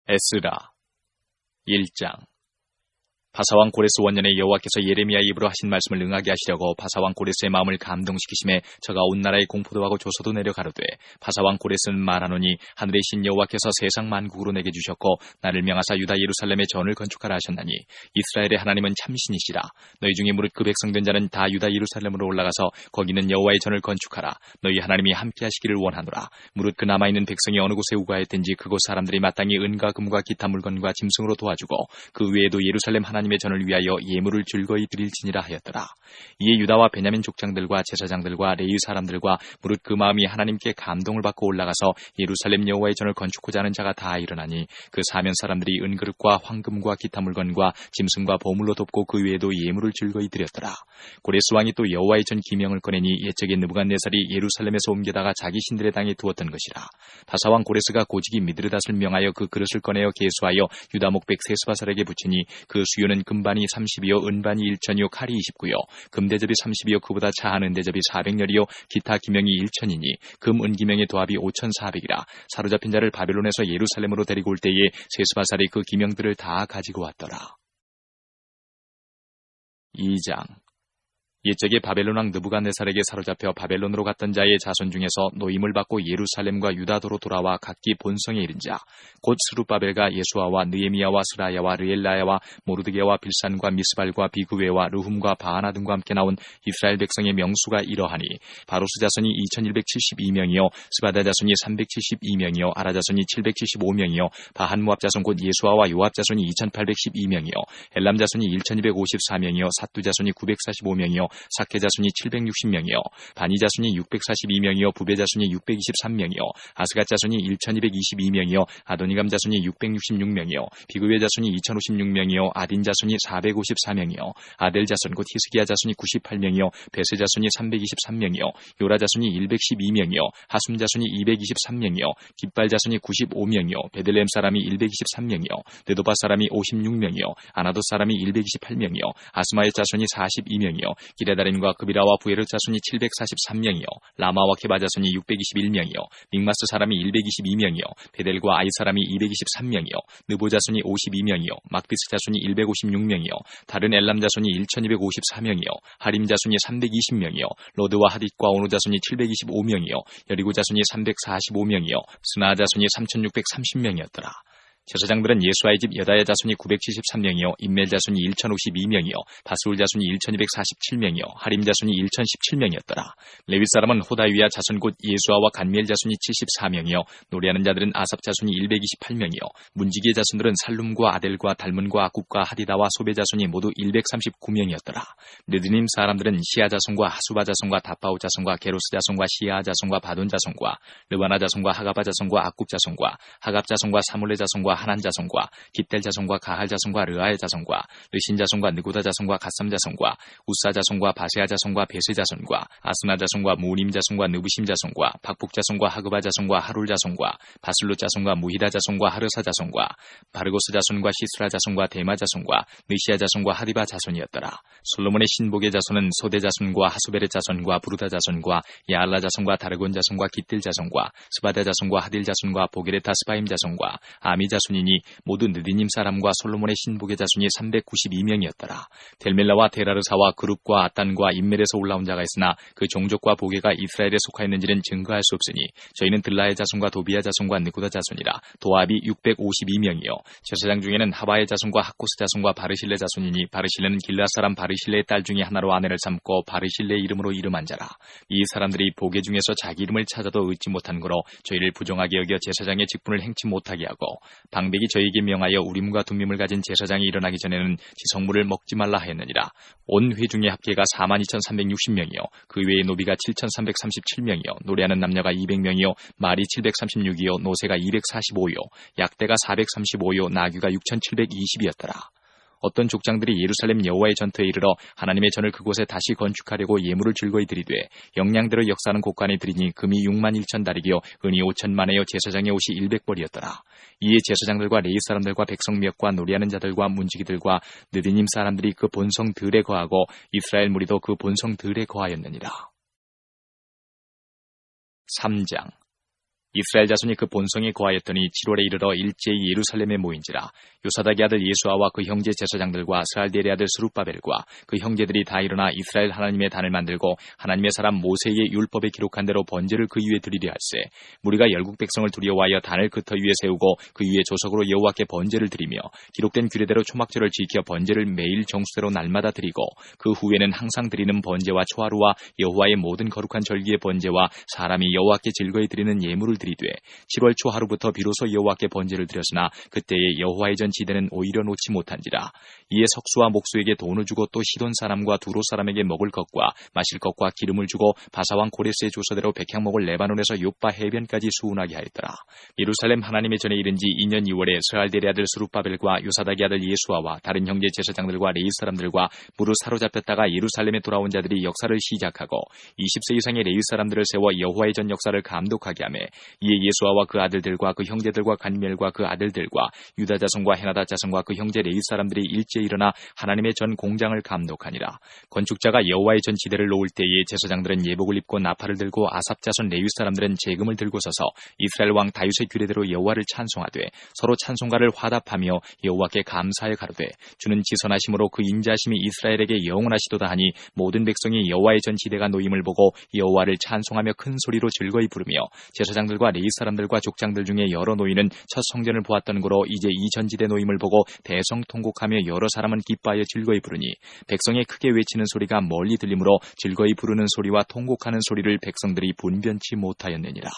에스라 1장. 바사왕 고레스 원년에 여호와께서 예레미야의 입으로 하신 말씀을 응하게 하시려고 바사왕 고레스의 마음을 감동시키심에 저가 온 나라에 공포도 하고 조서도 내려 가로되, 바사왕 고레스는 말하노니 하늘의 신 여호와께서 세상 만국으로 내게 주셨고 나를 명하사 유다 예루살렘에 전을 건축하라 하셨나니 이스라엘의 하나님은 참신이시라. 너희 중에 무릇 그 백성된 자는 다 유다 예루살렘으로 올라가서 거기는 여호와의 전을 건축하라. 너희 하나님이 함께 하시기를 원하노라. 무릇 그 남아있는 백성이 어느 곳에 우거하였든지 그곳 사람들이 마땅히 은과 금과 기타 물건과 짐승으로 도와주고 그 외에도 예루살렘 하나님의 전을 위하여 예물을 즐거이 드릴지니라 하였더라. 이에 유다와 베냐민 족장들과 제사장들과 레위 사람들과 무릇 그 마음이 하나님께 감동을 받고 올라가서 예루살렘 여호와의 전을 건축하자 하는 자가 다 일어나니 그 사면 사람들이 은그릇과 황금과 기타 물건과 짐승과 보물로 돕고 그 외에도 예물을 즐거이 드렸더라. 고레스 왕이 또 여호와의 전 기명을 꺼내니 옛적에 느부갓네살이 예루살렘에서 옮겨다가 자기 신들의 땅에 두었던 것이라. 바사왕 고레스가 고직이 미드르닷을 명하여 그 그릇을 꺼내어 계수하여 유다 목백 세스바살에게 붙이니 그 수요는 금반이 30이요 은반이 1천이요 칼이 29요 금대접이 30이요 그보다 차한 은대접이 400열이요 기타 기명이 1천이니 금 은기명의 도합이 5,400이라. 사로잡힌 자를 바벨론에서 예루살렘으로 데리고 올 때에 세스바살이 그 기명들을 다 가지고 왔더라. 2장. 옛적에 바벨론 왕 느부갓네살에게 사로잡혀 바벨론으로 갔던 자의 자손 중에서 노임을 받고 예루살렘과 유다도로 돌아와 각기 본성에 이른 자, 곧 스룹바벨과 예수아와 느헤미야와 스라야와 르엘라야와 모르드게와 빌산과 미스발과 비그웨와 르훔과 바하나 등과 함께 나온 이스라엘 백성의 명수가 이러하니, 바로스 자손이 2172명이요 스바다 자손이 372명이요 아라 자손이 775명이요 바한모압 자손 곧 예수아와 요압 자손이 2812명이요 엘람 자손이 1254명이요 사뚜 자손이 945명이요 사케 자손이 760명이요 바니 자손이 642명이요 부베 자손이 623명이요 아스갓 자손이 1222명이요 아도니감 자손이 666명이요 비그웨 자손이 2056명이요 아딘 자손이 454명이요 아델 자손 곧 히스기야 자손이 98명이요 베세 자손이 323명이요 요라 자손이 112명이요 하숨 자손이 223명이요 깃발 자손이 95명이요 베들레헴 사람이 123명이요 느도바 사람이 56명이요 아나도 사람이 128명이요 아스마의 자손이 42명이요 기레다림과 그비라와 부에르 자손이 743명이요 라마와 케바 자손이 621명이요 믹마스 사람이 122명이요 베델과 아이 사람이 223명이요 느보 자손이 52명이요 막비스 자손이 156명이요 다른 엘람 자손이 1254명이요 하림 자손이 320명이요 로드와 하딧과 오노 자손이 725명이요 여리고 자손이 345명이요 스나 자손이 3630명이었더라. 제사장들은 예수아의 집 여다야 자손이 973명이요 인멜 자손이 1052명이요 바스울 자손이 1247명이요 하림 자손이 1017명이었더라. 레위 사람은 호다위야 자손 곧 예수아와 간미엘 자손이 74명이요 노래하는 자들은 아삽 자손이 128명이요 문지기의 자손들은 살룸과 아델과 달문과 아굽과 하디다와 소베 자손이 모두 139명이었더라. 느드님 사람들은 시아 자손과 하수바 자손과 다파우 자손과 게로스 자손과 시아 자손과 바돈 자손과 르바나 자손과 하가바 자손과 아굽 자손과 하갑 자손과 사물레 자손과 하난 자손과 깃델 자손과 가할 자손과 르아의 자손과 르신 자손과 느고다 자손과 갓삼 자손과 우사 자손과 바세아 자손과 베세 자손과 아스나 자손과 무님 자손과 느부심 자손과 박북 자손과 하그바 자손과 하룰 자손과 바슬롯 자손과 무히다 자손과 하르사 자손과 바르고스 자손과 시스라 자손과 데마 자손과 느시아 자손과 하디바 자손이었더라. 솔로몬의 신복의 자손은 소대 자손과 하수베르 자손과 부르다 자손과 야알라 자손과 다르곤 자손과 깃딜 자손과 스바다 자손과 하딜 자손과 보게레타 스바임 자손과 아미 자손이니 모두 느디님 사람과 솔로몬의 신복의 자손이 392명이었더라. 델멜라와 데라르사와 그룹과 아단과 인멜에서 올라온 자가 있으나 그 종족과 보게가 이스라엘에 속하였는지는 증거할 수 없으니 저희는 들라의 자손과 도비아 자손과 느구다 자손이라. 도합이 652명이요 제사장 중에는 하바의 자손과 하코스 자손과 바르실레 자손이니 바르실레는 길라 사람 바르실레의 딸 중에 하나로 아내를 삼고 바르실레 이름으로 이름한 자라. 이 사람들이 보게 중에서 자기 이름을 찾아도 얻지 못한 거로 저희를 부정하게 여겨 제사장의 직분을 행치 못하게 하고 방백이 저희에게 명하여 우림과 둠밈을 가진 제사장이 일어나기 전에는 지성물을 먹지 말라 하였느니라. 온 회중의 합계가 42,360명이요 그 외의 노비가 7,337명이요 노래하는 남녀가 200명이요 말이 736이요 노새가 245요 약대가 435요 나귀가 6,720이었더라. 어떤 족장들이 예루살렘 여호와의 전터에 이르러 하나님의 전을 그곳에 다시 건축하려고 예물을 즐거이 드리되 역량대로 역사하는 곳간에 드리니 금이 61,000다리기요 은이 5,000만에요 제사장의 옷이 100벌이었더라. 이에 제사장들과 레위 사람들과 백성 몇과 노래하는 자들과 문지기들과 느디님 사람들이 그 본성들에 거하고 이스라엘 무리도 그 본성들에 거하였느니라. 3장. 이스라엘 자손이 그 본성에 거하였더니 7월에 이르러 일제히 예루살렘에 모인지라. 요사닥의 아들 예수아와 그 형제 제사장들과 스알디엘의 아들 스룹바벨과 그 형제들이 다 일어나 이스라엘 하나님의 단을 만들고 하나님의 사람 모세의 율법에 기록한 대로 번제를 그 위에 드리려 할세. 무리가 열국 백성을 두려워하여 단을 그 터 위에 세우고 그 위에 조석으로 여호와께 번제를 드리며 기록된 규례대로 초막절을 지켜 번제를 매일 정수대로 날마다 드리고 그 후에는 항상 드리는 번제와 초하루와 여호와의 모든 거룩한 절기의 번제와 사람이 여호와께 즐거이 드리는 예물을 드리되 7월 초하루부터 비로소 여호와께 번제를 드렸으나 그때에 여호와의 전 지대는 오히려 놓지 못한지라. 이에 석수와 목수에게 돈을 주고 또 시돈 사람과 두로 사람에게 먹을 것과 마실 것과 기름을 주고 바사왕 고레스의 조서대로 백향목을 레바논에서 요빠 해변까지 수운하게 하였더라. 예루살렘 하나님의 전에 이른 지 2년 2월에 스알디엘의 아들 스룹바벨과 요사닥의 아들 예수아와 다른 형제 제사장들과 레위 사람들과 무릇 사로잡혔다가 예루살렘에 돌아온 자들이 역사를 시작하고 20세 이상의 레위 사람들을 세워 여호와의 전 역사를 감독하게 하며 이에 예수아와 그 아들들과 그 형제들과 간멜과 그 아들들과 유다 자손과 헤나다 자손과 그 형제 레위 사람들이 일제히 일어나 하나님의 전 공장을 감독하니라. 건축자가 여호와의 전 지대를 놓을 때에 제사장들은 예복을 입고 나팔을 들고 아삽 자손 레위 사람들은 재금을 들고 서서 이스라엘 왕 다윗의 규례대로 여호와를 찬송하되 서로 찬송가를 화답하며 여호와께 감사하여 가로되 주는 지선하심으로 그 인자하심이 이스라엘에게 영원하시도다 하니 모든 백성이 여호와의 전 지대가 놓임을 보고 여호와를 찬송하며 큰 소리로 즐거이 부르며 제사장들과 레위 사람들과 족장들 중에 여러 노인은 첫 성전을 보았던 거로 이제 이 전지대 노임을 보고 대성통곡하며 여러 사람은 기뻐하여 즐거이 부르니 백성의 크게 외치는 소리가 멀리 들리므로 즐거이 부르는 소리와 통곡하는 소리를 백성들이 분변치 못하였느니라.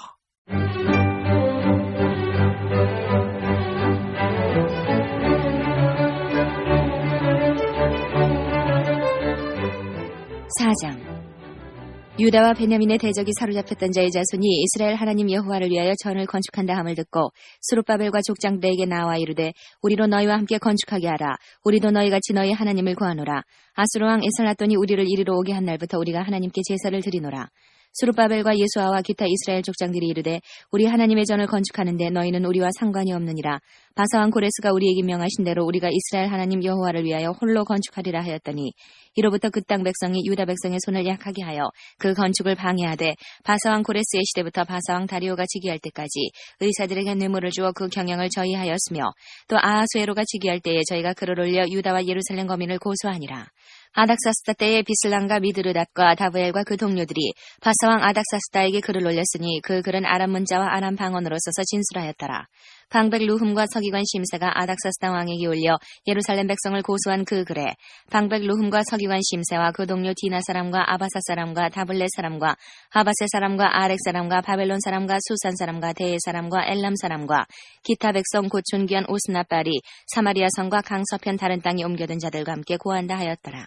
사장. 유다와 베냐민의 대적이 사로잡혔던 자의 자손이 이스라엘 하나님 여호와를 위하여 전을 건축한다 함을 듣고 스룹바벨과 족장들에게 나와 이르되 우리로 너희와 함께 건축하게 하라. 우리도 너희같이 너희 하나님을 구하노라. 아수르 왕 에살라돈이 우리를 이리로 오게 한 날부터 우리가 하나님께 제사를 드리노라. 스룹바벨과 예수아와 기타 이스라엘 족장들이 이르되 우리 하나님의 전을 건축하는데 너희는 우리와 상관이 없느니라. 바사왕 고레스가 우리에게 명하신 대로 우리가 이스라엘 하나님 여호와를 위하여 홀로 건축하리라 하였더니 이로부터 그 땅 백성이 유다 백성의 손을 약하게 하여 그 건축을 방해하되 바사왕 고레스의 시대부터 바사왕 다리오가 즉위할 때까지 의사들에게 뇌물을 주어 그 경영을 저희하였으며 또 아하수에로가 즉위할 때에 저희가 글을 올려 유다와 예루살렘 거민을 고소하니라. 아닥사스다 때에 비슬람과 미드르닷과 다브엘과 그 동료들이 바사왕 아닥사스다에게 글을 올렸으니 그 글은 아람 문자와 아람 방언으로 써서 진술하였더라. 방백 루흠과 서기관 심세가 아닥사스다 왕에게 올려 예루살렘 백성을 고소한 그 글에 방백 루흠과 서기관 심세와 그 동료 디나 사람과 아바사 사람과 다블레 사람과 하바세 사람과 아렉 사람과 바벨론 사람과 수산 사람과 대에 사람과 엘람 사람과 기타 백성 곧 존귀한 오스나빨이 사마리아 성과 강서편 다른 땅에 옮겨든 자들과 함께 고한다 하였더라.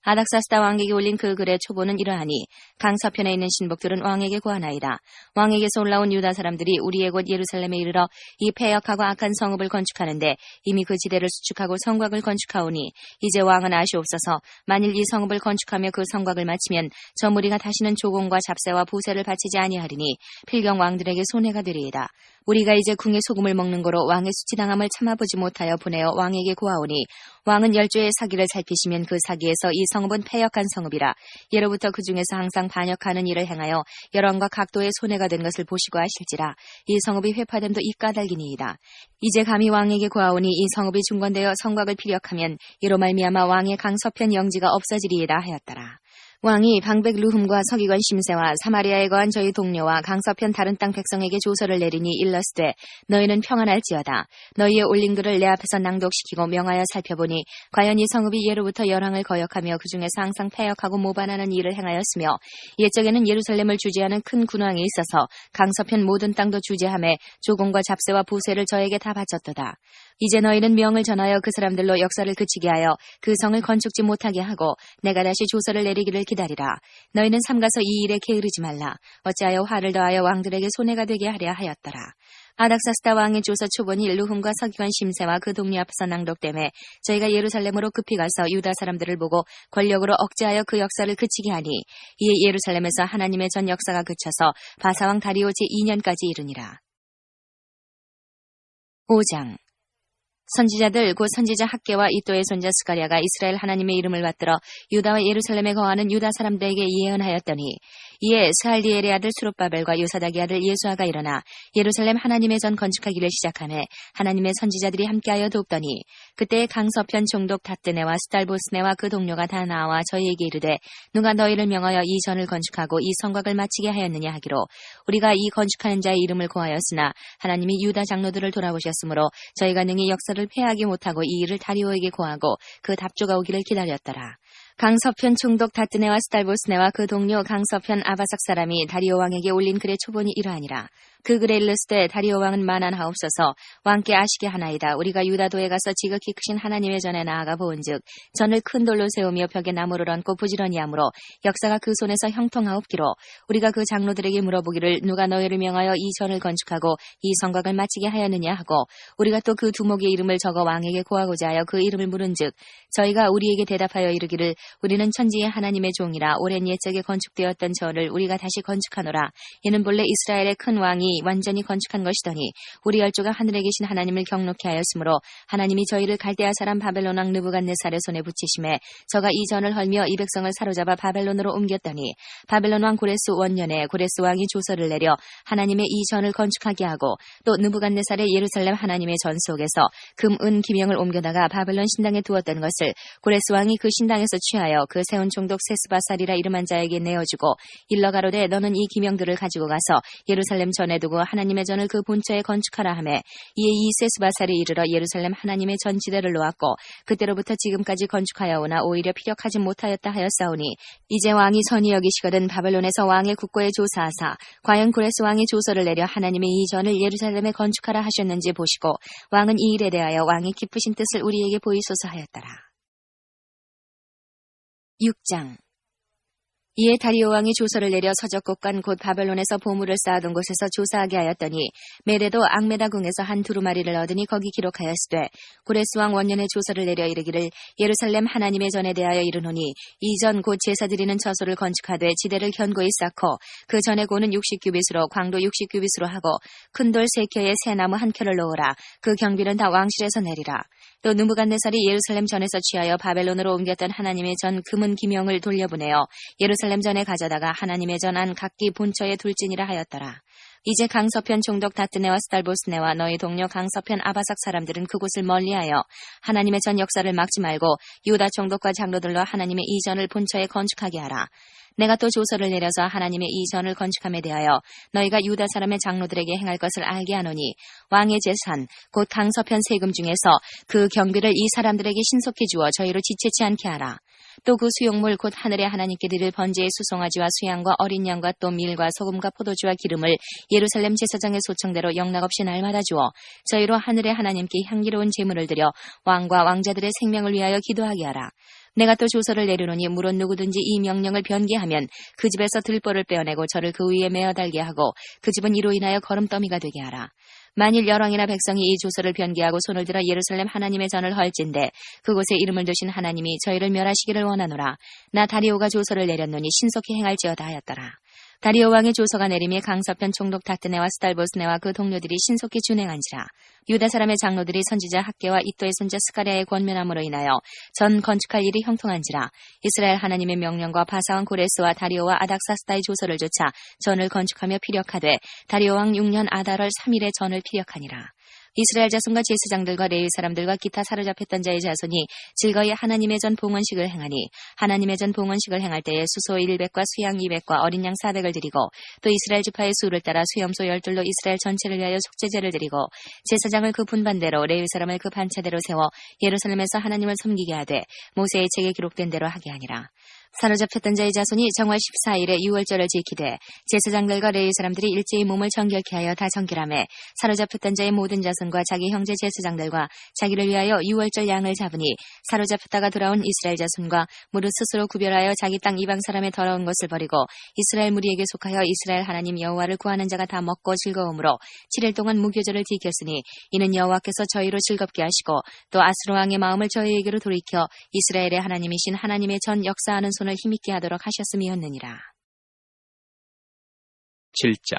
아닥사스다 왕에게 올린 그 글의 초보는 이러하니 강서편에 있는 신복들은 왕에게 고하나이다. 왕에게서 올라온 유다 사람들이 우리의 곳 예루살렘에 이르러 이 패역하고 악한 성읍을 건축하는데 이미 그 지대를 수축하고 성곽을 건축하오니 이제 왕은 아시옵소서. 만일 이 성읍을 건축하며 그 성곽을 마치면 저 무리가 다시는 조공과 잡세와 부세를 바치지 아니하리니 필경 왕들에게 손해가 되리이다. 우리가 이제 궁의 소금을 먹는 거로 왕의 수치당함을 참아보지 못하여 보내어 왕에게 고하오니 왕은 10조의 사기를 살피시면 그 사기에서 이 성읍은 패역한 성읍이라 예로부터 그 중에서 항상 반역하는 일을 행하여 여론과 각도의 손해가 된 것을 보시고 하실지라 이 성읍이 회파됨도 이 까닭이니이다. 이제 감히 왕에게 고하오니 이 성읍이 중건되어 성곽을 피력하면 이로 말미암아 왕의 강서편 영지가 없어지리이다 하였더라. 왕이 방백 루흠과 서기관 심세와 사마리아에 거한 저희 동료와 강서편 다른 땅 백성에게 조서를 내리니 일러스되 너희는 평안할지어다. 너희의 올린 글을 내 앞에서 낭독시키고 명하여 살펴보니 과연 이 성읍이 예로부터 열왕을 거역하며 그 중에서 항상 패역하고 모반하는 일을 행하였으며 옛적에는 예루살렘을 주재하는 큰 군왕이 있어서 강서편 모든 땅도 주재하며 조공과 잡세와 부세를 저에게 다 바쳤도다. 이제 너희는 명을 전하여 그 사람들로 역사를 그치게 하여 그 성을 건축지 못하게 하고 내가 다시 조서를 내리기를 기다리라. 너희는 삼가서 이 일에 게으르지 말라. 어찌하여 화를 더하여 왕들에게 손해가 되게 하려 하였더라. 아닥사스다 왕의 조서 초본이 루흠과 서기관 심세와 그 동료 앞에서 낭독되매 저희가 예루살렘으로 급히 가서 유다 사람들을 보고 권력으로 억제하여 그 역사를 그치게 하니 이에 예루살렘에서 하나님의 전 역사가 그쳐서 바사왕 다리오 제2년까지 이르니라. 5장. 선지자들 곧 선지자 학개와 이또의 손자 스가랴가 이스라엘 하나님의 이름을 받들어 유다와 예루살렘에 거하는 유다 사람들에게 예언하였더니 이에 스알디엘의 아들 수룹바벨과 요사닥의 아들 예수아가 일어나 예루살렘 하나님의 전 건축하기를 시작하매 하나님의 선지자들이 함께하여 돕더니 그때 강서편 총독 다뜨네와 스달보스네와 그 동료가 다 나와 저희에게 이르되 누가 너희를 명하여 이 전을 건축하고 이 성곽을 마치게 하였느냐 하기로 우리가 이 건축하는 자의 이름을 고하였으나 하나님이 유다 장로들을 돌아보셨으므로 저희가 능히 역사를 패하지 못하고 이 일을 다리오에게 고하고 그 답조가 오기를 기다렸더라. 강서편 총독 다뜨네와 스달보스네와 그 동료 강서편 아바삭 사람이 다리오 왕에게 올린 글의 초본이 이러하니라. 그 글에 일렀을 다리오 왕은 만한하옵소서 왕께 아시게 하나이다. 우리가 유다도에 가서 지극히 크신 하나님의 전에 나아가 보은즉 전을 큰 돌로 세우며 벽에 나무를 얹고 부지런히 하므로 역사가 그 손에서 형통하옵기로 우리가 그 장로들에게 물어보기를 누가 너희를 명하여 이 전을 건축하고 이 성곽을 마치게 하였느냐 하고 우리가 또 그 두목의 이름을 적어 왕에게 고하고자 하여 그 이름을 물은즉 저희가 우리에게 대답하여 이르기를 우리는 천지의 하나님의 종이라 오랜 옛적에 건축되었던 전을 우리가 다시 건축하노라. 이는 본래 이스라엘의 큰 왕이 완전히 건축한 것이더니 우리 열조가 하늘에 계신 하나님을 경록케 하였으므로 하나님이 저희를 갈대아 사람 바벨론 왕 느부갓네살의 손에 붙이심에 저가 이 전을 헐며 이 백성을 사로잡아 바벨론으로 옮겼더니 바벨론 왕 고레스 원년에 고레스 왕이 조서를 내려 하나님의 이 전을 건축하게 하고 또 느부갓네살의 예루살렘 하나님의 전 속에서 금, 은, 기명을 옮겨다가 바벨론 신당에 두었던 것을 고레스 왕이 그 신당에서 취하여 그 세운 총독 세스바살이라 이름한 자에게 내어주고 일러 가로되 너는 이 기명들을 가지고 가서 예루살렘 전에 두고 하나님의 전을 그 본처에 건축하라 하매 이에 이 세스바살이 이르러 예루살렘 하나님의 전 지대를 놓았고 그때로부터 지금까지 건축하여 오나 오히려 피력하지 못하였다 하였사오니 이제 왕이 선히 여기시거든 바벨론에서 왕의 국고에 조사하사 과연 고레스 왕이 조서를 내려 하나님의 이 전을 예루살렘에 건축하라 하셨는지 보시고 왕은 이 일에 대하여 왕의 깊으신 뜻을 우리에게 보이소서 하였더라. 6장 이에 다리오 왕이 조서를 내려 서적국간 곧 바벨론에서 보물을 쌓아둔 곳에서 조사하게 하였더니 메대도 앙메다궁에서 한 두루마리를 얻으니 거기 기록하였으되 고레스 왕 원년에 조서를 내려 이르기를 예루살렘 하나님의 전에 대하여 이르노니 이 전 곧 제사 드리는 처소를 건축하되 지대를 견고히 쌓고 그 전의 고는 60규빗으로 광도 60규빗으로 하고 큰 돌 3켜에 새 나무 1켜를 놓으라. 그 경비는 다 왕실에서 내리라. 또 느부갓네살이 예루살렘 전에서 취하여 바벨론으로 옮겼던 하나님의 전 금은 기명을 돌려보내어 예루살렘 전에 가져다가 하나님의 전 안 각기 본처에 둘지니라 하였더라. 이제 강서편 총독 다뜨네와 스달보스네와 너희 동료 강서편 아바삭 사람들은 그곳을 멀리하여 하나님의 전 역사를 막지 말고 유다 총독과 장로들로 하나님의 이 전을 본처에 건축하게 하라. 내가 또 조서를 내려서 하나님의 이 전을 건축함에 대하여 너희가 유다 사람의 장로들에게 행할 것을 알게 하노니 왕의 재산 곧 강서편 세금 중에서 그 경비를 이 사람들에게 신속히 주어 저희로 지체치 않게 하라. 또 그 수용물 곧 하늘의 하나님께 드릴 번제의 수송아지와 수양과 어린 양과 또 밀과 소금과 포도주와 기름을 예루살렘 제사장의 소청대로 영락없이 날마다 주어 저희로 하늘의 하나님께 향기로운 제물을 드려 왕과 왕자들의 생명을 위하여 기도하게 하라. 내가 또 조서를 내려놓으니 물론 누구든지 이 명령을 변개하면 그 집에서 들보를 빼어내고 저를 그 위에 메어 달게 하고 그 집은 이로 인하여 거름더미가 되게 하라. 만일 여왕이나 백성이 이 조서를 변개하고 손을 들어 예루살렘 하나님의 전을 헐진대 그곳에 이름을 두신 하나님이 저희를 멸하시기를 원하노라. 나 다리오가 조서를 내렸노니 신속히 행할지어다 하였더라. 다리오 왕의 조서가 내림에 강서편 총독 다뜨네와 스달보스네와 그 동료들이 신속히 준행한지라. 유다 사람의 장로들이 선지자 학계와 이또의 손자 스가랴의 권면함으로 인하여 전 건축할 일이 형통한지라. 이스라엘 하나님의 명령과 바사왕 고레스와 다리오와 아닥사스다의 조서를 조차 전을 건축하며 피력하되 다리오 왕 6년 아달월 3일에 전을 피력하니라. 이스라엘 자손과 제사장들과 레위 사람들과 기타 사로잡혔던 자의 자손이 즐거이 하나님의 전 봉헌식을 행하니 하나님의 전 봉헌식을 행할 때에 수소 100과 수양 200과 어린 양 400을 드리고 또 이스라엘 지파의 수를 따라 수염소 12로 이스라엘 전체를 위하여 속죄제를 드리고 제사장을 그 분반대로 레위 사람을 그 반차대로 세워 예루살렘에서 하나님을 섬기게 하되 모세의 책에 기록된 대로 하게 하니라. 사로잡혔던 자의 자손이 정월 14일에 유월절을 지키되 제사장들과 레위 사람들이 일제히 몸을 정결케 하여 다 정결하매 사로잡혔던 자의 모든 자손과 자기 형제 제사장들과 자기를 위하여 유월절 양을 잡으니 사로잡혔다가 돌아온 이스라엘 자손과 무릇 스스로 구별하여 자기 땅 이방 사람의 더러운 것을 버리고 이스라엘 무리에게 속하여 이스라엘 하나님 여호와를 구하는 자가 다 먹고 즐거움으로 7일 동안 무교절을 지켰으니 이는 여호와께서 저희로 즐겁게 하시고 또 아스로 왕의 마음을 저희에게로 돌이켜 이스라엘의 하나님이신 하나님의 전 역사하는 손을 힘있게 하도록 하셨음이었느니라. 7장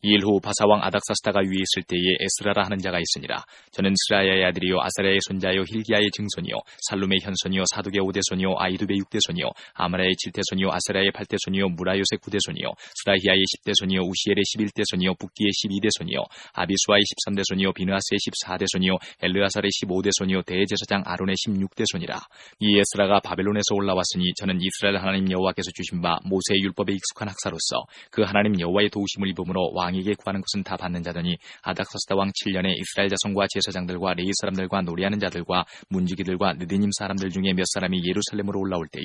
이 일 후 바사왕 아닥사스다가 위에 있을 때에 에스라라 하는 자가 있으니라. 저는 스라야의 아들이요 아사랴의 손자요 힐기야의 증손이요 살룸의 현손이요 사독의 5대손이요 아이두베의 6대손이요 아마라의 7대손이요 아사랴의 8대손이요 무라요의 9대손이요 스라히야의 10대손이요 우시엘의 11대손이요 북기의 12대손이요 아비수아의 13대손이요 비느하스의 14대손이요 엘르아살의 15대손이요 대제사장 아론의 16대손이라. 이 에스라가 바벨론에서 올라왔으니 저는 이스라엘 하나님 여호와께서 주신 바 모세의 율법에 익숙한 학사로서 그 하나님 여호와의 도우심을 입음으로 왕에게 구하는 것은 다 받는 자더니 아닥사스다 왕 7년에 이스라엘 자손과 제사장들과 레위 사람들과 노래하는 자들과 문지기들과 느디님 사람들 중에 몇 사람이 예루살렘으로 올라올 때에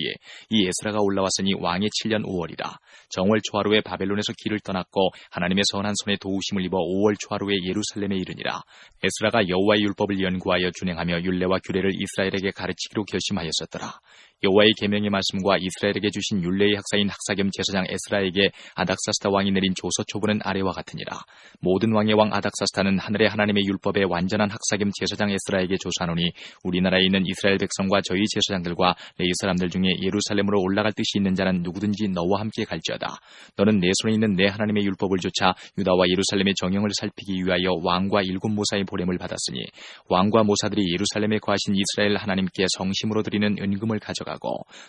이 에스라가 올라왔으니 왕의 7년 5월이라. 정월 초하루에 바벨론에서 길을 떠났고 하나님의 선한 손에 도우심을 입어 5월 초하루에 예루살렘에 이르니라. 에스라가 여호와의 율법을 연구하여 준행하며 율례와 규례를 이스라엘에게 가르치기로 결심하였었더라. 여호와의 계명의 말씀과 이스라엘에게 주신 율례의 학사인 학사 겸 제사장 에스라에게 아닥사스다 왕이 내린 조서 초본은 아래와 같으니라. 모든 왕의 왕 아닥사스다는 하늘의 하나님의 율법의 완전한 학사 겸 제사장 에스라에게 조사하노니 우리나라에 있는 이스라엘 백성과 저희 제사장들과 레위 사람들 중에 예루살렘으로 올라갈 뜻이 있는 자는 누구든지 너와 함께 갈지어다. 너는 내 손에 있는 내 하나님의 율법을 조차 유다와 예루살렘의 정형을 살피기 위하여 왕과 7 모사의 보냄을 받았으니 왕과 모사들이 예루살렘에 거하신 이스라엘 하나님께 성심으로 드리는 은금을 가져가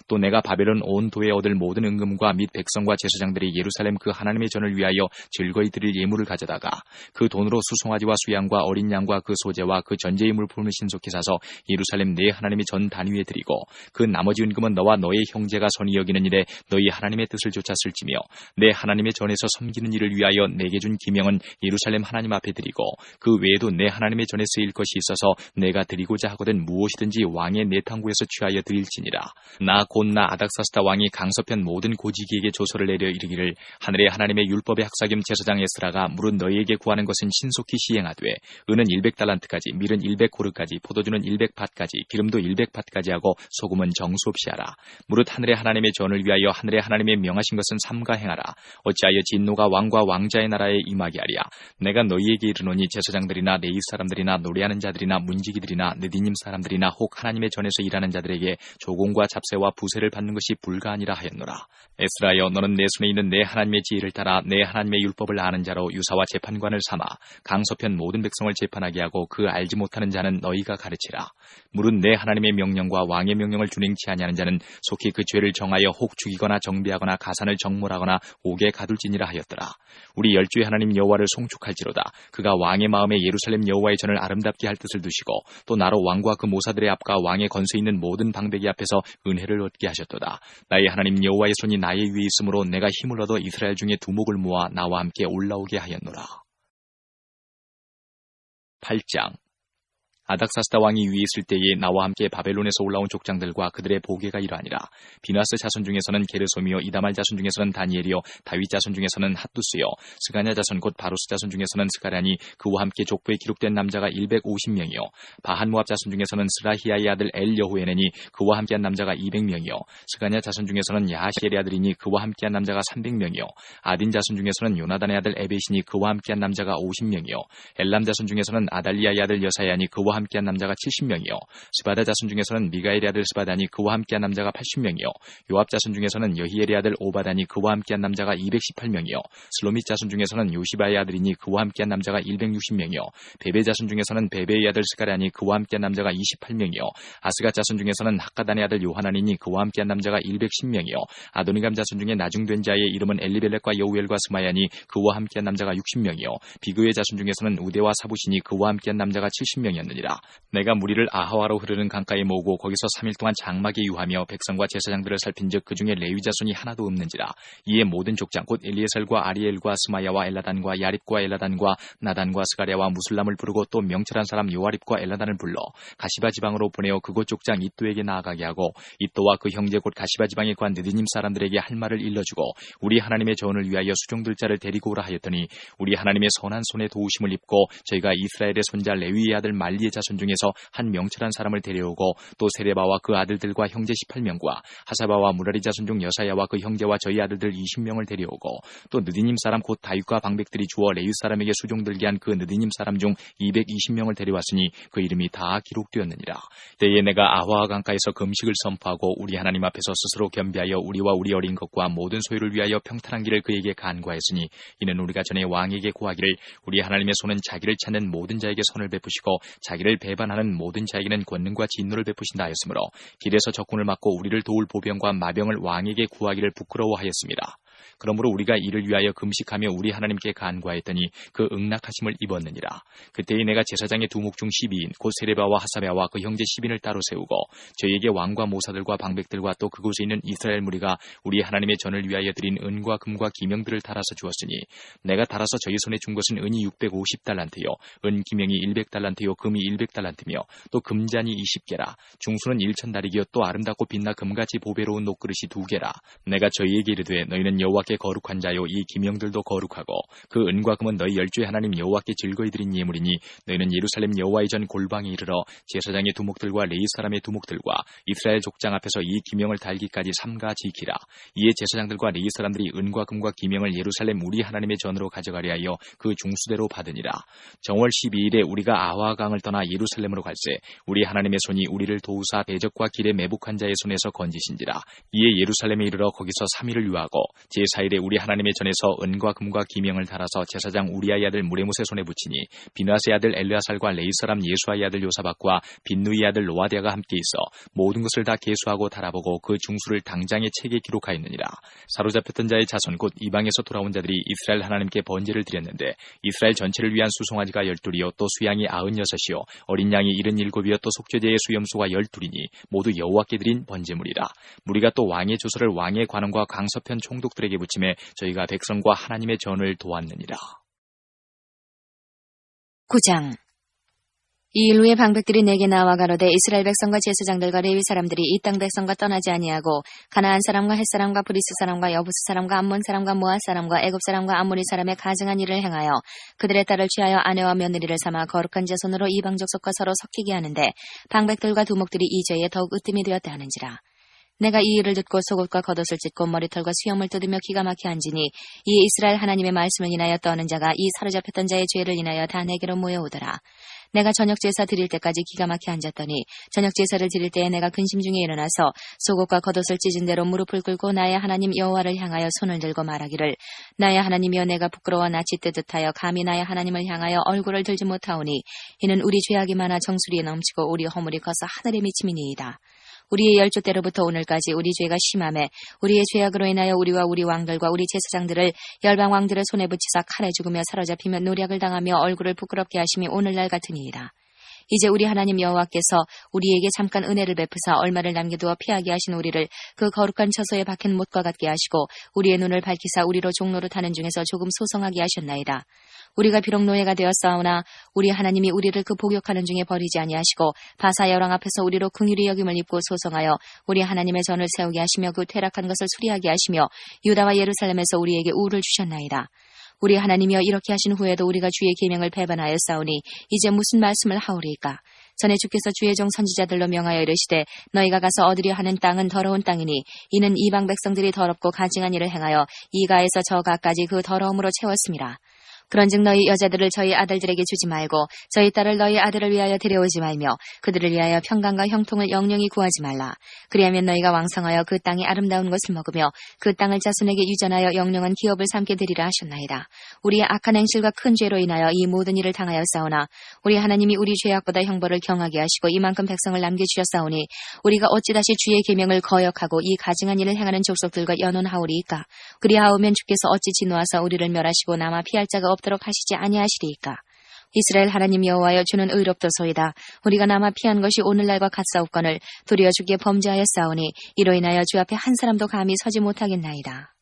또 내가 바벨론 온 도에 얻을 모든 은금과 및 백성과 제사장들이 예루살렘 그 하나님의 전을 위하여 즐거이 드릴 예물을 가져다가 그 돈으로 수송아지와 수양과 어린 양과 그 소재와 그 전제의 물품을 신속히 사서 예루살렘 내 하나님의 전 단위에 드리고 그 나머지 은금은 너와 너의 형제가 선히 여기는 일에 너희 하나님의 뜻을 좇아 쓸지며 내 하나님의 전에서 섬기는 일을 위하여 내게 준 기명은 예루살렘 하나님 앞에 드리고 그 외에도 내 하나님의 전에 쓰일 것이 있어서 내가 드리고자 하거든 무엇이든지 왕의 내탕구에서 취하여 드릴지니라. 나 곧 나 아닥사스다 왕이 강서편 모든 고지기에게 조서를 내려 이르기를 하늘의 하나님의 율법의 학사 겸 제사장 에스라가 무릇 너희에게 구하는 것은 신속히 시행하되 은은 100달란트까지 밀은 100고르까지 포도주는 100밭까지 기름도 100밭까지 하고 소금은 정수 없이 하라. 무릇 하늘의 하나님의 전을 위하여 하늘의 하나님의 명하신 것은 삼가 행하라. 어찌하여 진노가 왕과 왕자의 나라에 임하게 하랴. 내가 너희에게 이르노니 제사장들이나 레위 사람들이나 노래하는 자들이나 문지기들이나 느디님 사람들이나 혹 하나님의 전에서 일하는 자들에게 조공과 잡세와 부세를 받는 것이 불가하니라 하였노라. 에스라여 너는 내 손에 있는 내 하나님의 지혜를 따라 내 하나님의 율법을 아는 자로 유사와 재판관을 삼아 강서편 모든 백성을 재판하게 하고 그 알지 못하는 자는 너희가 가르치라. 무릇 내 하나님의 명령과 왕의 명령을 준행치 아니하는 자는 속히 그 죄를 정하여 혹 죽이거나 정비하거나 가산을 정몰하거나 옥에 가둘지니라 하였더라. 우리 열주의 하나님 여호와를 송축할지로다. 그가 왕의 마음에 예루살렘 여호와의 전을 아름답게 할 뜻을 두시고 또 나로 왕과 그 모사들의 앞과 왕의 건수 있는 모든 방백이 앞에서 은혜를 얻게 하셨도다. 나의 하나님 여호와의 손이 나의 위에 있으므로 내가 힘을 얻어 이스라엘 중에 두목을 모아 나와 함께 올라오게 하였노라. 8장 아닥사스다 왕이 위에 있을 때에 나와 함께 바벨론에서 올라온 족장들과 그들의 보게가 이러하니라. 비나스 자손 중에서는 게르솜이요 이다말 자손 중에서는 다니엘이요 다윗 자손 중에서는 핫두스요 스가냐 자손 곧 바루스 자손 중에서는 스가랴니 그와 함께 족보에 기록된 남자가 150명이요 바한모압 자손 중에서는 스라히야의 아들 엘 여호에네니 그와 함께한 남자가 200명이요 스가냐 자손 중에서는 야하시엘의 아들이니 그와 함께한 남자가 300명이요 아딘 자손 중에서는 요나단의 아들 에벳이니 그와 함께한 남자가 50명이요 엘람 자손 중에서는 아달리아의 아들 여사야니 그와 함께한 남자가 70명이요 스바다 자손 중에서는 미가엘의 아들 스바다니 그와 함께한 남자가 80명이요 요압 자손 중에서는 여히엘의 아들 오바다니 그와 함께한 남자가 218명이요 슬로밋 자손 중에서는 요시바의 아들이니 그와 함께한 남자가 160명이요 베베 자손 중에서는 베베의 아들 스가랴니 그와 함께한 남자가 28명이요 아스갓 자손 중에서는 학가단의 아들 요하나니니 그와 함께한 남자가 110명이요 아도니감 자손 중에 나중된 자의 이름은 엘리벨렉과 여우엘과 스마야니 그와 함께한 남자가 60명이요 비그의 자손 중에서는 우데와 사부시니 그와 함께한 남자가 70명이었느니라. 내가 무리를 아하와로 흐르는 강가에 모으고 거기서 3일 동안 장막에 유하며 백성과 제사장들을 살핀즉 그 중에 레위 자손이 하나도 없는지라. 이에 모든 족장 곧 엘리에셀과 아리엘과 스마야와 엘라단과 야립과 엘라단과 나단과 스가랴와 무술람을 부르고 또 명철한 사람 요아립과 엘라단을 불러 가시바 지방으로 보내어 그곳 족장 이또에게 나아가게 하고 이또와 그 형제 곧 가시바 지방에 관 느디님 사람들에게 할 말을 일러주고 우리 하나님의 전을 위하여 수종들 자를 데리고 오라 하였더니 우리 하나님의 선한 손에 도우심을 입고 저희가 이스라엘의 손자 레위의 아들 말리의 레위의 자손 중에서 한 명철한 사람을 데려오고 또 세레바와 그 아들들과 형제 18명과 하사바와 무라리 자손 중 여사야와 그 형제와 저희 아들들 20명을 데려오고 또 느디님 사람 곧 다윗과 방백들이 주어 레위 사람에게 수종들게 한 그 느디님 사람 중 220명을 데려왔으니 그 이름이 다 기록되었느니라. 때에 내가 아화와 강가에서 금식을 선포하고 우리 하나님 앞에서 스스로 겸비하여 우리와 우리 어린 것과 모든 소유를 위하여 평탄한 길을 그에게 간구하였으니 이는 우리가 전에 왕에게 고하기를 우리 하나님의 손은 자기를 찾는 모든 자에게 선을 베푸시고 자기를 배반하는 모든 자에게는 권능과 진노를 베푸신다 하였으므로 길에서 적군을 막고 우리를 도울 보병과 마병을 왕에게 구하기를 부끄러워하였습니다. 그러므로 우리가 이를 위하여 금식하며 우리 하나님께 간구하였더니 그 응낙하심을 입었느니라. 그때에 내가 제사장의 두목 중 12인 곧 세레바와 하사베와 그 형제 10인을 따로 세우고 저희에게 왕과 모사들과 방백들과 또 그곳에 있는 이스라엘 무리가 우리 하나님의 전을 위하여 드린 은과 금과 기명들을 달아서 주었으니 내가 달아서 저희 손에 준 것은 은이 650달란트요 은 기명이 100달란트요 금이 100달란트며 또 금잔이 20개라 중수는 1000다리기요 또 아름답고 빛나 금같이 보배로운 녹그릇이 2개라. 내가 저희에게 이르되 너희는 여호와께 거룩한 자요 이 기명들도 거룩하고 그 은과 금은 너희 열주의 하나님 여호와께 즐거이 드린 예물이니 너희는 예루살렘 여호와의 전 골방에 이르러 제사장의 두목들과 레위 사람의 두목들과 이스라엘 족장 앞에서 이 기명을 달기까지 삼가 지키라. 이에 제사장들과 레위 사람들이 은과 금과 기명을 예루살렘 우리 하나님의 전으로 가져가려 하여 그 중수대로 받으니라. 정월 12일에 우리가 아화 강을 떠나 예루살렘으로 갈새 우리 하나님의 손이 우리를 도우사 대적과 길에 매복한 자의 손에서 건지신지라. 이에 예루살렘에 이르러 거기서 3일을 유하고 제4일에 우리 하나님의 전에서 은과 금과 기명을 달아서 제사장 우리아의 아들 무레못의 손에 붙이니 비누아스의 아들 엘르아살과 레위 사람 예수아의 아들 요사박과 빈누이의 아들 노아디아가 함께 있어 모든 것을 다 계수하고 달아보고 그 중수를 당장의 책에 기록하였느니라. 사로잡혔던 자의 자손 곧 이방에서 돌아온 자들이 이스라엘 하나님께 번제를 드렸는데 이스라엘 전체를 위한 수송아지가 12이요 또 수양이 96이요 어린 양이 77이요 또 속죄제의 수염소가 12이니 모두 여호와께 드린 번제물이라. 무리가 또 왕의 조서를 왕의 관원과 강서편 총독들에게 붙임에 저희가 백성과 하나님의 전을 도왔느니라. 9장. 이 일 후에 방백들이 내게 나와 가로되 이스라엘 백성과 제사장들과 레위 사람들이 이 땅 백성과 떠나지 아니하고 가나안 사람과 헷 사람과 브리스 사람과 여부스 사람과 암몬 사람과 모압 사람과 애굽 사람과 아모리 사람의 가증한 일을 행하여 그들의 딸을 취하여 아내와 며느리를 삼아 거룩한 자손으로 이방 족속과 서로 섞이게 하는데 방백들과 두목들이 이 죄에 더욱 으뜸이 되었다 하는지라. 내가 이 일을 듣고 속옷과 겉옷을 찢고 머리털과 수염을 뜯으며 기가 막혀 앉으니 이 이스라엘 하나님의 말씀을 인하여 떠는 자가 이 사로잡혔던 자의 죄를 인하여 다 내게로 모여오더라. 내가 저녁 제사 드릴 때까지 기가 막혀 앉았더니 저녁 제사를 드릴 때에 내가 근심 중에 일어나서 속옷과 겉옷을 찢은 대로 무릎을 꿇고 나의 하나님 여호와를 향하여 손을 들고 말하기를 나의 하나님이여 내가 부끄러워 낯이 뜨듯하여 감히 나의 하나님을 향하여 얼굴을 들지 못하오니 이는 우리 죄악이 많아 정수리에 넘치고 우리 허물이 커서 하늘에 미침이니이다. 우리의 열조 때로부터 오늘까지 우리 죄가 심하매 우리의 죄악으로 인하여 우리와 우리 왕들과 우리 제사장들을 열방 왕들의 손에 붙이사 칼에 죽으며 사로잡히며 노략을 당하며 얼굴을 부끄럽게 하심이 오늘날 같으니이다. 이제 우리 하나님 여호와께서 우리에게 잠깐 은혜를 베푸사 얼마를 남겨두어 피하게 하신 우리를 그 거룩한 처소에 박힌 못과 같게 하시고 우리의 눈을 밝히사 우리로 종로로 타는 중에서 조금 소성하게 하셨나이다. 우리가 비록 노예가 되었사오나 우리 하나님이 우리를 그 복역하는 중에 버리지 아니하시고 바사 여왕 앞에서 우리로 긍휼히 여김을 입고 소성하여 우리 하나님의 전을 세우게 하시며 그 퇴락한 것을 수리하게 하시며 유다와 예루살렘에서 우리에게 우를 주셨나이다. 우리 하나님이여 이렇게 하신 후에도 우리가 주의 계명을 배반하였사오니 이제 무슨 말씀을 하오리이까. 전에 주께서 주의 종 선지자들로 명하여 이르시되 너희가 가서 얻으려 하는 땅은 더러운 땅이니 이는 이방 백성들이 더럽고 가증한 일을 행하여 이 가에서 저 가까지 그 더러움으로 채웠음이라. 그런즉 너희 여자들을 저희 아들들에게 주지 말고 저희 딸을 너희 아들을 위하여 데려오지 말며 그들을 위하여 평강과 형통을 영영히 구하지 말라. 그리하면 너희가 왕성하여 그 땅의 아름다운 것을 먹으며 그 땅을 자손에게 유전하여 영영한 기업을 삼게 되리라 하셨나이다. 우리의 악한 행실과 큰 죄로 인하여 이 모든 일을 당하였사오나 우리 하나님이 우리 죄악보다 형벌을 경하게 하시고 이만큼 백성을 남겨주셨사오니 우리가 어찌 다시 주의 계명을 거역하고 이 가증한 일을 행하는 족속들과 연혼하오리이까. 그리하오면 주께서 어찌 진노하사 우리를 멸하시고 남아 피할 자가 없도록 하시지 아니하시리이까. 이스라엘 하나님 여호와여 주는 의롭도소이다. 우리가 남아 피한 것이 오늘날과 같사옵거늘 도리어 주께 범죄하였사오니 이로 인하여 주 앞에 한 사람도 감히 서지 못하겠나이다.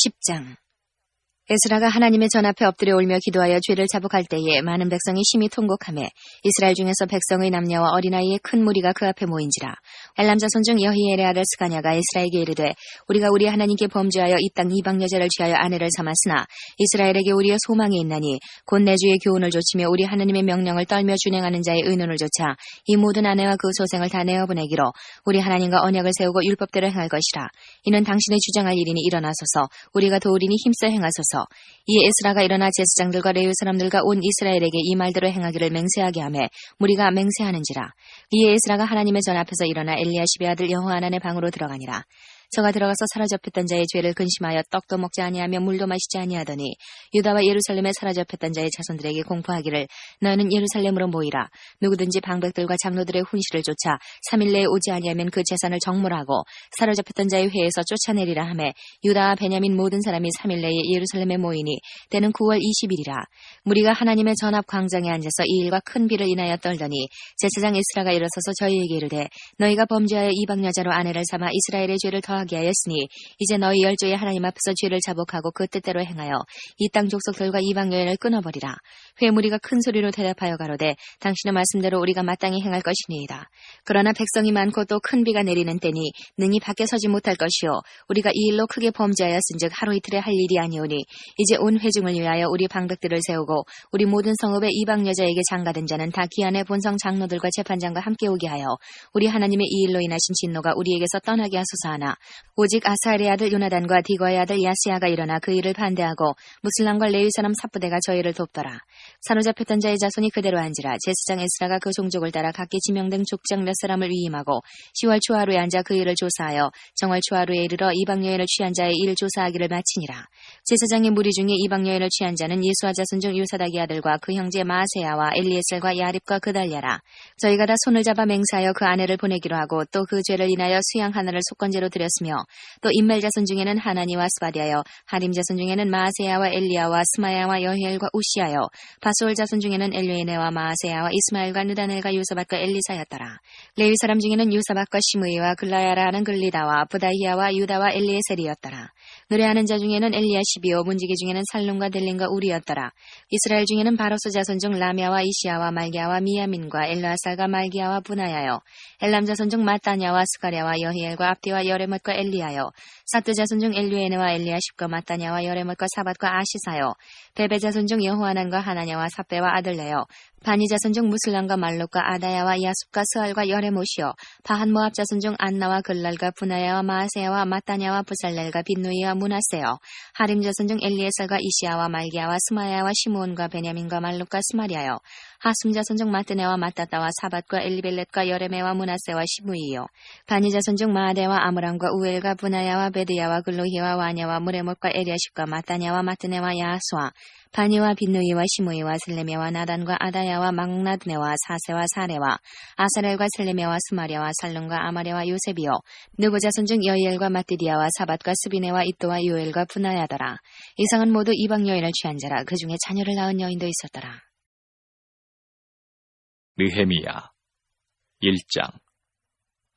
10장. 에스라가 하나님의 전 앞에 엎드려 울며 기도하여 죄를 자복할 때에 많은 백성이 심히 통곡하매 이스라엘 중에서 백성의 남녀와 어린아이의 큰 무리가 그 앞에 모인지라. 엘람 자손 중 여히엘의 아들 스가냐가 에스라에게 이르되 우리가 우리 하나님께 범죄하여 이 땅 이방 여자를 취하여 아내를 삼았으나 이스라엘에게 우리의 소망이 있나니 곧 내 주의 교훈을 조치며 우리 하나님의 명령을 떨며 준행하는 자의 의논을 조차 이 모든 아내와 그 소생을 다 내어보내기로 우리 하나님과 언약을 세우고 율법대로 행할 것이라. 이는 당신의 주장할 일이니 일어나소서. 우리가 도우리니 힘써 행하소서. 이에 에스라가 일어나 제사장들과 레위 사람들과 온 이스라엘에게 이 말대로 행하기를 맹세하게 하매 무리가 맹세하는지라. 이에 에스라가 하나님의 전 앞에서 일어나 엘리야십의 아들 여호하난의 방으로 들어가니라. 저가 들어가서 사로잡혔던 자의 죄를 근심하여 떡도 먹지 아니하며 물도 마시지 아니하더니 유다와 예루살렘에 사로잡혔던 자의 자손들에게 공포하기를 너희는 예루살렘으로 모이라. 누구든지 방백들과 장로들의 훈시를 쫓아 3일 내에 오지 아니하면 그 재산을 정물하고 사로잡혔던 자의 회에서 쫓아내리라 하매 유다와 베냐민 모든 사람이 3일 내에 예루살렘에 모이니 때는 9월 20일이라. 무리가 하나님의 전 앞 광장에 앉아서 이 일과 큰 비를 인하여 떨더니 제사장 에스라가 일어서서 저희에게 이르되 너희가 범죄하여 이방 여자로 아내를 삼아 이스라엘의 죄를 더하게 하였으니 이제 너희 열조의 하나님 앞에서 죄를 자복하고 그 뜻대로 행하여 이 땅 족속들과 이방 여인을 끊어버리라. 회무리가 큰 소리로 대답하여 가로되 당신의 말씀대로 우리가 마땅히 행할 것이니이다. 그러나 백성이 많고 또 큰 비가 내리는 때니 능히 밖에 서지 못할 것이요 우리가 이 일로 크게 범죄하였은즉 하루 이틀에 할 일이 아니오니 이제 온 회중을 위하여 우리 방백들을 세우고 우리 모든 성읍의 이방 여자에게 장가든 자는 다 기한의 본성 장로들과 재판장과 함께 오게 하여 우리 하나님의 이 일로 인하신 진노가 우리에게서 떠나게 하소서 하나 오직 아사엘의 아들 요나단과 디거의 아들 야스야가 일어나 그 일을 반대하고 무슬람과 레위 사람 삽부대가 저희를 돕더라. 사로잡혔던 자의 자손이 그대로 앉으라. 제사장 에스라가 그 종족을 따라 각기 지명된 족장 몇 사람을 위임하고 10월 초하루에 앉아 그 일을 조사하여 정월 초하루에 이르러 이방 여인을 취한 자의 일 조사하기를 마치니라. 제사장의 무리 중에 이방 여인을 취한 자는 예수와 자손 중 요사닥의 아들과 그 형제 마세야와 엘리에셀과 야립과 그달랴라. 저희가 다 손을 잡아 맹세하여 그 아내를 보내기로 하고 또 그 죄를 인하여 수양 하나를 속건제로 드렸으며 또 인멜 자손 중에는 하나니와 스바디아여 하림 자손 중에는 마세야와 엘리야와 스마야와 여히엘과 우시야여 바솔 자손 중에는 엘레네와 마세야와 이스마엘과 느다넬과 요사밧과 엘리사였더라. 레위 사람 중에는 요사밧과 시므이와 글라야라 하는 글리다와 부다히야와 유다와 엘리에셀이었더라. 노래하는 자 중에는 엘리야시비오 문지기 중에는 살룸과 델린과 우리였더라. 이스라엘 중에는 바로스 자손 중 라미아와 이시야와 말기야와 미야민과 엘라살과 말기야와 부나야여 엘람 자손 중 마따냐와 스가랴와 여히엘과 압디와 여레못과 엘리야여 사뜨 자손 중 엘류에네와 엘리야십과 마따냐와 여레못과 사밧과 아시사여 베베 자손 중 여호하난과 하나냐와 삽베와 아들레여 바니 자손 중 무슬람과 말록과 아다야와 야숲과 스알과 여레못이여 바한 모압 자손 중 안나와 글랄과 부나야와 마세야와 마따냐와 부살렐과 빈누이와 문하세여 하림 자손 중 엘리에셀과 이시야와 말기야와 스마야와 시므온과 베냐민과 말록과 스마리아여 하숨 자손 중 마뜨네와 마따따와 사밧과 엘리벨렛과 여레메와 문하세와 시므이요 바니 자손 중 마아데와 아므람과 우엘과 부나야와 베드야와 글로히와 와냐와 무레못과 에리아십과 마따냐와 마뜨네와 야수아 바니와 빈누이와 시므이와 슬레메와 나단과 아다야와 막나드네와 사세와 사레와 아사렐과 슬레메와 스마랴와 살룸과 아마레와 요셉이요 누구 자손 중 여이엘과 마띠디아와 사밧과 스비네와 입도와 요엘과 부나야더라. 이상은 모두 이방 여인을 취한 자라. 그 중에 자녀를 낳은 여인도 있었더라. 느헤미야 1장.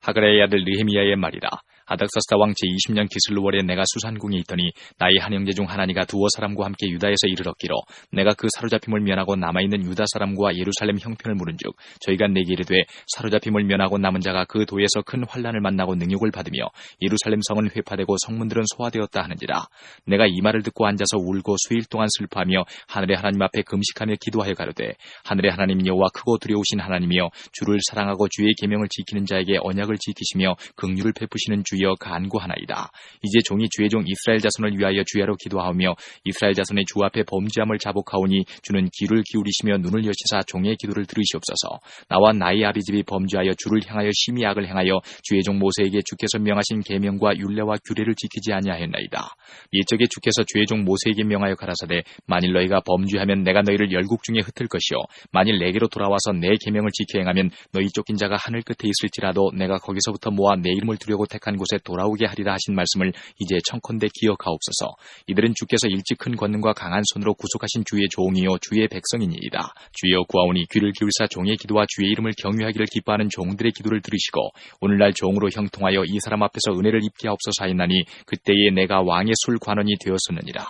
하그라의 아들 느헤미야의 말이라. 아닥사스다 왕 제20년 기슬루월에 내가 수산궁에 있더니 나의 한 형제 중 하나니가 두어 사람과 함께 유다에서 이르렀기로 내가 그 사로잡힘을 면하고 남아있는 유다 사람과 예루살렘 형편을 물은즉 저희가 내게 이르되 사로잡힘을 면하고 남은 자가 그 도에서 큰 환난을 만나고 능욕을 받으며 예루살렘 성은 회파되고 성문들은 소화되었다 하는지라. 내가 이 말을 듣고 앉아서 울고 수일 동안 슬퍼하며 하늘의 하나님 앞에 금식하며 기도하여 가로되 하늘의 하나님 여호와 크고 두려우신 하나님이여 주를 사랑하고 주의 계명을 지키는 자에게 언약을 지키시며 긍휼을 베푸시는 주여 간구하나이다. 이제 종이 주의 종 이스라엘 자손을 위하여 주야로 기도하오며 이스라엘 자손의 주 앞에 범죄함을 자복하오니 주는 귀를 기울이시며 눈을 여시사 종의 기도를 들으시옵소서. 나와 나의 아비집이 범죄하여 주를 향하여 심히 악을 행하여 주의 종 모세에게 주께서 명하신 계명과 율례와 규례를 지키지 아니하였나이다. 옛적에 주께서 주의 종 모세에게 명하여 가라사대 만일 너희가 범죄하면 내가 너희를 열국 중에 흩을 것이요 만일 내게로 돌아와서 내 계명을 지켜 행하면 너희 쫓긴 자가 하늘 끝에 있을지라도 내가 거기서부터 모아 내 이름을 두려고 택한 곳에 돌아오게 하리라 하신 말씀을 이제 청컨대 기억하옵소서. 이들은 주께서 일찍 큰 권능과 강한 손으로 구속하신 주의 종이요 주의 백성이니이다. 주여 구하오니 귀를 기울사 종의 기도와 주의 이름을 경외하기를 기뻐하는 종들의 기도를 들으시고 오늘날 종으로 형통하여 이 사람 앞에서 은혜를 입게 하옵소서 하였나니 그때에 내가 왕의 술 관원이 되었었느니라.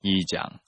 2장.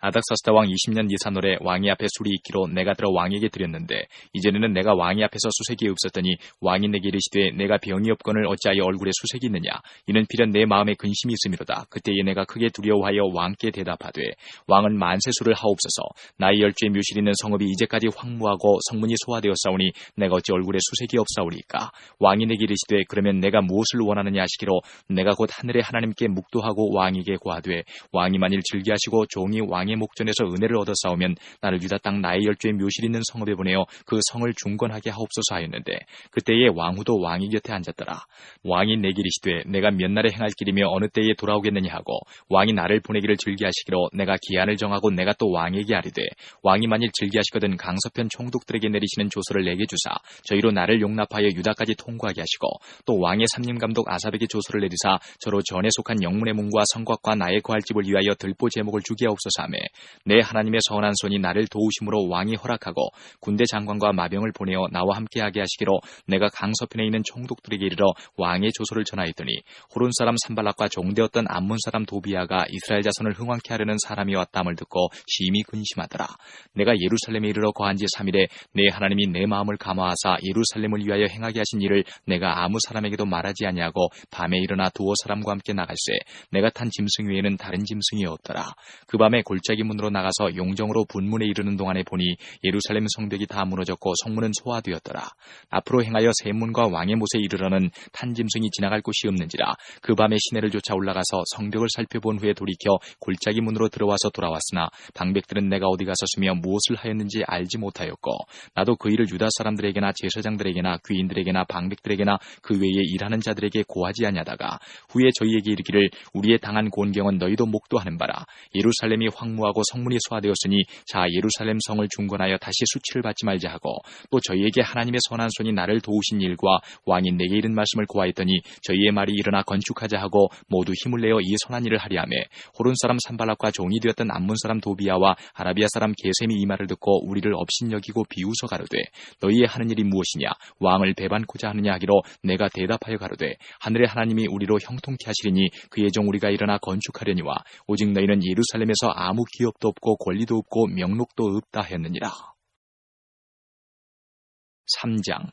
아닥사스다 왕 20년 니산월에 왕이 앞에 술이 있기로 내가 들어 왕에게 드렸는데 이제는 내가 왕이 앞에서 수색이 없었더니 왕이 내게 이르시되 내가 병이 없거늘 어찌하여 얼굴에 수색이 있느냐. 이는 필연 내 마음에 근심이 있음이로다. 그때에 내가 크게 두려워하여 왕께 대답하되 왕은 만세수를 하옵소서. 나의 열주에 묘실 있는 성읍이 이제까지 황무하고 성문이 소화되었사오니 내가 어찌 얼굴에 수색이 없사오리까. 왕이 내게 이르시되 그러면 내가 무엇을 원하느냐 하시기로 내가 곧 하늘의 하나님께 묵도하고 왕에게 고하되 왕이 만일 즐기하시고 종이 왕의 목전에서 은혜를 얻어 싸우면 나를 유다 땅 나의 열주의 묘실 있는 성읍에 보내어 그 성을 중건하게 하옵소서 하였는데 그때에 왕후도 왕이 곁에 앉았더라. 왕이 내게 이르시되 내가 몇 날에 행할 길이며 어느 때에 돌아오겠느냐 하고 왕이 나를 보내기를 즐기하시기로 내가 기한을 정하고 내가 또 왕에게 아뢰되 왕이 만일 즐기하시거든 강서편 총독들에게 내리시는 조서를 내게 주사 저희로 나를 용납하여 유다까지 통과하게 하시고 또 왕의 삼림감독 아삽에게 조서를 내리사 저로 전에 속한 영문의 문과 성곽과 나의 거할 집을 위하여 들보 제목을 주게 하옵소서 하매 내 하나님의 선한 손이 나를 도우심으로 왕이 허락하고 군대 장관과 마병을 보내어 나와 함께하게 하시기로 내가 강서편에 있는 총독들에게 이르러 왕의 조서를 전하였더니 호론 사람 산발락과 종되었던 암몬 사람 도비아가 이스라엘 자손을 흥왕케 하려는 사람이 왔다함을 듣고 심히 근심하더라. 내가 예루살렘에 이르러 거한 지 3일에 내 하나님이 내 마음을 감화하사 예루살렘을 위하여 행하게 하신 일을 내가 아무 사람에게도 말하지 아니하고 밤에 일어나 두어 사람과 함께 나갈새 내가 탄 짐승 외에는 다른 짐승이 없더라. 그 밤에 골짜기 문으로 나가서 용정으로 분문에 이르는 동안에 보니 예루살렘 성벽이 다 무너졌고 성문은 소화되었더라. 앞으로 행하여 세문과 왕의 못에 이르러는 탄 짐승이 지나갈 곳이 없는지라. 그 밤에 시내를 쫓아 올라가서 성벽을 살펴본 후에 돌이켜 골짜기 문으로 들어와서 돌아왔으나 방백들은 내가 어디 갔었으며 무엇을 하였는지 알지 못하였고 나도 그 일을 유다 사람들에게나 제사장들에게나 귀인들에게나 방백들에게나 그 외에 일하는 자들에게 고하지 아니하다가 후에 저희에게 이르기를 우리의 당한 곤경은 너희도 목도하는 바라. 예루살렘이 황무하고 성문이 소화되었으니 자 예루살렘 성을 중건하여 다시 수치를 받지 말자 하고 또 저희에게 하나님의 선한 손이 나를 도우신 일과 왕이 내게 이른 말씀을 고하였더니 저희의 말이 일어나 건축하자 하고 모두 힘을 내어 이 선한 일을 하려 하매 호론 사람 산발락과 종이 되었던 암몬 사람 도비아와 아라비아 사람 게셈이 이 말을 듣고 우리를 업신여기고 비웃어 가로되 너희의 하는 일이 무엇이냐 왕을 배반코자 하느냐 하기로 내가 대답하여 가로되 하늘의 하나님이 우리로 형통케 하시리니 그의 종 우리가 일어나 건축하려니와 오직 너희는 예루살렘에서 아무 기업도 없고 권리도 없고 명록도 없다 했느니라. 3장.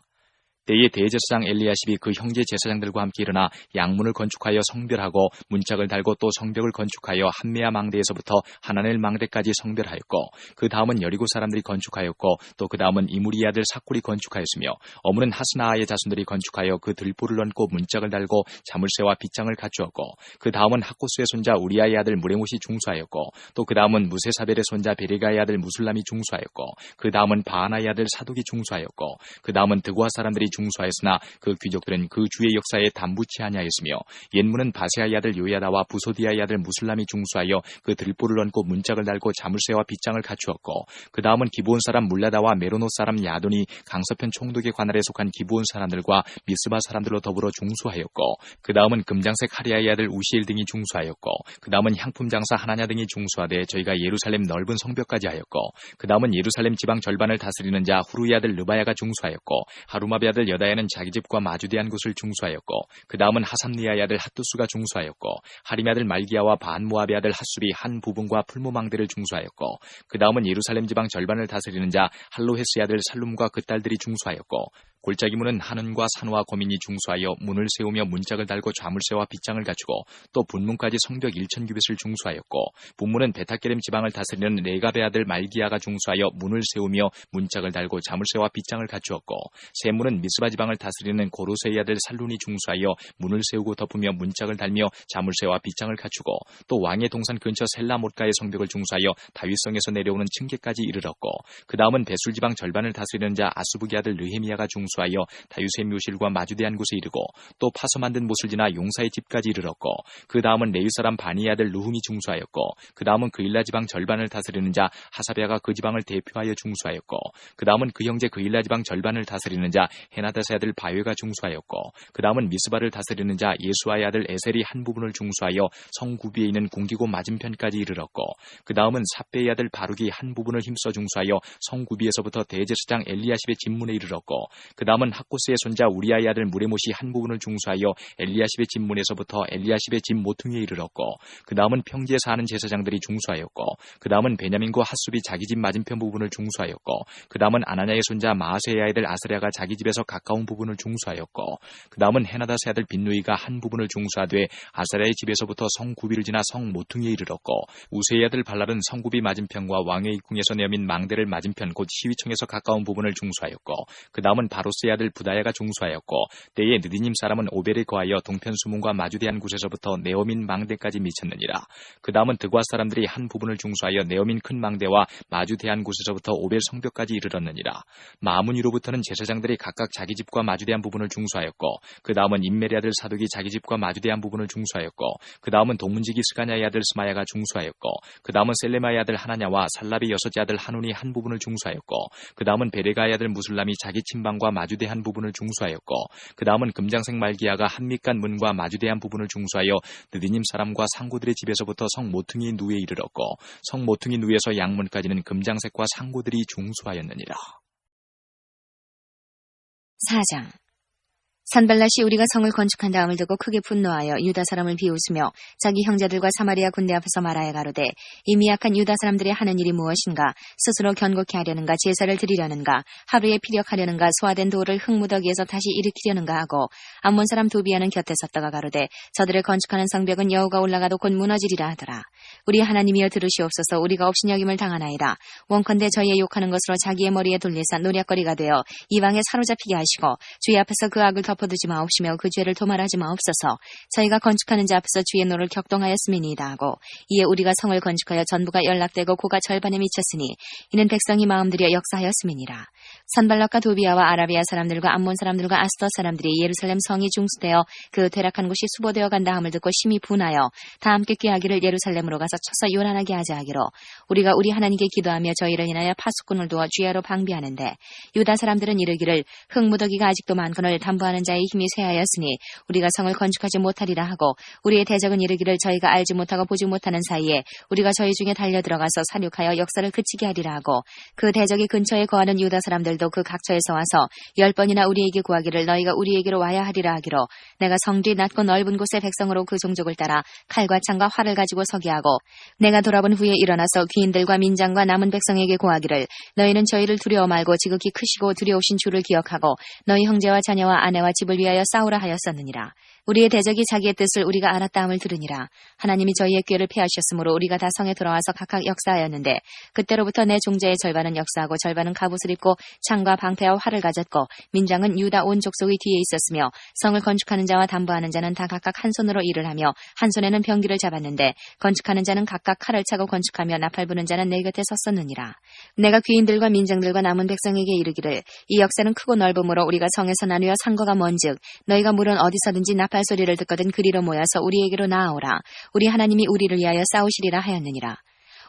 때에 대제사장 엘리야십이 그 형제 제사장들과 함께 일어나 양문을 건축하여 성별하고 문짝을 달고 또 성벽을 건축하여 한메아 망대에서부터 하나넬 망대까지 성별하였고 그 다음은 여리고 사람들이 건축하였고 또 그 다음은 이무리의 아들 삭굴이 건축하였으며 어무는 하스나아의 자손들이 건축하여 그 들보를 얹고 문짝을 달고 자물쇠와 빗장을 갖추었고 그 다음은 학고스의 손자 우리아의 아들 무레못이 중수하였고 또 그 다음은 무세사벨의 손자 베레가의 아들 무술람이 중수하였고 그 다음은 바하나의 아들 사독이 중수하였고 그 다음은 드고아 사람들이 중수하였으나 그 귀족들은 그 주의 역사에 담부치 아니하였으며 옛문은 바세아의 아들 요야다와 부소디아의 아들 무술람이 중수하여 그 들보를 얹고 문짝을 달고 자물쇠와 빗장을 갖추었고 그 다음은 기브온 사람 물라다와 메로노 사람 야돈이 강서편 총독의 관할에 속한 기브온 사람들과 미스바 사람들로 더불어 중수하였고 그 다음은 금장색 하리아의 아들 우시엘 등이 중수하였고 그 다음은 향품 장사 하나냐 등이 중수하되 저희가 예루살렘 넓은 성벽까지 하였고 그 다음은 예루살렘 지방 절반을 다스리는 자 후루의 아들 르바야가 중수하였고 하루마베 아들 여다야는 자기 집과 마주대한 곳을 중수하였고 그 다음은 하삼리아의 아들 핫두스가 중수하였고 하림의 아들 말기야와 반모압의 아들 핫술이 한 부분과 풀무망대를 중수하였고 그 다음은 예루살렘 지방 절반을 다스리는 자 할로헤스의 아들 살룸과 그 딸들이 중수하였고 골짜기문은 한은과 산호와 고민이 중수하여 문을 세우며 문짝을 달고 자물쇠와 빗장을 갖추고 또 분문까지 성벽 1000규빗을 중수하였고 분문은 베타게렘 지방을 다스리는 레갑의 아들 말기야가 중수하여 문을 세우며 문짝을 달고 자물쇠와 빗장을 갖추었고 세문은 미스바 지방을 다스리는 고로세의 아들 살룬이 중수하여 문을 세우고 덮으며 문짝을 달며 자물쇠와 빗장을 갖추고 또 왕의 동산 근처 셀라못가의 성벽을 중수하여 다윗성에서 내려오는 층계까지 이르렀고 그 다음은 베술 지방 절반을 다스리는 자 아스부기 아들 르헤미야가 중수하여 다윗의 묘실과 마주대한 곳에 이르고 또 파서 만든 못을 지나 용사의 집까지 이르렀고 그 다음은 레위 사람 바니의 아들 루훔이 중수하였고 그 다음은 그일라 지방 절반을 다스리는 자 하사베아가 그 지방을 대표하여 중수하였고 그 다음은 그 형제 그일라 지방 절반을 다스리는 자 헤나다스의 아들 바웨가 중수하였고 그 다음은 미스바를 다스리는 자 예수아의 아들 에셀이 한 부분을 중수하여 성구비에 있는 궁기고 맞은편까지 이르렀고 그 다음은 삽베의 아들 바룩이 한 부분을 힘써 중수하여 성구비에서부터 대제사장 엘리야십의 집문에 이르렀고 그 다음은 학고스의 손자 우리아의 아들 무레못이 한 부분을 중수하여 엘리야십의 집 문에서부터 엘리야십의 집 모퉁이에 이르렀고, 그 다음은 평지에 사는 제사장들이 중수하였고, 그 다음은 베냐민과 핫숲이 자기 집 맞은편 부분을 중수하였고, 그 다음은 아나냐의 손자 마아세의 아들 아스랴가 자기 집에서 가까운 부분을 중수하였고, 그 다음은 헤나다스의 아들 빈누이가 한 부분을 중수하되 아사랴의 집에서부터 성구비를 지나 성 모퉁이에 이르렀고, 우세의 아들 발랄은 성구비 맞은편과 왕의 입궁에서 내어민 망대를 맞은편 곧 시위청에서 가까운 부분을 중수하였고, 그 다음은 바로스의 아들 부다야가 중수하였고, 때에 느디님 사람은 오벨에 거하여 동편 수문과 마주대한 곳에서부터 네어민 망대까지 미쳤느니라. 그 다음은 드과 사람들이 한 부분을 중수하여 네어민 큰 망대와 마주대한 곳에서부터 오벨 성벽까지 이르렀느니라. 마문위로부터는 제사장들이 각각 자기 집과 마주대한 부분을 중수하였고, 그 다음은 임메리 아들 사독이 자기 집과 마주대한 부분을 중수하였고, 그 다음은 동문지기 스가냐의 아들 스마야가 중수하였고, 그 다음은 셀레마의 아들 하나냐와 살랍의 여섯째 아들 한운이 한 부분을 중수하였고, 그 다음은 베레가의 아들 무술람이 자기 침방과 마주대한 부분을 중수하였고, 그 다음은 금장색 말기야가 한밑간 문과 마주대한 부분을 중수하여 느디님 사람과 상고들의 집에서부터 성 모퉁이 누에 이르렀고, 성 모퉁이 누에서 양문까지는 금장색과 상고들이 중수하였느니라. 4장. 산발랏이 우리가 성을 건축한 다음을 듣고 크게 분노하여 유다 사람을 비웃으며 자기 형제들과 사마리아 군대 앞에서 말하여 가로되, 이 미약한 유다 사람들이 하는 일이 무엇인가? 스스로 견고케 하려는가? 제사를 드리려는가? 하루에 피력하려는가? 소화된 돌을 흙무더기에서 다시 일으키려는가 하고, 암몬 사람 도비아는 곁에 섰다가 가로되, 저들을 건축하는 성벽은 여호가 올라가도 곧 무너지리라 하더라. 우리 하나님이여 들으시옵소서. 우리가 업신여김을 당하나이다. 원컨대 저희의 욕하는 것으로 자기의 머리에 돌리사 노략거리가 되어 이방에 사로잡히게 하시고, 주의 앞에서 그 악을 덮어두지 마옵시며 그 죄를 도말하지 마옵소서. 저희가 건축하는 자 앞에서 주의 노를 격동하였음이니이다 하고, 이에 우리가 성을 건축하여 전부가 연락되고 고가 절반에 미쳤으니 이는 백성이 마음들여 역사하였음이니라. 산발락과 도비아와 아라비아 사람들과 암몬 사람들과 아스돗 사람들이 예루살렘 성이 중수되어 그 퇴락한 곳이 수보되어 간다 함을 듣고 심히 분하여 다 함께 꾀하기를 예루살렘으로 가서 쳐서 요란하게 하자 하기로, 우리가 우리 하나님께 기도하며 저희를 인하여 파수꾼을 두어 주야로 방비하는데, 유다 사람들은 이르기를 흙무더기가 아직도 많거늘 담보하는 자의 힘이 쇠하였으니 우리가 성을 건축하지 못하리라 하고, 우리의 대적은 이르기를 저희가 알지 못하고 보지 못하는 사이에 우리가 저희 중에 달려들어가서 사륙하여 역사를 그치게 하리라 하고, 그 대적이 근처에 거하는 유다 사람들도 그 각처에서 와서 10번이나 우리에게 구하기를 너희가 우리에게로 와야 하리라 하기로, 내가 성뒤 낮고 넓은 곳의 백성으로 그 종족을 따라 칼과 창과 활을 가지고 서게 하고, 내가 돌아본 후에 일어나서 귀인들과 민장과 남은 백성에게 구하기를 너희는 저희를 두려워 말고 지극히 크시고 두려우신 주를 기억하고 너희 형제와 자녀와 아내와 집을 위하여 싸우라 하였었느니라. 우리의 대적이 자기의 뜻을 우리가 알았다 함을 들으니라. 하나님이 저희의 꾀를 패하셨으므로 우리가 다 성에 돌아와서 각각 역사하였는데, 그때로부터 내 종자의 절반은 역사하고 절반은 갑옷을 입고 창과 방패와 활을 가졌고, 민장은 유다 온 족속의 뒤에 있었으며, 성을 건축하는 자와 담보하는 자는 다 각각 한 손으로 일을 하며 한 손에는 병기를 잡았는데, 건축하는 자는 각각 칼을 차고 건축하며 나팔 부는 자는 내 곁에 섰었느니라. 내가 귀인들과 민장들과 남은 백성에게 이르기를, 이 역사는 크고 넓음으로 우리가 성에서 나누어 상거가 먼즉 너희가 물은 어디서든지 나팔 소리를 듣거든 그리로 모여서 우리에게로 나아오라. 우리 하나님이 우리를 위하여 싸우시리라 하였느니라.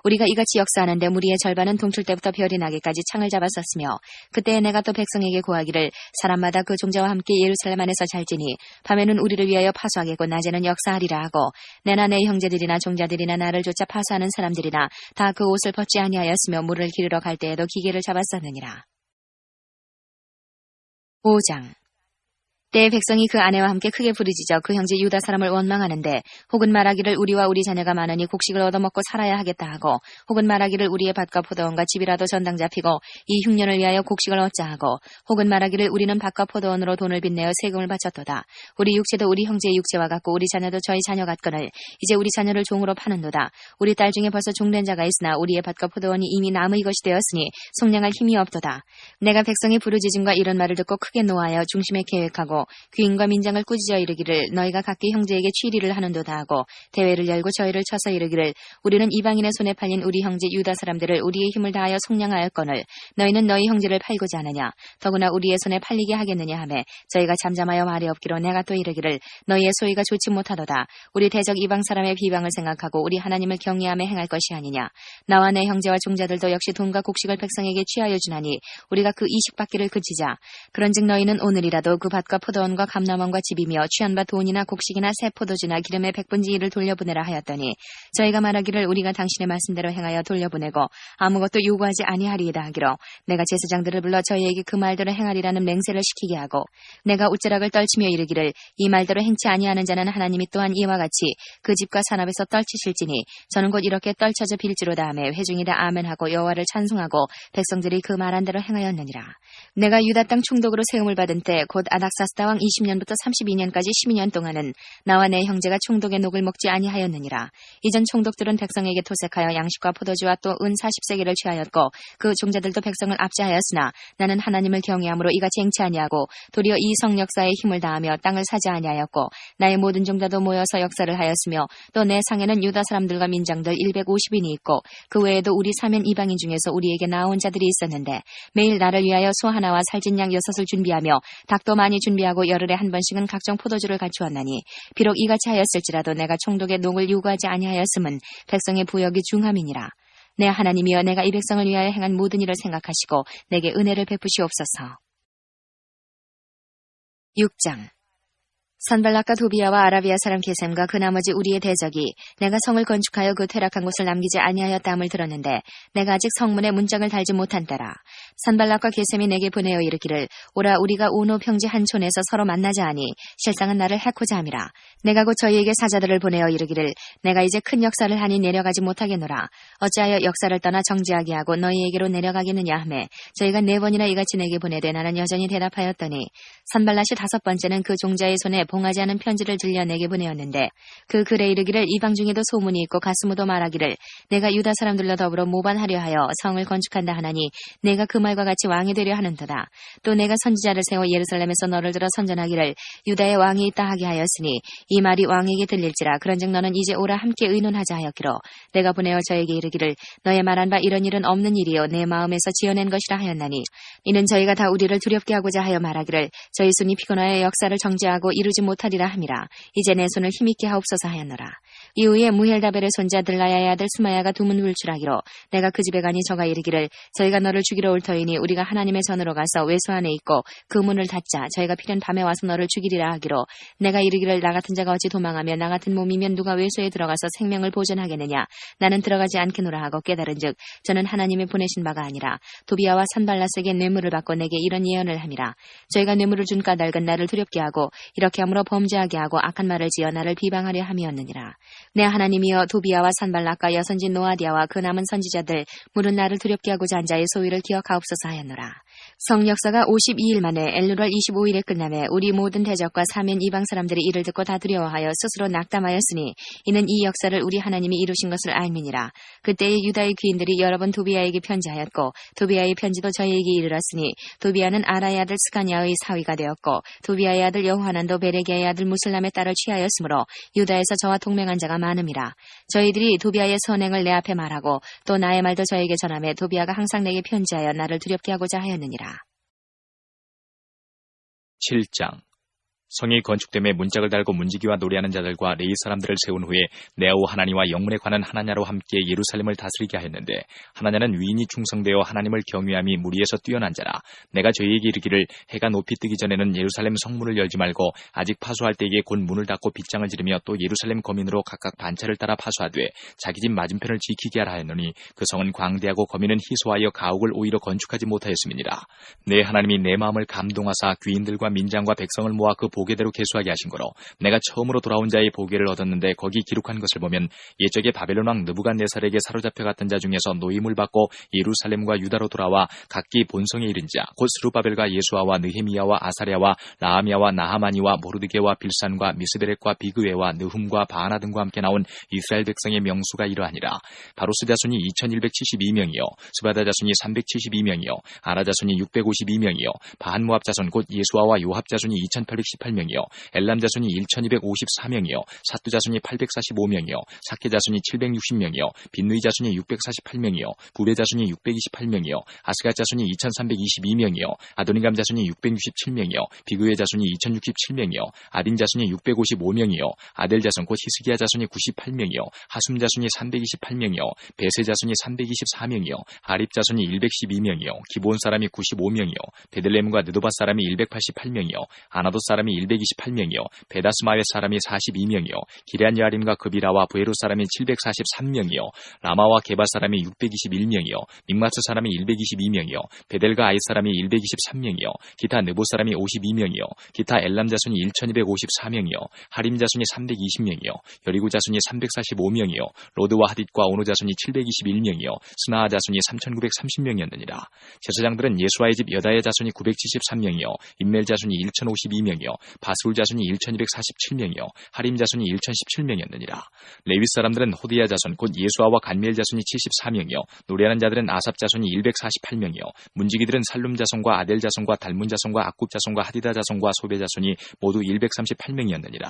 우리가 이같이 역사하는데 무리의 절반은 동출 때부터 별이 나기까지 창을 잡았었으며, 그때에 내가 또 백성에게 구하기를 사람마다 그 종자와 함께 예루살렘 안에서 잘지니 밤에는 우리를 위하여 파수하겠고 낮에는 역사하리라 하고, 내나 내 형제들이나 종자들이나 나를 쫓아 파수하는 사람들이나 다 그 옷을 벗지 아니하였으며 물을 기르러 갈 때에도 기계를 잡았었느니라. 5장. 때에 백성이 그 아내와 함께 크게 부르짖어 그 형제 유다 사람을 원망하는데, 혹은 말하기를 우리와 우리 자녀가 많으니 곡식을 얻어먹고 살아야 하겠다 하고, 혹은 말하기를 우리의 밭과 포도원과 집이라도 전당 잡히고 이 흉년을 위하여 곡식을 얻자 하고, 혹은 말하기를 우리는 밭과 포도원으로 돈을 빚내어 세금을 바쳤도다. 우리 육체도 우리 형제의 육체와 같고 우리 자녀도 저희 자녀 같거늘 이제 우리 자녀를 종으로 파는도다. 우리 딸 중에 벌써 종된 자가 있으나 우리의 밭과 포도원이 이미 남의 것이 되었으니 속량할 힘이 없도다. 내가 백성의 부르짖음과 이런 말을 듣고 크게 노하여 중심에 계획하고 귀인과 민장을 꾸짖어 이르기를 너희가 각기 형제에게 취리를 하는도다 하고, 대회를 열고 저희를 쳐서 이르기를 우리는 이방인의 손에 팔린 우리 형제 유다 사람들을 우리의 힘을 다하여 속량하였거늘 너희는 너희 형제를 팔고자 하느냐? 더구나 우리의 손에 팔리게 하겠느냐 하매, 저희가 잠잠하여 말이 없기로 내가 또 이르기를 너희의 소위가 좋지 못하도다. 우리 대적 이방 사람의 비방을 생각하고 우리 하나님을 경외하며 행할 것이 아니냐? 나와 내 형제와 종자들도 역시 돈과 곡식을 백성에게 취하여 주나니 우리가 그 이식 받기를 그치자. 그런즉 너희는 오늘이라도 그 밭과 포도원과 감람원과 집이며 취한 바 돈이나 곡식이나 새 포도주나 기름의 100분지 1을 돌려보내라 하였더니 저희가 말하기를 우리가 당신의 말씀대로 행하여 돌려보내고 아무것도 요구하지 아니하리이다 하기로 내가 제사장들을 불러 저희에게 그 말대로 행하리라는 맹세를 시키게 하고 내가 옷자락을 떨치며 이르기를 이 말대로 행치 아니하는 자는 하나님이 또한 이와 같이 그 집과 산업에서 떨치실지니 저는 곧 이렇게 떨쳐져 빌지로다 하며 회중이 다 아멘하고 여호와를 찬송하고 백성들이 그 말한 대로 행하였느니라. 내가 유다 땅 총독으로 세움을 받은 때 곧 아닥사스다 왕 20년부터 32년까지 12년 동안은 나와 내 형제가 총독의 녹을 먹지 아니하였느니라. 이전 총독들은 백성에게 토색하여 양식과 포도주와 또 은 40세겔을 취하였고 그 종자들도 백성을 압제하였으나 나는 하나님을 경외함으로 이같이 행치 아니하고 도리어 이 성 역사에 힘을 다하며 땅을 사지 아니하였고 나의 모든 종자도 모여서 역사를 하였으며 또 내 상에는 유다 사람들과 민장들 150인이 있고 그 외에도 우리 사면 이방인 중에서 우리에게 나온 자들이 있었는데 매일 나를 위하여 소 하나와 살찐 양 6을 준비하며 닭도 많이 준비하고 열흘에 한 번씩은 각종 포도주를 갖추었나니 비록 이같이 하였을지라도 내가 총독의 녹을 요구하지 아니하였음은 백성의 부역이 중함이니라. 내 하나님이여 내가 이 백성을 위하여 행한 모든 일을 생각하시고 내게 은혜를 베푸시옵소서. 6장 산발락과 도비아와 아라비아 사람 게셈과 그 나머지 우리의 대적이 내가 성을 건축하여 그 퇴락한 곳을 남기지 아니하였다함을 들었는데 내가 아직 성문에 문짝을 달지 못한 때라. 산발락과 게셈이 내게 보내어 이르기를 오라 우리가 오노 평지 한 촌에서 서로 만나자 하니 실상은 나를 해코자 함이라. 내가 곧 저희에게 사자들을 보내어 이르기를 내가 이제 큰 역사를 하니 내려가지 못하겠노라. 어찌하여 역사를 떠나 정지하게 하고 너희에게로 내려가겠느냐 하매 저희가 4번이나 이같이 내게 보내되 나는 여전히 대답하였더니 산발락이 5번째는 그 종자의 손에 봉하지 않은 편지를 들려 내게 보내었는데 그 글에 이르기를 이방 중에도 소문이 있고 가스무도 말하기를 내가 유다 사람들과 더불어 모반하려 하여 성을 건축한다 하나니 내가 그 말과 같이 왕이 되려 하는도다. 또 내가 선지자를 세워 예루살렘에서 너를 들어 선전하기를 유다의 왕이 있다 하게 하였으니 이 말이 왕에게 들릴지라. 그런즉 너는 이제 오라 함께 의논하자 하였기로 내가 보내어 저에게 이르기를 너의 말한 바 이런 일은 없는 일이요 내 마음에서 지어낸 것이라 하였나니 이는 저희가 다 우리를 두렵게 하고자 하여 말하기를 저희 손이 피곤하여 역사를 정지하고 이루지 못하리라 함이라. 이제 내 손을 힘있게 하옵소서 하였노라. 이후에 무헬다벨의 손자 들라야의 아들 수마야가 두문 훌출하기로 내가 그 집에 가니 저가 이르기를 저희가 너를 죽이러 올 터이니 우리가 하나님의 전으로 가서 외소 안에 있고 그 문을 닫자. 저희가 필연 밤에 와서 너를 죽이리라 하기로 내가 이르기를 나 같은 자가 어찌 도망하며 나 같은 몸이면 누가 외소에 들어가서 생명을 보존하겠느냐. 나는 들어가지 않겠노라 하고 깨달은즉 저는 하나님의 보내신 바가 아니라 도비아와 산발라스에게 뇌물을 받고 내게 이런 예언을 함이라. 저희가 뇌물을 준 까닭은 나를 두렵게 하고 이렇게 함으로 범죄하게 하고 악한 말을 지어 나를 비방하려 함이었느니라. 내 하나님이여 도비아와 산발락과 여선진 노아디아와 그 남은 선지자들 물은 나를 두렵게 하고자 한 자의 소위를 기억하옵소서 하였노라. 성 역사가 52일 만에 엘루월 25일에 끝나매 우리 모든 대적과 사면 이방 사람들이 이를 듣고 다 두려워하여 스스로 낙담하였으니 이는 이 역사를 우리 하나님이 이루신 것을 알미니라. 그때에 유다의 귀인들이 여러 번 도비아에게 편지하였고 도비아의 편지도 저희에게 이르렀으니 도비아는 아라의 아들 스가냐의 사위가 되었고 도비아의 아들 여호하난도 베레기야의 아들 무슬람의 딸을 취하였으므로 유다에서 저와 동맹한 자가 많음이라. 저희들이 도비아의 선행을 내 앞에 말하고 또 나의 말도 저에게 전하며 도비아가 항상 내게 편지하여 나를 두렵게 하고자 하였느니라. 7장 성이 건축됨에 문짝을 달고 문지기와 노래하는 자들과 레위 사람들을 세운 후에 네오 하나니와 영문에 관한 하나냐로 함께 예루살렘을 다스리게 하였는데 하나냐는 위인이 충성되어 하나님을 경외함이 무리에서 뛰어난 자라. 내가 저희에게 이르기를 해가 높이 뜨기 전에는 예루살렘 성문을 열지 말고 아직 파수할 때에 곧 문을 닫고 빗장을 지르며 또 예루살렘 거민으로 각각 반차를 따라 파수하되 자기 집 맞은편을 지키게 하라 하였노니 그 성은 광대하고 거민은 희소하여 가옥을 오히려 건축하지 못하였음이니라. 내 하나님이 내 마음을 감동하사 귀인들과 민장과 백성을 모아 그 보게대로 계수하게 하신 거로 내가 처음으로 돌아온 자의 보게를 얻었는데 거기 기록한 것을 보면 옛적에 바벨론 왕 느부갓네살에게 사로잡혀 갔던 자 중에서 노임을 받고 예루살렘과 유다로 돌아와 각기 본성에 이른 자 곧 스룹바벨과 예수아와 느헤미야와 아사랴와 라하미야와 나하마니와 모르드게와 빌산과 미스베렉과 비그웨와 느훔과 바하나 등과 함께 나온 이스라엘 백성의 명수가 이러하니라. 바로스 자손이 2172명이요 스바다 자손이 372명이요 아라 자손이 652명이요 바한 모압 자손 곧 예수아와 요합 자손이 2818 288명이요 엘람 자손이 1254명이요 사뚜 자손이 845명이요 사케 자손이 760명이요 빈누이 자손이 648명이요 부베 자손이 628명이요 아스갓 자손이 2322명이요 아도니감 자손이 667명이요 비그의 자손이 2067명이요 아딘 자손이 655명이요 아델 자손 곧 히스기야 자손이 98명이요 하숨 자손이 328명이요 베세 자손이 324명이요 아립 자손이 112명이요 기본 사람이 95명이요 베들레헴과 느도바 사람이 188명이요 아나도 사람이 128명이요 베다스마의 사람이 42명이요 기럇 야림과 그비라와 부에로 사람이 743명이요 라마와 게바 사람이 621명이요 믹마스 사람이 122명이요 베델과 아이 사람이 123명이요 기타 느보 사람이 52명이요 기타 엘람 자손이 1254명이요 하림 자손이 320명이요 여리고 자손이 345명이요 로드와 하딧과 오노 자손이 721명이요 스나아 자손이 3930명이었느니라. 제사장들은 예수아의 집 여다의 자손이 973명이요 임멜 자손이 1052명이요 바술 자손이 1247명이요 하림 자손이 1017명이었느니라. 레위 사람들은 호디야 자손 곧 예수아와 간미엘 자손이 74명이요 노래하는 자들은 아삽 자손이 148명이요 문지기들은 살룸 자손과 아델 자손과 달문 자손과 악굽 자손과 하디다 자손과 소베 자손이 모두 138명이었느니라.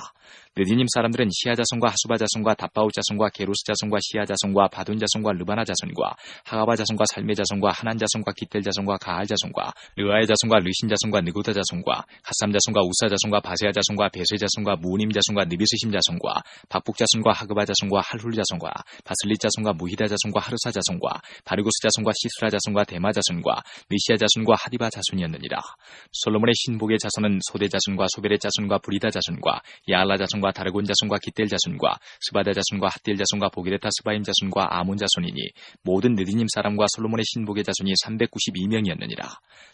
느디님 사람들은 시아 자손과 하수바 자손과 답바우 자손과 게로스 자손과 시아 자손과 바돈 자손과 르바나 자손과 하가바 자손과 살메 자손과 하난 자손과 기텔 자손과 가알 자손과 르아의 자손과 르신 자손과 느고다 자손과 하삼 자손과 우사 자손과 바세아 자손과 베세 자손과 무님 자손과 느비스심 자손과 박북 자손과 하그바 자손과 할훌 자손과 바슬릿 자손과 무히다 자손과 하르사 자손과 바르고스 자손과 시스라 자손과 데마 자손과 느시아 자손과 하디바 자손이었느니라. 솔로몬의 신복의 자손은 소대 자손과 소베렛 자손과 브리다 자손과 야알라 자손과 다르곤 자손과 기텔 자손과 스바다 자손과 핫딜 자손과 보게레타 스바임 자손과 아몬 자손이니 모든 느디님 사람과 솔로몬의 신복의 자손이 392명이었느니라.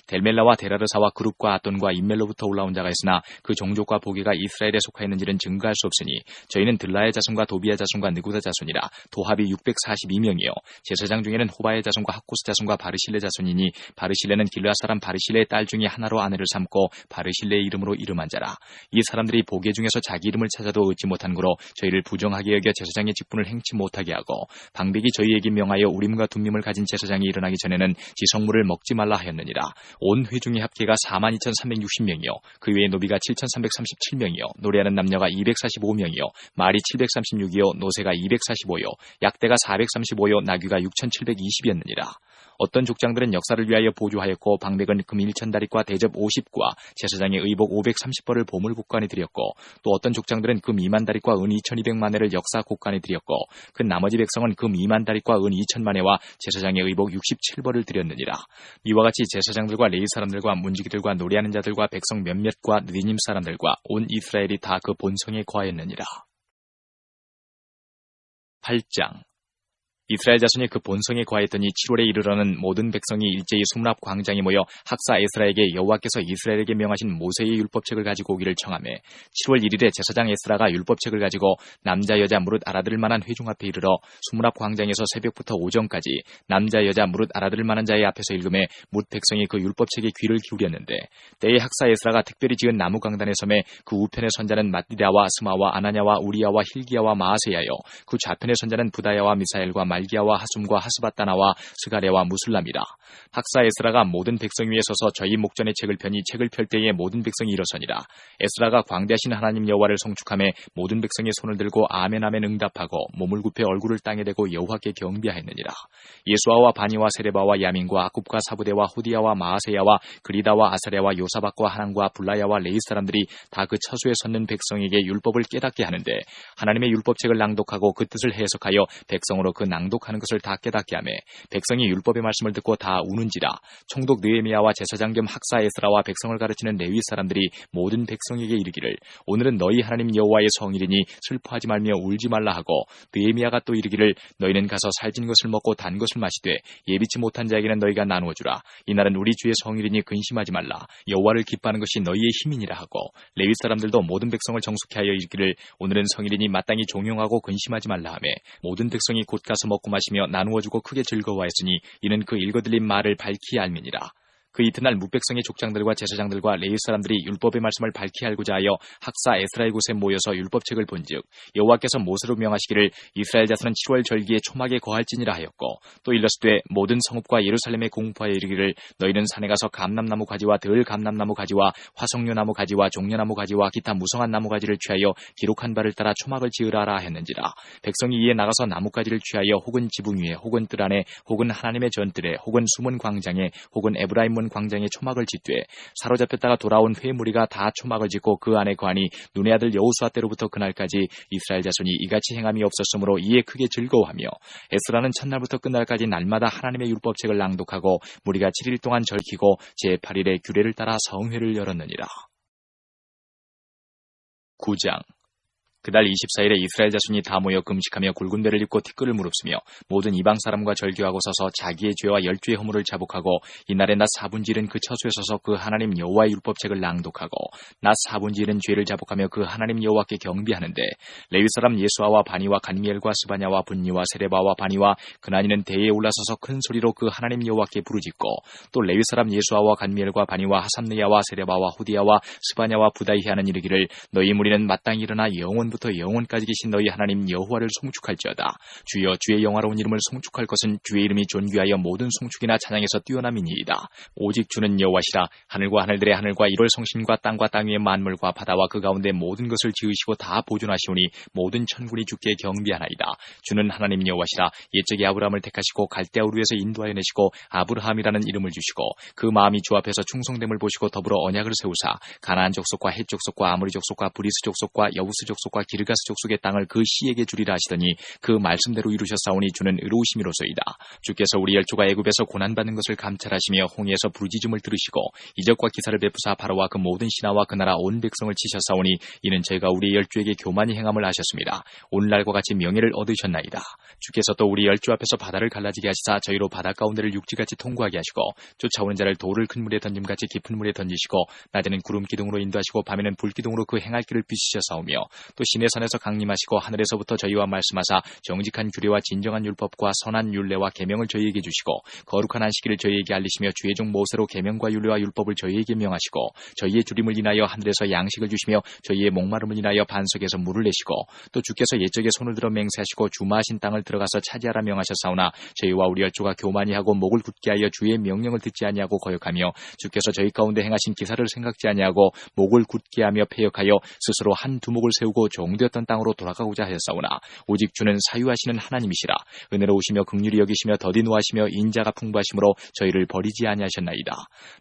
델멜라와 데라르사와 그룹과 아돈과 임멜로부터 올라온 자가 있으나 그 종족과 보게가 이스라엘에 속하였는지는 증거할 수 없으니 저희는 들라의 자손과 도비야 자손과 느구다 자손이라. 도합이 642명이요 제사장 중에는 호바의 자손과 하코스 자손과 바르실레 자손이니 바르실레는 길르앗 사람 바르실레의 딸 중에 하나로 아내를 삼고 바르실레의 이름으로 이름한 자라. 이 사람들이 보게 중에서 자기 이름을 찾아도 얻지 못한 고로 저희를 부정하게 여겨 제사장의 직분을 행치 못하게 하고 방백이 저희에게 명하여 우림과 둠밈을 가진 제사장이 일어나기 전에는 지성물을 먹지 말라 하였느니라. 온 회중의 합계가 42,360명이요 그 외의 노비가 7,337명이요 노래하는 남녀가 245명이요 말이 736이요 노새가 245요 약대가 435요 나귀가 6,720이었느니라. 어떤 족장들은 역사를 위하여 보조하였고 방백은 금 1,000다리과 대접 50과 제사장의 의복 530벌을 보물 곡간에 드렸고 또 어떤 족장들은 금 2만 다리과 은 2,200만회를 역사 곡간에 드렸고 그 나머지 백성은 금 2만 다리과 은 2,000만회와 제사장의 의복 67벌을 드렸느니라. 이와 같이 제사장들과 레위 사람들과 문지기들과 노래하는 자들과 백성 몇몇과 느디님 사람들과 온 이스라엘이 다 그 본성에 거하였느니라. 8장 이스라엘 자손이 그 본성에 거하였더니 7월에 이르러는 모든 백성이 일제히 수문앞 광장에 모여 학사 에스라에게 여호와께서 이스라엘에게 명하신 모세의 율법책을 가지고 오기를 청하매 7월 1일에 제사장 에스라가 율법책을 가지고 남자 여자 무릇 알아들을 만한 회중 앞에 이르러 수문앞 광장에서 새벽부터 오전까지 남자 여자 무릇 알아들을 만한 자의 앞에서 읽음에 뭇 백성이 그 율법책에 귀를 기울였는데 때에 학사 에스라가 특별히 지은 나무 강단의 섬에 그 우편의 선자는 mat디다와 스마와 아나냐와 우리야와 힐기야와 마아세야요 그 좌편의 선자는 부다야와 미사엘과 말기야와 하숨과 하스바따나와 스가랴와 무술람이라. 학사 에스라가 모든 백성 위에 서서 저희 목전의 책을 펴니 책을 펼 때에 모든 백성이 일어서니라. 에스라가 광대하신 하나님 여호와를 송축하며 모든 백성의 손을 들고 아멘 아멘 응답하고 몸을 굽혀 얼굴을 땅에 대고 여호와께 경배하였느니라. 예수아와 바니와 세레바와 야민과 아굽과 사부대와 호디야와 마아세야와 그리다와 아사랴와 요사박과 하난과 블라야와 레이 사람들이 다 그 처소에 섰는 백성에게 율법을 깨닫게 하는데 하나님의 율법책을 낭독하고 그 뜻을 해석하여 백성으로 그 낭독하는 것을 다 깨닫게 하며 백성이 율법의 말씀을 듣고 다 우는지라. 총독 느헤미야와 제사장 겸 학사 에스라와 백성을 가르치는 레위 사람들이 모든 백성에게 이르기를 오늘은 너희 하나님 여호와의 성일이니 슬퍼하지 말며 울지 말라 하고 느헤미야가 또 이르기를 너희는 가서 살진 것을 먹고 단 것을 마시되 예비치 못한 자에게는 너희가 나누어 주라. 이날은 우리 주의 성일이니 근심하지 말라. 여호와를 기뻐하는 것이 너희의 힘이니라 하고 레위 사람들도 모든 백성을 정숙케 하여 이르기를 오늘은 성일이니 마땅히 종용하고 근심하지 말라 하며 모든 백성이 곧 가서 먹고 마시며 나누어 주고 크게 즐거워하였으니 이는 그 읽어들린 말을 밝히 알미니라. 그 이튿날 뭇백성의 족장들과 제사장들과 레위 사람들이 율법의 말씀을 밝히 알고자 하여 학사 에스라의 곳에 모여서 율법책을 본즉 여호와께서 모세로 명하시기를 이스라엘 자손은 7월 절기에 초막에 거할지니라 하였고 또 일러스되 모든 성읍과 예루살렘에 공포하여 이르기를 너희는 산에 가서 감람나무 가지와 덜 감람나무 가지와 화석류나무 가지와 종려나무 가지와 기타 무성한 나무 가지를 취하여 기록한 바를 따라 초막을 지으라 하였는지라. 백성이 이에 나가서 나뭇가지를 취하여 혹은 지붕 위에 혹은 뜰 안에 혹은 하나님의 전뜰에 혹은 숨은 광장에 혹은 에브라임 문 광장에 초막을 짓되 사로잡혔다가 돌아온 회무리가 다 초막을 짓고 그 안에 거하니 눈의 아들 여호수아 때로부터 그날까지 이스라엘 자손이 이같이 행함이 없었으므로 이에 크게 즐거워하며 에스라는 첫날부터 끝날까지 날마다 하나님의 율법책을 낭독하고 무리가 7일 동안 절기고 제8일에 규례를 따라 성회를 열었느니라. 9장. 그달 24일에 이스라엘 자손이 다 모여 금식하며 굵은 배를 입고 티끌을 무릅쓰며 모든 이방 사람과 절교하고 서서 자기의 죄와 열주의 허물을 자복하고 이날에 낮 4분질은 그 처소에 서서 그 하나님 여호와의 율법책을 낭독하고 낮 4분질은 죄를 자복하며 그 하나님 여호와께 경비하는데 레위 사람 예수아와 바니와 간미엘과 스바냐와 분니와 세레바와 바니와 그나니는 대에 올라서서 큰 소리로 그 하나님 여호와께 부르짖고 또 레위 사람 예수아와 간미엘과 바니와 하삼느야와 세레바와 후디야와 스바냐와 부다이하는 이르기를 너희 무리는 마땅히 일어나 영원부터 영원까지 계신 너희 하나님 여호와를 송축할지어다. 주여 주의 영화로운 이름을 송축할 것은 주의 이름이 존귀하여 모든 송축이나 찬양에서 뛰어남이니이다. 오직 주는 여호와시라. 하늘과 하늘들의 하늘과 1월 성신과 땅과 땅 위의 만물과 바다와 그 가운데 모든 것을 지으시고 다 보존하시오니 모든 천군이 주께 경비하나이다. 주는 하나님 여호와시라. 옛적에 아브라함을 택하시고 갈대아 우르에서 인도하여 내시고 아브라함이라는 이름을 주시고 그 마음이 주 앞에서 충성됨을 보시고 더불어 언약을 세우사 가나안 족속과 헷 족속과 아모리 족속과 브리스 족속과 여부스 족속과 기르가스 족속의 땅을 그 씨에게 주리라 하시더니 그 말씀대로 이루셨사오니 주는 의로우심이로소이다. 주께서 우리 열조가 애굽에서 고난받는 것을 감찰하시며 홍해에서 부르짖음을 들으시고 이적과 기사를 베푸사 바로와 그 모든 신하와 그 나라 온 백성을 치셨사오니 이는 저희가 우리 열조에게 교만히 행함을 하셨습니다. 오늘날과 같이 명예를 얻으셨나이다. 주께서 또 우리 열조 앞에서 바다를 갈라지게 하시사 저희로 바다 가운데를 육지같이 통과하게 하시고 쫓아오는 자를 돌을 큰 물에 던짐같이 깊은 물에 던지시고 낮에는 구름 기둥으로 인도하시고 밤에는 불 기둥으로 그 행할 길을 비추셨사오며 또 신의 산에서 강림하시고 하늘에서부터 저희와 말씀하사 정직한 규례와 진정한 율법과 선한 율례와 계명을 저희에게 주시고 거룩한 안식일을 저희에게 알리시며 주의 종 모세로 계명과 율례와 율법을 저희에게 명하시고 저희의 주림을 인하여 하늘에서 양식을 주시며 저희의 목마름을 인하여 반석에서 물을 내시고 또 주께서 옛적에 손을 들어 맹세하시고 주마하신 땅을 들어가서 차지하라 명하셨사오나 저희와 우리 열조가 교만히 하고 목을 굳게 하여 주의 명령을 듣지 아니하고 거역하며 주께서 저희 가운데 행하신 기사를 생각지 아니하고 목을 굳게 하며 패역하여 스스로 한 두목을 세우고 종되었던 땅으로 돌아가고자 하였사오나 오직 주는 사유하시는 하나님이시라. 은혜로우시며 긍휼히 여기시며 더디 노하시며 인자가 풍부하심으로 저희를 버리지 아니하셨나이다.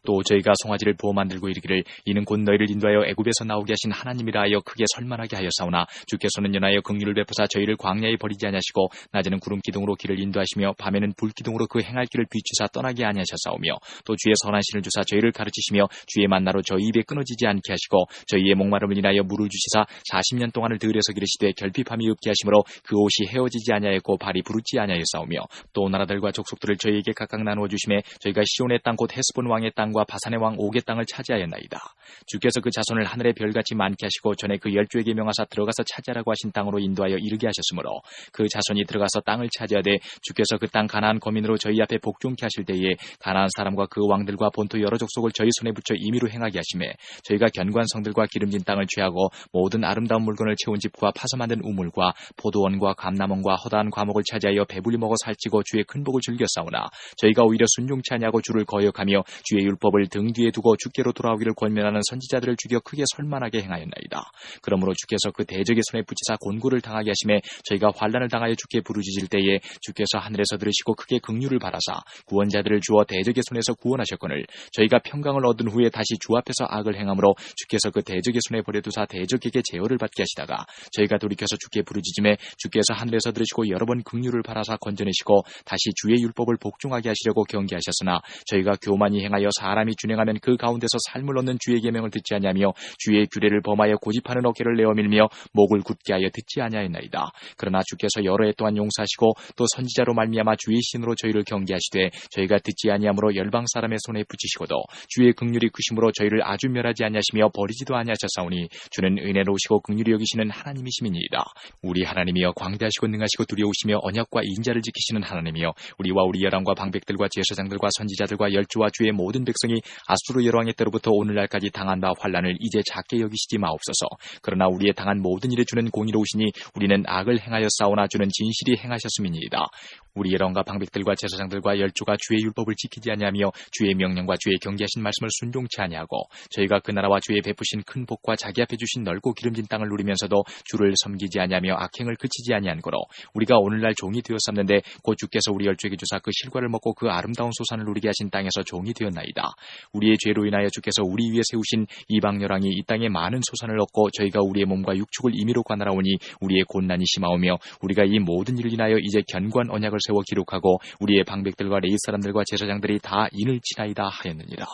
또 저희가 송아지를 부어 만들고 이르기를 이는 곧 너희를 인도하여 애굽에서 나오게 하신 하나님이라 하여 크게 설만하게 하였사오나 주께서는 연하여 긍휼을 베푸사 저희를 광야에 버리지 아니하시고 낮에는 구름 기둥으로 길을 인도하시며 밤에는 불 기둥으로 그 행할 길을 비추사 떠나게 아니하셨사오며 또 주의 선한 신을 주사 저희를 가르치시며 주의 만나로 저희 입에 끊어지지 않게 하시고 저희의 목마름을 인하여 물을 주시사 40년 동안을 들에서 기르시되 결핍함이 없게 하심으로 그 옷이 헤어지지 아니하였고 발이 부르지 아니하였사오며 또 나라들과 족속들을 저희에게 각각 나누어 주심에 저희가 시온의 땅 곧 헤스본 왕의 땅과 바산의 왕 옥의 땅을 차지하였나이다. 주께서 그 자손을 하늘의 별같이 많게 하시고 전에 그 열조에게 명하사 들어가서 차지하라고 하신 땅으로 인도하여 이르게 하셨으므로 그 자손이 들어가서 땅을 차지하되 주께서 그 땅 가나안 거민으로 저희 앞에 복종케 하실 때에 가나안 사람과 그 왕들과 본토 여러 족속을 저희 손에 붙여 임의로 행하게 하심에 저희가 견고한 성들과 기름진 땅을 취하고 모든 아름다운 물건을 채운 집과 파서 만든 우물과 포도원과 감람원과 허다한 과목을 차지하여 배불리 먹어 살찌고 주의 큰 복을 즐겼사오나 저희가 오히려 순종치 아니하고 주를 거역하며 주의 율법을 등 뒤에 두고 주께로 돌아오기를 권면하는 선지자들을 죽여 크게 설만하게 행하였나이다. 그러므로 주께서 그 대적의 손에 붙이사 곤고를 당하게 하심에 저희가 환난을 당하여 주께 부르짖을 때에 주께서 하늘에서 들으시고 크게 긍휼을 바라사 구원자들을 주어 대적의 손에서 구원하셨거늘 저희가 평강을 얻은 후에 다시 주 앞에서 악을 행함으로 주께서 그 대적의 손에 버려두사 대적에게 제어를 받게 하시다가 저희가 돌이켜서 주께 부르짖음에 주께서 하늘에서 들으시고 여러 번 긍휼을 바라사 건져내시고 다시 주의 율법을 복종하게 하시려고 경계하셨으나 저희가 교만히 행하여 사람이 준행하면 그 가운데서 삶을 얻는 주의 계명을 듣지 아니하며 주의 규례를 범하여 고집하는 어깨를 내어밀며 목을 굳게 하여 듣지 아니하였나이다. 그러나 주께서 여러 해 동안 용서하시고 또 선지자로 말미암아 주의 신으로 저희를 경계하시되 저희가 듣지 아니함으로 열방 사람의 손에 붙이시고도 주의 긍휼이 크심으로 저희를 아주 멸하지 아니하시며 버리지도 아니하셨사오니 주는 은혜로우시고 긍휼히 여기시는 지키시는 하나님이심이니이다. 우리 하나님이여 광대하시고 능하시고 두려우시며 언약과 인자를 지키시는 하나님이여 우리와 우리 열왕과 방백들과 제사장들과 선지자들과 열조와 주의 모든 백성이 아수르 열왕의 때로부터 오늘날까지 당한 바 환난을 이제 작게 여기시지 마옵소서. 그러나 우리의 당한 모든 일에 주는 공의로우시니 우리는 악을 행하여 싸우나 주는 진실이 행하셨음이니이다. 우리 열왕과 방백들과 제사장들과 열조가 주의 율법을 지키지 아니하며 주의 명령과 주의 경계하신 말씀을 순종치 아니하고 저희가 그 나라와 주의 베푸신 큰 복과 자기 앞에 주신 넓고 기름진 땅을 누리면서도 주를 섬기지 아니하며 악행을 그치지 아니한 거로 우리가 오늘날 종이 되었었는데 곧 주께서 우리 열조에게 주사 그 실과를 먹고 그 아름다운 소산을 누리게 하신 땅에서 종이 되었나이다. 우리의 죄로 인하여 주께서 우리 위에 세우신 이방 열왕이 이 땅에 많은 소산을 얻고 저희가 우리의 몸과 육축을 임의로 관할하오니 우리의 곤난이 심하오며 우리가 이 모든 일을 인하여 이제 견고한 언약을 세워 기록하고 우리의 방백들과 레위 사람들과 제사장들이 다 인을 치나이다 하였느니라.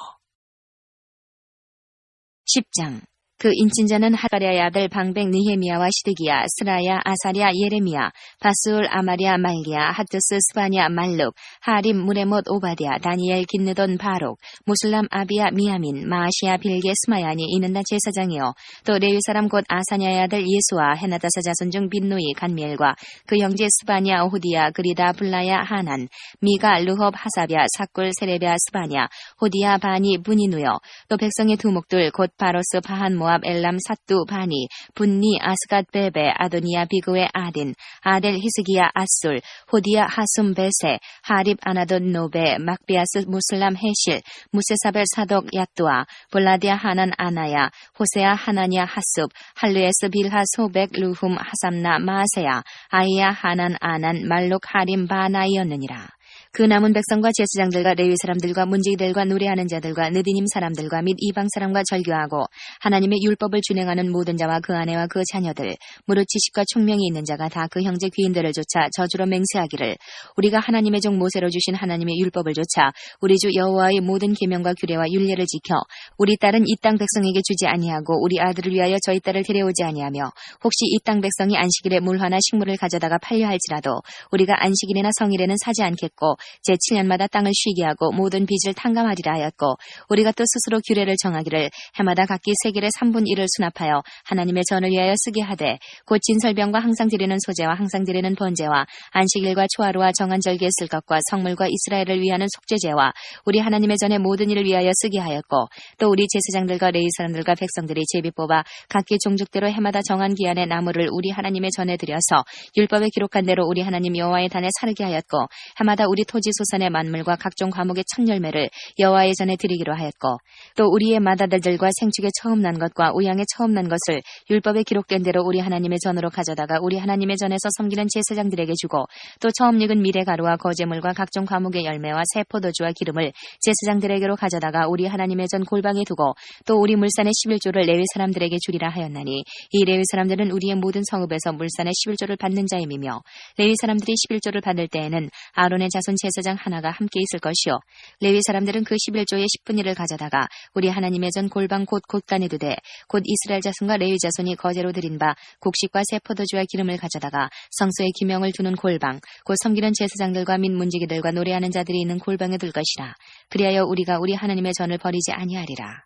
10장. 그 인친자는 하가랴의 아들 방백 느헤미야와 시드기야, 스라야, 아사랴, 예레미야, 바스울, 아마랴, 말기야, 하트스, 스바냐, 말룩, 하림, 무레못, 오바디야, 다니엘, 긴느돈, 바록, 무슬람, 아비야, 미야민, 마아시야, 빌게, 스마야니 이는 다 제사장이요. 또 레위 사람 곧 아사냐의 아들 예수와 헤나다사 자손 중 빈누이, 간미엘과 그 형제 스바냐, 오후디야, 그리다, 블라야, 하난, 미가, 루홉, 하사랴, 사꿀, 세레랴, 스바냐, 호디야, 바니, 분이누여. 또 백성의 두목들 곧 바로스, 바한, 모압, 엘람, 사뚜, 바니, 분니, 아스갓, 베베, 아도니아, 비그웨, 아딘, 아델, 히스기야, 아술, 호디야, 하숨, 베세, 하립, 아나돈, 노베, 막비아스, 무슬람, 헤실, 무세사벨, 사독, 야뚜아, 볼라디아, 하난, 아나야, 호세아, 하나냐, 하숲, 할루에스, 빌하, 소백, 루훔, 하삼나, 마세야, 아이야, 하난, 아난, 말룩, 하림, 바나이었느니라. 그 남은 백성과 제사장들과 레위 사람들과 문지기들과 노래하는 자들과 느디님 사람들과 및 이방 사람과 절교하고 하나님의 율법을 준행하는 모든 자와 그 아내와 그 자녀들 무릇 지식과 총명이 있는 자가 다 그 형제 귀인들을 쫓아 저주로 맹세하기를 우리가 하나님의 종 모세로 주신 하나님의 율법을 쫓아 우리 주 여호와의 모든 계명과 규례와 율례를 지켜 우리 딸은 이 땅 백성에게 주지 아니하고 우리 아들을 위하여 저희 딸을 데려오지 아니하며 혹시 이 땅 백성이 안식일에 물화나 식물을 가져다가 팔려 할지라도 우리가 안식일이나 성일에는 사지 않겠고 제7년마다 땅을 쉬게 하고 모든 빚을 탕감하리라 하였고 우리가 또 스스로 규례를 정하기를 해마다 각기 세겔의 3분 1을 수납하여 하나님의 전을 위하여 쓰게 하되 곧 진설병과 항상 드리는 소제와 항상 드리는 번제와 안식일과 초하루와 정한 절기에 쓸 것과 성물과 이스라엘을 위하는 속죄제와 우리 하나님의 전의 모든 일을 위하여 쓰게 하였고 또 우리 제사장들과 레위 사람들과 백성들이 제비 뽑아 각기 종족대로 해마다 정한 기한의 나무를 우리 하나님의 전에 드려서 율법에 기록한 대로 우리 하나님 여호와의 단에 사르게 하였고 해마다 우리 토지 소산의 만물과 각종 과목의 첫 열매를 여호와의 전에 드리기로 하였고 또 우리의 맏아들들과 생축에 처음 난 것과 우양에 처음 난 것을 율법에 기록된 대로 우리 하나님의 전으로 가져다가 우리 하나님의 전에서 섬기는 제사장들에게 주고 또 처음 익은 미레가루와 거제물과 각종 과목의 열매와 새 포도주와 기름을 제사장들에게로 가져다가 우리 하나님의 전 골방에 두고 또 우리 물산의 11조를 레위 사람들에게 주리라 하였나니 이 레위 사람들은 우리의 모든 성읍에서 물산의 11조를 받는 자임이며 레위 사람들이 11조를 받을 때에는 아론의 자손 제사장 하나가 함께 있을 것이요 레위 사람들은 그 11조의 10분 1을 가져다가 우리 하나님의 전 골방 곧 곳간에 두되 곧 이스라엘 자손과 레위 자손이 거제로 드린 바 곡식과 새 포도주와 기름을 가져다가 성소의 기명을 두는 골방 곧 섬기는 제사장들과 및 문지기들과 노래하는 자들이 있는 골방에 둘 것이라. 그리하여 우리가 우리 하나님의 전을 버리지 아니하리라.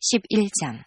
11장.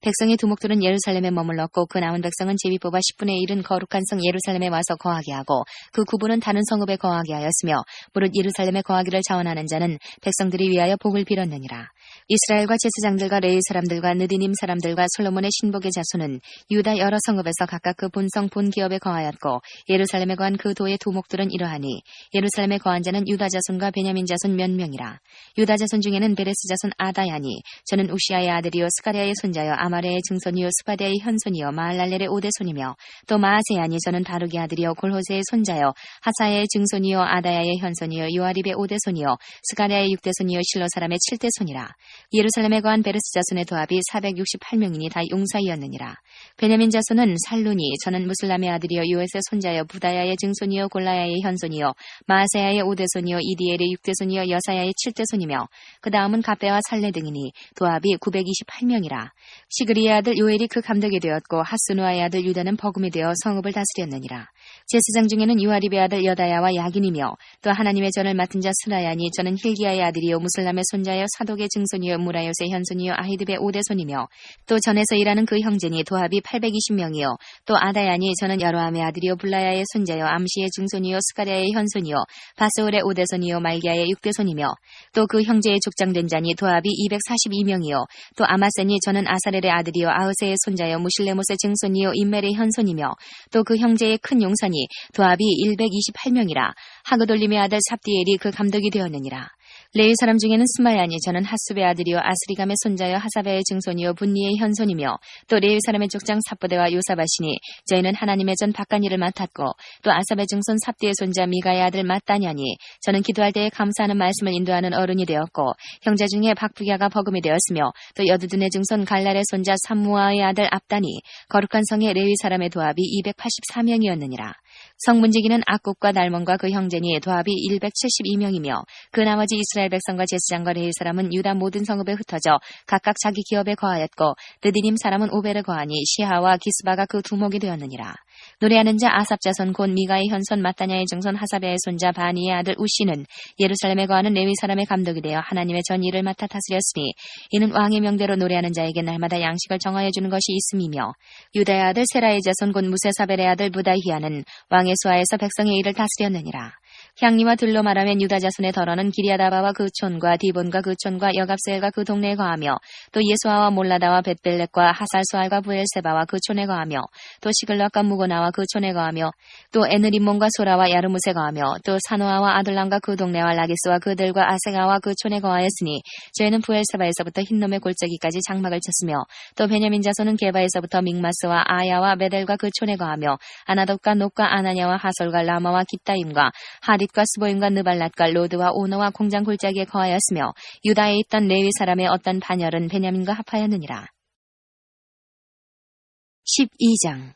백성의 두목들은 예루살렘에 머물렀고 그 남은 백성은 제비 뽑아 10분의 1은 거룩한 성 예루살렘에 와서 거하게 하고 그 9분은 다른 성읍에 거하게 하였으며 무릇 예루살렘에 거하기를 자원하는 자는 백성들이 위하여 복을 빌었느니라. 이스라엘과 제사장들과 레위 사람들과 느디님 사람들과 솔로몬의 신복의 자손은 유다 여러 성읍에서 각각 그 본성 본기업에 거하였고 예루살렘에 거한 그 도의 두목들은 이러하니 예루살렘에 거한 자는 유다 자손과 베냐민 자손 몇 명이라. 유다 자손 중에는 베레스 자손 아다야니 저는 우시아의 아들이요 스가랴의 손자요 아마레의 증손이요 스바디아의 현손이요 마할랄렐의 오대손이며 또 마아세야니 저는 바룩의 아들이요 골호세의 손자요 하사야의 증손이요 아다야의 현손이요 요아립의 오대손이요 스가랴의 육대손이요 실로 사람의 칠대손이라. 예루살렘에 거한 베르스 자손의 도합이 468명이니 다 용사이었느니라. 베냐민 자손은 살루니 저는 무슬람의 아들이요 요에스의 손자요 부다야의 증손이요 골라야의 현손이요 마아세야의 오대손이요 이디엘의 육대손이요 여사야의 칠대손이며 그 다음은 갑배와 살레 등이니 도합이 928명이라. 시그리의 아들 요엘이 그 감독이 되었고 하스누아의 아들 유다는 버금이 되어 성읍을 다스렸느니라. 제사장 중에는 요아립의 아들 여다야와 야긴이며 또 하나님의 전을 맡은 자 스라야니 저는 힐기야의 아들이요 무슬람의 손자여 사독의 증손이요 무라요스의 현손이요 아히드의 오대손이며 또 전에서 일하는 그 형제니 도합이 820명이요 또 아다야니 저는 여로함의 아들이요 블라야의 손자요 암시의 증손이요 스가랴의 현손이요 바스올의 오대손이요 말기야의 육대손이며 또 그 형제의 족장된 자니 도합이 242명이요 또 아마세니 저는 아사렐의 아들이요 아흐세의 손자요 무실레못의 증손이요 임멜의 현손이며 또 그 형제의 큰 용선이 도합이 128명이라 하그돌림의 아들 삽디엘이 그 감독이 되었느니라. 레위 사람 중에는 스마야니 저는 핫숲의 아들이요 아스리감의 손자요 하사베의 증손이요 분니의 현손이며 또 레위 사람의 족장 삽보데와 요사바시니 저희는 하나님의 전 바깥일을 맡았고 또 아삽의 증손 삽디의 손자 미가의 아들 마따냐니 저는 기도할 때에 감사하는 말씀을 인도하는 어른이 되었고 형제 중에 박부기아가 버금이 되었으며 또 여두둔의 증손 갈랄의 손자 삼무아의 아들 압다니 거룩한 성의 레위 사람의 도합이 284명이었느니라. 성문지기는 악국과 날몬과 그 형제니 도합이 172명이며 그 나머지 이스라엘 백성과 제사장과 레위 사람은 유다 모든 성읍에 흩어져 각각 자기 기업에 거하였고 느디님 사람은 오벨에 거하니 시하와 기스바가 그 두목이 되었느니라. 노래하는 자 아삽 자손 곧 미가의 현손 마따냐의 증손 하사베의 손자 바니의 아들 우시는 예루살렘에 거하는 레위 사람의 감독이 되어 하나님의 전 일을 맡아 다스렸으니 이는 왕의 명대로 노래하는 자에게 날마다 양식을 정하여 주는 것이 있음이며 유다의 아들 세라의 자손 곧 무세사벨의 아들 부다히아는 왕의 수하에서 백성의 일을 다스렸느니라. 향리와 들로 말하면 유다 자손의 덜어는 기리아다바와 그 촌과 디본과 그 촌과 여갑세엘과 그 동네에 거하며 또 예수아와 몰라다와 벳벨렉과 하살수알과 부엘세바와 그 촌에 거하며 또 시글락과 무고나와 그 촌에 거하며 또 에느림몬과 소라와 야르무세 거하며 또 사노아와 아둘람과 그 동네와 라기스와 그들과 아세가와 그 촌에 거하였으니 저희는 부엘세바에서부터 흰놈의 골짜기까지 장막을 쳤으며 또 베냐민 자손은 게바에서부터 믹마스와 아야와 베델과 그 촌에 거하며 아나돗과 녹과 아나냐와 하솔과 라마와 깃다임과 하릿과 스보임과 느발랏과 로드와 오너와 공장 골짜기에 거하였으며 유다에 있던 레위 사람의 어떤 반열은 베냐민과 합하였느니라. 12장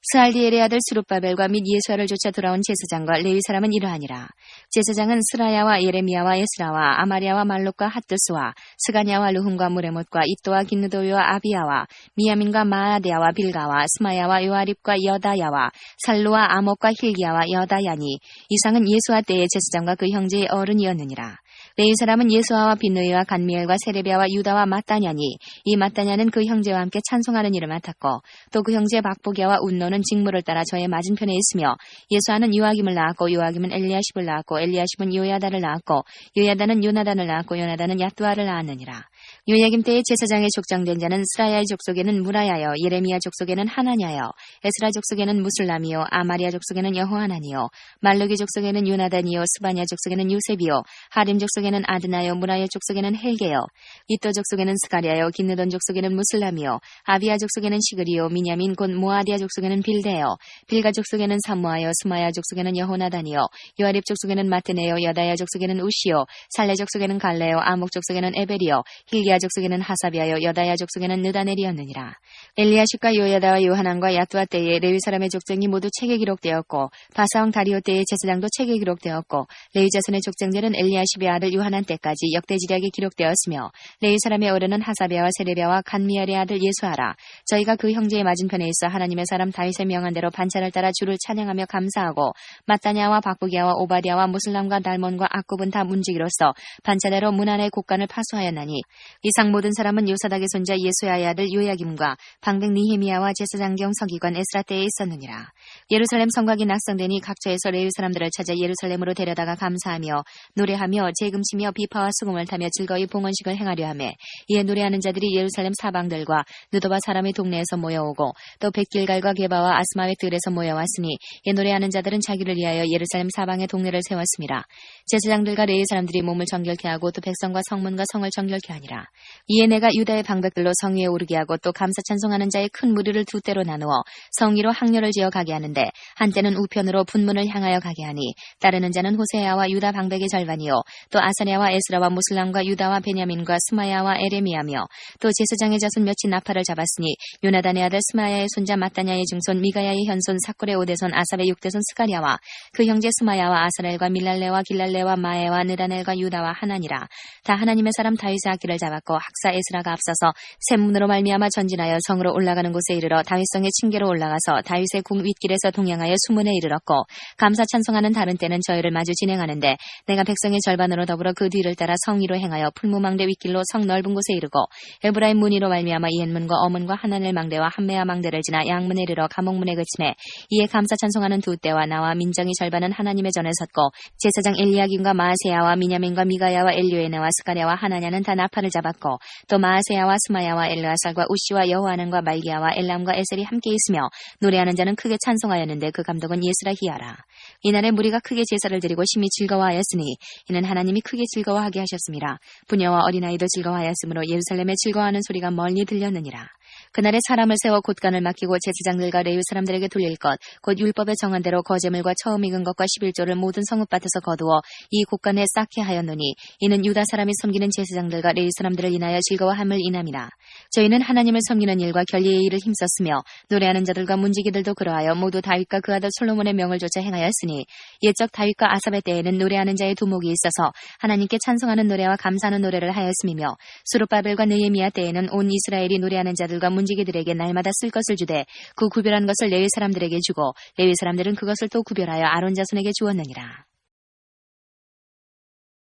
스알디엘의 아들 스룹바벨과 및 예수아를 쫓아 돌아온 제사장과 레위 사람은 이러하니라. 제사장은 스라야와 예레미야와 에스라와 아마리아와 말록과 핫두스와 스가냐와 르훔과 무레못과 이또와 긴느도요와 아비야와 미야민과 마아데야와 빌가와 스마야와 요아립과 여다야와 살루와 아목과 힐기야와 여다야니 이상은 예수아 때의 제사장과 그 형제의 어른이었느니라. 레위 사람은 예수아와 빈누이와 간미엘과 세레비아와 유다와 마따냐니 이 마따냐는 그 형제와 함께 찬송하는 일을 맡았고 또 그 형제 박보기아와 운노는 직무를 따라 저의 맞은편에 있으며 예수아는 요아김을 낳았고 요아김은 엘리야십을 낳았고 엘리야십은 요야다를 낳았고 요야다는 요나단을 낳았고 요나단은 야뚜아를 낳았느니라. 요야김 때의 제사장의 족장된 자는 스라야의 족속에는 무라야여 예레미야 족속에는 하나냐여 에스라 족속에는 무슬람이요 아마리아 족속에는 여호하나니요 말루기 족속에는 요나단이요 스바냐 족속에는 요셉이요 하림 족속에는 아드나요 무라야 족속에는 헬게요 이또 족속에는 스가랴요 긴느돈 족속에는 무슬람이요 아비야 족속에는 시그리요 미냐민 곧 모아디아 족속에는 빌데요 빌가 족속에는 삼모아요 스마야 족속에는 여호나단이요 요아립 족속에는 마트네요 여다야 족속에는 우시요 살레 족속에는 갈레요 아목 족속에는 에벨이요 힐기야 족속에는 하사비아요 여다야 족속에는 느다넬이었느니라. 엘리야십과 요야다와 요하난과 야뚜아 때에 레위 사람의 족장이 모두 책에 기록되었고 바사왕 다리오 때의 제사장도 책에 기록되었고 레위 자손의 족장들은 엘리야십의 아들 요하난 때까지 역대지략에 기록되었으며 레위 사람의 어른은 하사비아와 세레비아와 간미엘의 아들 예수아라. 저희가 그 형제의 맞은편에 있어 하나님의 사람 다윗의 명한 대로 반차를 따라 주를 찬양하며 감사하고 마따냐와 박부기아와 오바디아와 무슬람과 달몬과 악굽은 다 문지기로서 반차대로 문 안의 곡간을 파수하였나니 이상 모든 사람은 요사닥의 손자 예수야의 아들 요야김과 방백 니헤미야와 제사장경 서기관 에스라 때에 있었느니라. 예루살렘 성곽이 낙성되니 각처에서 레위 사람들을 찾아 예루살렘으로 데려다가 감사하며 노래하며 재금치며 비파와 수금을 타며 즐거이 봉헌식을 행하려 하며 이에 노래하는 자들이 예루살렘 사방들과 느도바 사람의 동네에서 모여오고 또 벳길갈과 게바와 아스마의 들에서 모여왔으니 이 노래하는 자들은 자기를 위하여 예루살렘 사방의 동네를 세웠습니다. 제사장들과 레위 사람들이 몸을 정결케 하고 또 백성과 성문과 성을 정결케 하니라. 이에 내가 유다의 방백들로 성 위에 오르게 하고 또 감사 찬송하는 자의 큰 무리를 두 때로 나누어 성 위로 항렬을 지어 가게 하는데 한때는 우편으로 분문을 향하여 가게 하니 따르는 자는 호세아와 유다 방백의 절반이요 또 아사랴와 에스라와 무슬람과 유다와 베냐민과 스마야와 에레미야며 또 제사장의 자손 몇이 나팔을 잡았으니 요나단의 아들 스마야의 손자 마따냐의 증손 미가야의 현손 사콜의 오대손 아삽의 육대손 스가랴와 그 형제 스마야와 아사렐과 밀랄레와 길랄레와 마에와 느다넬과 유다와 하나니라. 다 하나님의 사람 다윗의 악기를 잡았고 학사 에스라가 앞서서 샘문으로 말미암아 전진하여 성으로 올라가는 곳에 이르러 다윗성의 층계로 올라가서 다윗의 궁 윗길에서 에서부터 동양하여 수문에 이르렀고 감사 찬송하는 다른 때는 저희를 마주 진행하는데 내가 백성의 절반으로 더불어 그 뒤를 따라 성 위로 행하여 풀무망대 윗길로 성 넓은 곳에 이르고 에브라임 문의로 말미암아 이엔문과 어문과 하나넬 망대와 함메아 망대를 지나 양문에 이르러 감옥문에 그침에 이에 감사 찬송하는 두 때와 나와 민정이 절반은 하나님의 전에 섰고 제사장 엘리야김과 마아세야와 미냐민과 미가야와 엘류에네와 스가랴와 하나냐는 다 나팔을 잡았고 또 마아세야와 스마야와 엘르아살과 우시와 여호하난과 말기야와 엘람과 에셀이 함께 있으며 노래하는 자는 크게 찬송하였는데 그 감독은 예스라히야라. 이날에 무리가 크게 제사를 드리고 심히 즐거워하였으니 이는 하나님이 크게 즐거워하게 하셨습니다. 부녀와 어린아이도 즐거워하였으므로 예루살렘에 즐거워하는 소리가 멀리 들렸느니라. 그날에 사람을 세워 곳간을 맡기고 제사장들과 레위 사람들에게 돌릴 것 곧 율법에 정한 대로 거제물과 처음 익은 것과 11조를 모든 성읍밭에서 거두어 이 곳간에 쌓게 하였노니 이는 유다 사람이 섬기는 제사장들과 레위 사람들을 인하여 즐거워함을 인함이라. 저희는 하나님을 섬기는 일과 결리의 일을 힘썼으며 노래하는 자들과 문지기들도 그러하여 모두 다윗과 그 아들 솔로몬의 명을 조차 행하였으니 옛적 다윗과 아삽의 때에는 노래하는 자의 두목이 있어서 하나님께 찬송하는 노래와 감사하는 노래를 하였음이며 스룹바벨과 느헤미야 때에는 온 이스라엘이 노래하는 자들과 문지기들에게 날마다 쓸 것을 주되 그 구별한 것을 레위 사람들에게 주고 레위 사람들은 그것을 또 구별하여 아론 자손에게 주었느니라.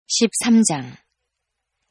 13장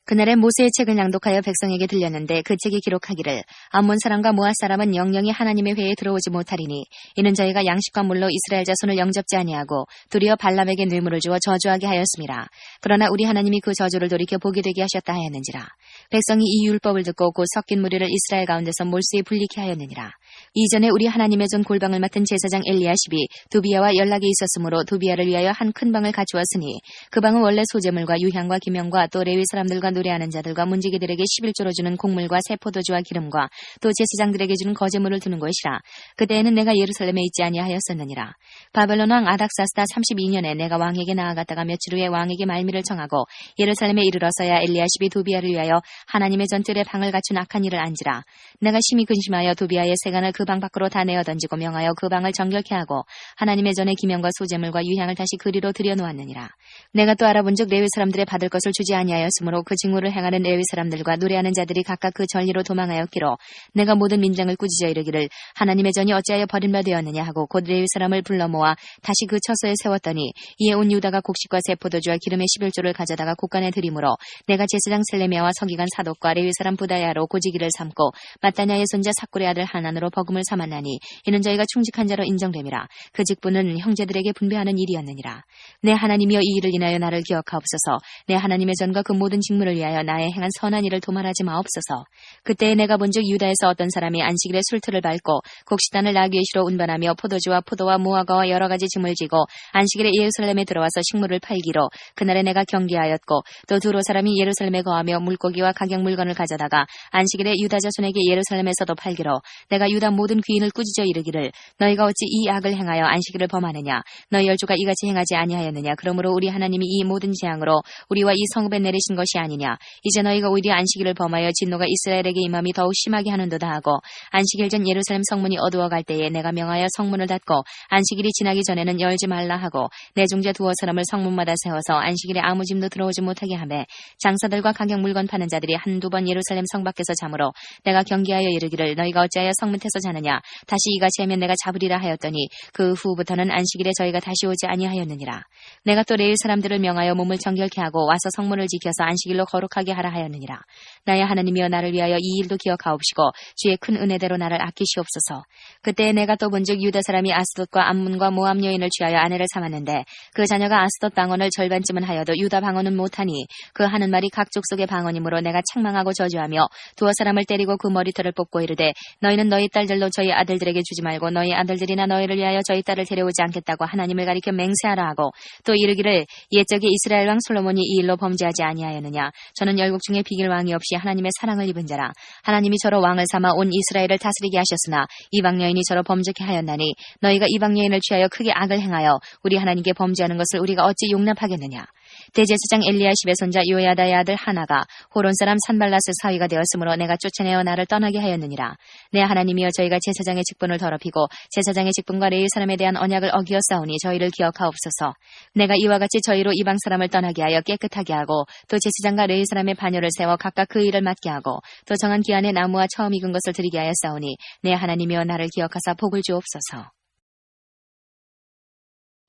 그날에 모세의 책을 낭독하여 백성에게 들렸는데 그 책이 기록하기를 암몬 사람과 모압 사람은 영영이 하나님의 회에 들어오지 못하리니 이는 저희가 양식과 물로 이스라엘 자손을 영접지 아니하고 도리어 발람에게 뇌물을 주어 저주하게 하였습니다. 그러나 우리 하나님이 그 저주를 돌이켜 보게 되게 하셨다 하였는지라. 백성이 이 율법을 듣고 곧 섞인 무리를 이스라엘 가운데서 몰수히 불리게 하였느니라. 이전에 우리 하나님의 전 골방을 맡은 제사장 엘리야십이 두비야와 연락이 있었으므로 두비야를 위하여 한 큰 방을 갖추었으니 그 방은 원래 소재물과 유향과 기명과 또 레위 사람들과 노래하는 자들과 문지기들에게 11조로 주는 곡물과 새 포도주와 기름과 또 제사장들에게 주는 거제물을 두는 것이라. 그때에는 내가 예루살렘에 있지 아니하였었느니라. 바벨론 왕 아닥사스다 32년에 내가 왕에게 나아갔다가 며칠 후에 왕에게 말미를 청하고 예루살렘에 이르러서야 엘리야십이 도비야를 위하여 하나님의 전뜰에 방을 갖춘 악한 일을 안지라. 내가 심히 근심하여 도비야의 세간을 그 방 밖으로 다 내어 던지고 명하여 그 방을 정결케 하고 하나님의 전에 기명과 소재물과 유향을 다시 그리로 들여놓았느니라. 내가 또 알아본즉 레위 사람들의 받을 것을 주지 아니하였으므로 그 징후를 행하는 레위 사람들과 노래하는 자들이 각각 그 전리로 도망하였기로 내가 모든 민장을 꾸짖어 이르기를 하나님의 전이 어찌하여 버림바 되었느냐 하고 곧 레위 사람을 불러 모아 다시 그 처소에 세웠더니 이에 온 유다가 곡식과 새 포도주와 기름의 11조를 가져다가 곳간에 들이므로 내가 제사장 셀레미야와 서기관 사독과 레위 사람 부다야로 고지기를 삼고 마따냐의 손자 삭굴의 아들 하난으로 버금을 삼았나니 이는 저희가 충직한 자로 인정됨이라. 그 직분은 형제들에게 분배하는 일이었느니라. 내 하나님이여 이 일을 인하여 나를 기억하옵소서. 내 하나님의 전과 그 모든 직무를 위하여 나의 행한 선한 일을 도말하지 마옵소서. 그때에 내가 본즉 유다에서 어떤 사람이 안식일에 술틀을 밟고 곡식단을 나귀의 시로 운반하며 포도주와 포도와 무화과와 여러 가지 짐을 지고 안식일에 예루살렘에 들어와서 식물을 팔기로 그날에 내가 경계하였고 또 두로 사람이 예루살렘에 거하며 물고기와 각양 물건을 가져다가 안식일에 유다 자손에게 예루살렘에서도 팔기로 내가 유다 모든 귀인을 꾸짖어 이르기를 너희가 어찌 이 악을 행하여 안식일을 범하느냐. 너희 열조가 이같이 행하지 아니하였느냐. 그러므로 우리 하나님이 이 모든 재앙으로 우리와 이 성읍에 내리신 것이 아니냐. 이제 너희가 오히려 안식일을 범하여 진노가 이스라엘에게 임함이 더욱 심하게 하는도다 하고 안식일 전 예루살렘 성문이 어두워갈 때에 내가 명하여 성문을 닫고 안식일이 지나기 전에는 열지 말라 하고 내 중재 두어 사람을 성문마다 세워서 안식일에 아무 짐도 들어오지 못하게 하매 장사들과 각양 물건 파는 자들이 한두 번 예루살렘 성 밖에서 자므로 내가 경계하여 이르기를 너희가 어찌하여 성 밑에서 자느냐. 다시 이같이 하면 내가 잡으리라 하였더니 그 후부터는 안식일에 저희가 다시 오지 아니하였느니라. 내가 또 레위 사람들을 명하여 몸을 정결케 하고 와서 성문을 지켜서 안식일로 거룩하게 하라 하였느니라. 나의 하나님이여 나를 위하여 이 일도 기억하옵시고 주의 큰 은혜대로 나를 아끼시옵소서. 그때 내가 또 본즉 유다 사람이 아스돗과 암문과 모압 여인을 취하여 아내를 삼았는데 그 자녀가 아스돗 방언을 절반쯤은 하여도 유다 방언은 못하니 그 하는 말이 각 족속의 방언이므로 내가 책망하고 저주하며 두어 사람을 때리고 그 머리털을 뽑고 이르되 너희는 너희 딸들로 저희 아들들에게 주지 말고 너희 아들들이나 너희를 위하여 저희 딸을 데려오지 않겠다고 하나님을 가리켜 맹세하라 하고 또 이르기를 옛적에 이스라엘 왕 솔로몬이 이 일로 범죄하지 아니하였느냐. 저는 열국 중에 비길 왕이 없이 하나님의 사랑을 입은 자라. 하나님이 저로 왕을 삼아 온 이스라엘을 다스리게 하셨으나 이방 여인이 저로 범죄케 하였나니 너희가 이방 여인을 취하여 크게 악을 행하여 우리 하나님께 범죄하는 것을 우리가 어찌 용납하겠느냐. 대제사장 엘리야십의 손자 요야다의 아들 하나가 호론 사람 산발랏의 사위가 되었으므로 내가 쫓아내어 나를 떠나게 하였느니라. 내 하나님이여 저희가 제사장의 직분을 더럽히고 제사장의 직분과 레위 사람에 대한 언약을 어기었사오니 저희를 기억하옵소서. 내가 이와 같이 저희로 이방 사람을 떠나게 하여 깨끗하게 하고 또 제사장과 레위 사람의 반열을 세워 각각 그 일을 맡게 하고 또 정한 기한에 나무와 처음 익은 것을 드리게 하였사오니 내 하나님이여 나를 기억하사 복을 주옵소서.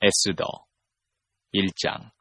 에스더 1장.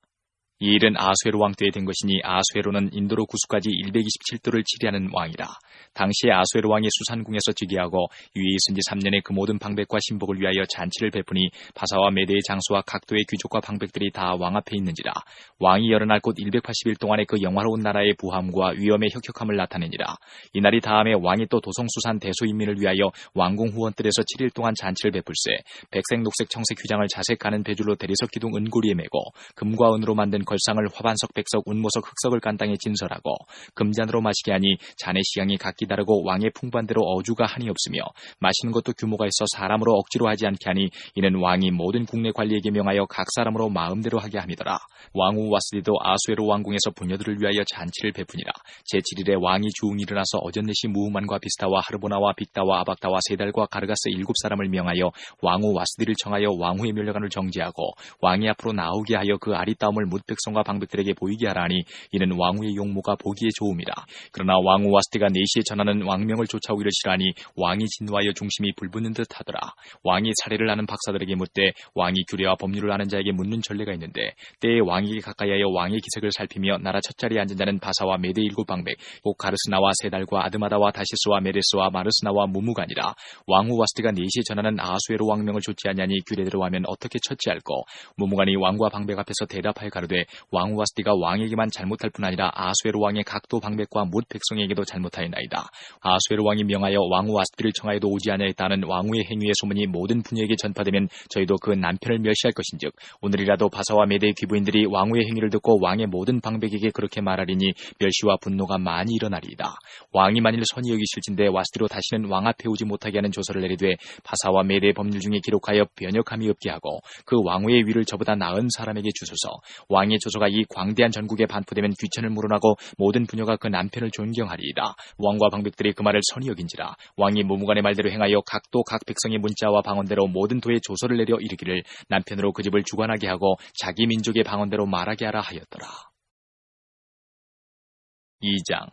이 일은 아수에로 왕 때에 된 것이니 아수에로는 인도로 구수까지 127도를 치리하는 왕이라. 당시에 아수에로 왕이 수산궁에서 즉위하고 위에 있은 지 3년에 그 모든 방백과 신복을 위하여 잔치를 베푸니 바사와 메대의 장수와 각도의 귀족과 방백들이 다 왕 앞에 있는지라. 왕이 열어날 곧 180일 동안에 그 영화로운 나라의 부함과 위엄의 혁혁함을 나타내니라. 이날이 다음에 왕이 또 도성수산 대소인민을 위하여 왕궁 후원뜰에서 7일 동안 잔치를 베풀세 백색 녹색 청색 휘장을 자색 가는 배줄로 대리석 기둥 은고리에 메고 금과 은으로 만든 걸상을 화반석 백석 운모석 흑석을 간 땅에 진설하고 금잔으로 마시게 하니 잔의 시향이 각기 다르고 왕의 풍부한대로 어주가 한이 없으며 마시는 것도 규모가 있어 사람으로 억지로 하지 않게 하니 이는 왕이 모든 국내 관리에게 명하여 각 사람으로 마음대로 하게 함이더라. 왕후 와스디도 아수에로 왕궁에서 부녀들을 위하여 잔치를 베푸니라. 제7일에 왕이 주웅 일어나서 어전넷이 무흐만과 비스타와 하르보나와 빅다와 아박다와 세달과 가르가스 7사람을 명하여 왕후 와스디를 청하여 왕후의 멸려관을 정지하고 왕이 앞으로 나오게 하여 그 아리따움을 뭇 백성과 방백들에게 보이게 하라 하니 이는 왕후의 용모가 보기에 좋음이라. 그러나 왕후 와스디가 4시에 전하는 왕명을 쫓아오기를 싫어하니 왕이 진노하여 중심이 불붙는 듯 하더라. 왕이 사례를 아는 박사들에게 묻되 왕이 규례와 법률을 아는 자에게 묻는 전례가 있는데 때에 왕에게 가까이하여 왕의 기색을 살피며 나라 첫자리에 앉은 자는 바사와 메대 7방백 곧 가르스나와 세달과 아드마다와 다시스와 메레스와 마르스나와 무무가니라. 왕후 와스디가 4시에 전하는 아수에로 왕명을 좋지 아니하니 규례대로 하면 어떻게 처치할꼬. 무무간이 왕과 방백 앞에서 대답하여 가로되 왕후 와스디가 왕에게만 잘못할 뿐 아니라 아수에로 왕의 각도 방백과 뭇 백성에게도 잘못하였나이다. 아수에로 왕이 명하여 왕후 와스디를 청하여도 오지 아니하였다는 왕후의 행위의 소문이 모든 부녀에게 전파되면 저희도 그 남편을 멸시할 것인즉 오늘이라도 바사와 메대의 귀부인들이 왕후의 행위를 듣고 왕의 모든 방백에게 그렇게 말하리니 멸시와 분노가 많이 일어나리이다. 왕이 만일 선히 여기실진대 와스디로 다시는 왕 앞에 오지 못하게 하는 조서를 내리되 바사와 메대의 법률 중에 기록하여 변역함이 없게 하고 그 왕후의 위를 저보다 나은 사람에게 주소서. 왕의 조서가 이 광대한 전국에 반포되면 귀천을 물어나고 모든 부녀가 그 남편을 존경하리이다. 왕과 방백들이 그 말을 선히 여긴지라. 왕이 무무간의 말대로 행하여 각도 각 백성의 문자와 방언대로 모든 도에 조서를 내려 이르기를 남편으로 그 집을 주관하게 하고 자기 민족의 방언대로 말하게 하라 하였더라. 2장.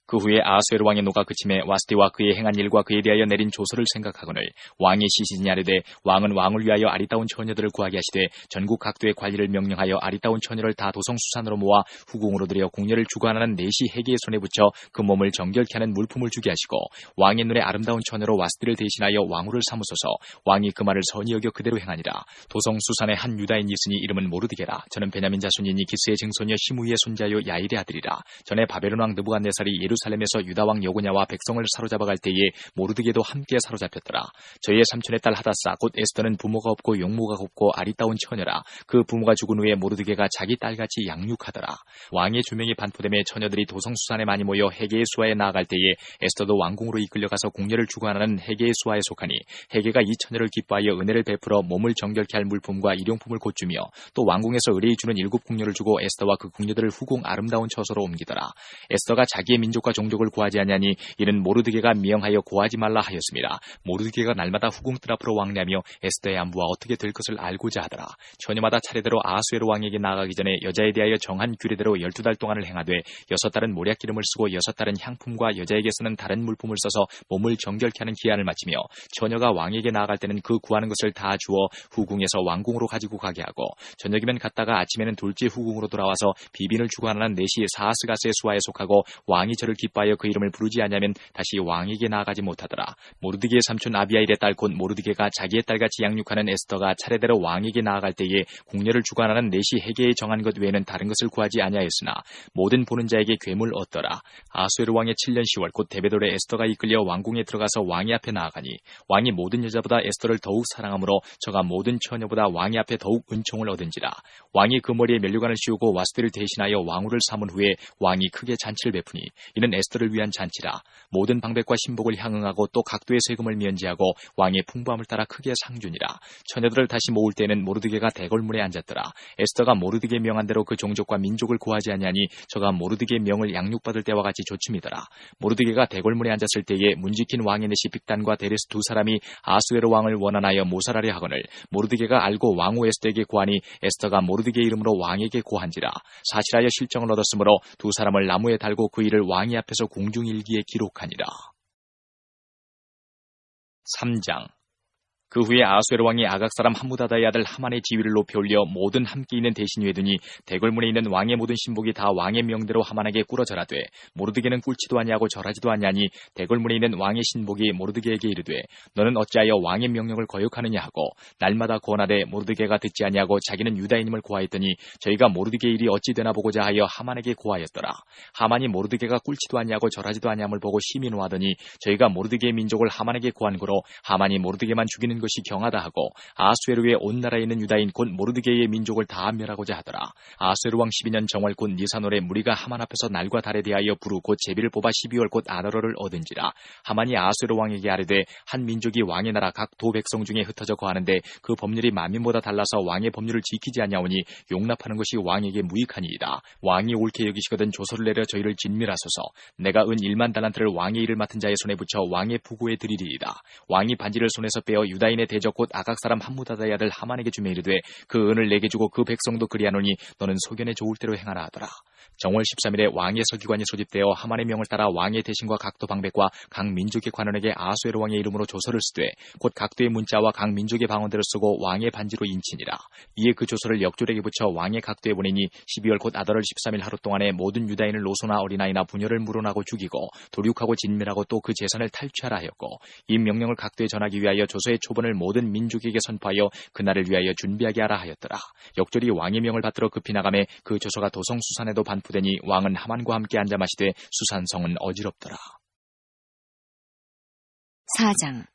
그 후에 아수에로 왕의 노가 그침에 와스디와 그의 행한 일과 그에 대하여 내린 조서를 생각하거늘 왕이 시신이 아뢰되 왕은 왕을 위하여 아리따운 처녀들을 구하게 하시되 전국 각도의 관리를 명령하여 아리따운 처녀를 다 도성수산으로 모아 후궁으로 들여 궁녀를 주관하는 4시 해계의 손에 붙여 그 몸을 정결케 하는 물품을 주게 하시고 왕의 눈에 아름다운 처녀로 와스디를 대신하여 왕후를 삼으소서. 왕이 그 말을 선히 여겨 그대로 행하니라. 도성수산의 한 유다인이 있으니 이름은 모르드게라. 저는 베냐민 자손이니 기스의 증손이여 시므이의 손자요 야일의 아들이라. 전에 바벨론 왕 느부갓네살이 예루살렘에서 유다왕 여고냐와 백성을 사로잡아 갈 때에 모르드게도 함께 사로잡혔더라. 저희의 삼촌의 딸 하다사 곧 에스더는 부모가 없고 용모가 곱고 아리따운 처녀라. 그 부모가 죽은 후에 모르드게가 자기 딸같이 양육하더라. 왕의 조명이 반포됨에 처녀들이 도성수산에 많이 모여 헤게의 수하에 나아갈 때에 에스더도 왕궁으로 이끌려가서 궁녀를 주관하는 헤게의 수하에 속하니 헤게가 이 처녀를 기뻐하여 은혜를 베풀어 몸을 정결케 할 물품과 일용품을 곧주며 또 왕궁에서 의뢰히 주는 7 궁녀를 주고 에스더와 그 궁녀들을 후궁 아름다운 처소로 옮기더라. 에스더가 자기의 민족과 종족을 구하지 아니하니 이는 모르드게가 명하여 구하지 말라 하였습니다. 모르드게가 날마다 후궁뜰 앞으로 왕래하며 에스더의 안부와 어떻게 될 것을 알고자 하더라. 처녀마다 차례대로 아수에로 왕에게 나아가기 전에 여자에 대하여 정한 규례대로 12달 동안을 행하되 6달은 모략 기름을 쓰고 6달은 향품과 여자에게 쓰는 다른 물품을 써서 몸을 정결케 하는 기한을 마치며 처녀가 왕에게 나아갈 때는 그 구하는 것을 다 주어 후궁에서 왕궁으로 가지고 가게 하고 저녁이면 갔다가 아침에는 돌지 후궁으로 돌아와서 비빈을 주관하는 4시 사하스가스의 수하에 속하고 왕이 저를 기뻐하여 그 이름을 부르지 아니하면 다시 왕에게 나아가지 못하더라. 모르드게의 삼촌 아비아일의 딸 곧 모르드게가 자기의 딸같이 양육하는 에스더가 차례대로 왕에게 나아갈 때에 궁녀를 주관하는 4시 해계에 정한 것 외에는 다른 것을 구하지 아니하였으나 모든 보는 자에게 괴물 얻더라. 아수에르 왕의 7년 10월 곧 데베돌에 에스더가 이끌려 왕궁에 들어가서 왕의 앞에 나아가니 왕이 모든 여자보다 에스더를 더욱 사랑하므로 저가 모든 처녀보다 왕의 앞에 더욱 은총을 얻은지라. 왕이 그 머리에 면류관을 씌우고 와스디를 대신하여 왕후를 삼은 후에 왕이 크게 잔치를 베푸니 이는 에스더를 위한 잔치라. 모든 방백과 신복을 향응하고 또 각도의 세금을 면제하고 왕의 풍부함을 따라 크게 상준이라. 처녀들을 다시 모을 때는 모르드게가 대궐문에 앉았더라. 에스더가 모르드게 명한 대로 그 종족과 민족을 구하지 아니하니 저가 모르드게 명을 양육받을 때와 같이 조춤이더라. 모르드게가 대궐문에 앉았을 때에 문지킨 왕의 내시 빅단과 데레스 2사람이 아수에로 왕을 원한하여 모살하려 하거늘 모르드게가 알고 왕후 에스더에게 고하니 에스더가 모르드게 이름으로 왕에게 고한지라. 사실하여 실정을 얻었으므로 2사람을 나무에 달고 그 일을 왕의 앞에서 공중일기에 기록하니라. 3장. 그 후에 아하수에로 왕이 아각 사람 함무다다의 아들 하만의 지위를 높여 올려 모든 함께 있는 대신 위에 두니 대궐문에 있는 왕의 모든 신복이 다 왕의 명대로 하만에게 꿇어 절하되 모르드게는 꿇지도 아니하고 절하지도 아니하니 대궐문에 있는 왕의 신복이 모르드게에게 이르되 너는 어찌하여 왕의 명령을 거역하느냐 하고 날마다 권하되 모르드게가 듣지 아니하고 자기는 유다인임을 고하였더니 저희가 모르드게의 일이 어찌 되나 보고자 하여 하만에게 고하였더라. 하만이 모르드게가 꿇지도 아니하고 절하지도 아니함을 보고 심히 노하더니 저희가 모르드게의 민족을 하만에게 고한 거로 하만이 모르드게만 죽이는 것이 경하다 하고 아하수에로의 온 나라에 있는 유다인 곧 모르드게의 민족을 다 멸하고자 하더라. 아하수에로 왕 12년 정월 곧 니산월에 무리가 하만 앞에서 날과 달에 대하여 부르 곧 제비를 뽑아 12월 곧 아더러를 얻은지라. 하만이 아하수에로 왕에게 아뢰되 한 민족이 왕의 나라 각 도 백성 중에 흩어져 거하는데 그 법률이 만민보다 달라서 왕의 법률을 지키지 아니하오니 용납하는 것이 왕에게 무익하니이다. 왕이 옳게 여기시거든 조서를 내려 저희를 진멸하소서. 내가 은 1만 달란트를 왕의 일을 맡은 자의 손에 붙여 왕의 부고에 드리리이다. 왕이 반지를 손에서 빼어 유다인의 대적 곧 아각 사람 함무다다의 아들 하만에게 주며 이르되 그 은을 내게 주고 그 백성도 그리하노니 너는 소견에 좋을 대로 행하라 하더라. 정월 13일에 왕의 서기관이 소집되어 하만의 명을 따라 왕의 대신과 각도 방백과 각 민족의 관원에게 아하수에로 왕의 이름으로 조서를 쓰되 곧 각도의 문자와 각 민족의 방언대로 쓰고 왕의 반지로 인치니라. 이에 그 조서를 역졸에게 붙여 왕의 각도에 보내니 12월 곧 아더월 13일 하루 동안에 모든 유다인을 노소나 어린아이나 부녀를 물어나고 죽이고 도륙하고 진멸하고 또 그 재산을 탈취하라 하였고 이 명령을 각도에 전하기 위하여 조서의 초본을 모든 민족에게 선포하여 그날을 위하여 준비하게 하라 하였더라. 역졸이 왕의 명을 받들어 급히 나가매 그 조서가 도성 수산에도 반포되니 왕은 하만과 함께 앉아 마시되 수산성은 어지럽더라. 4장.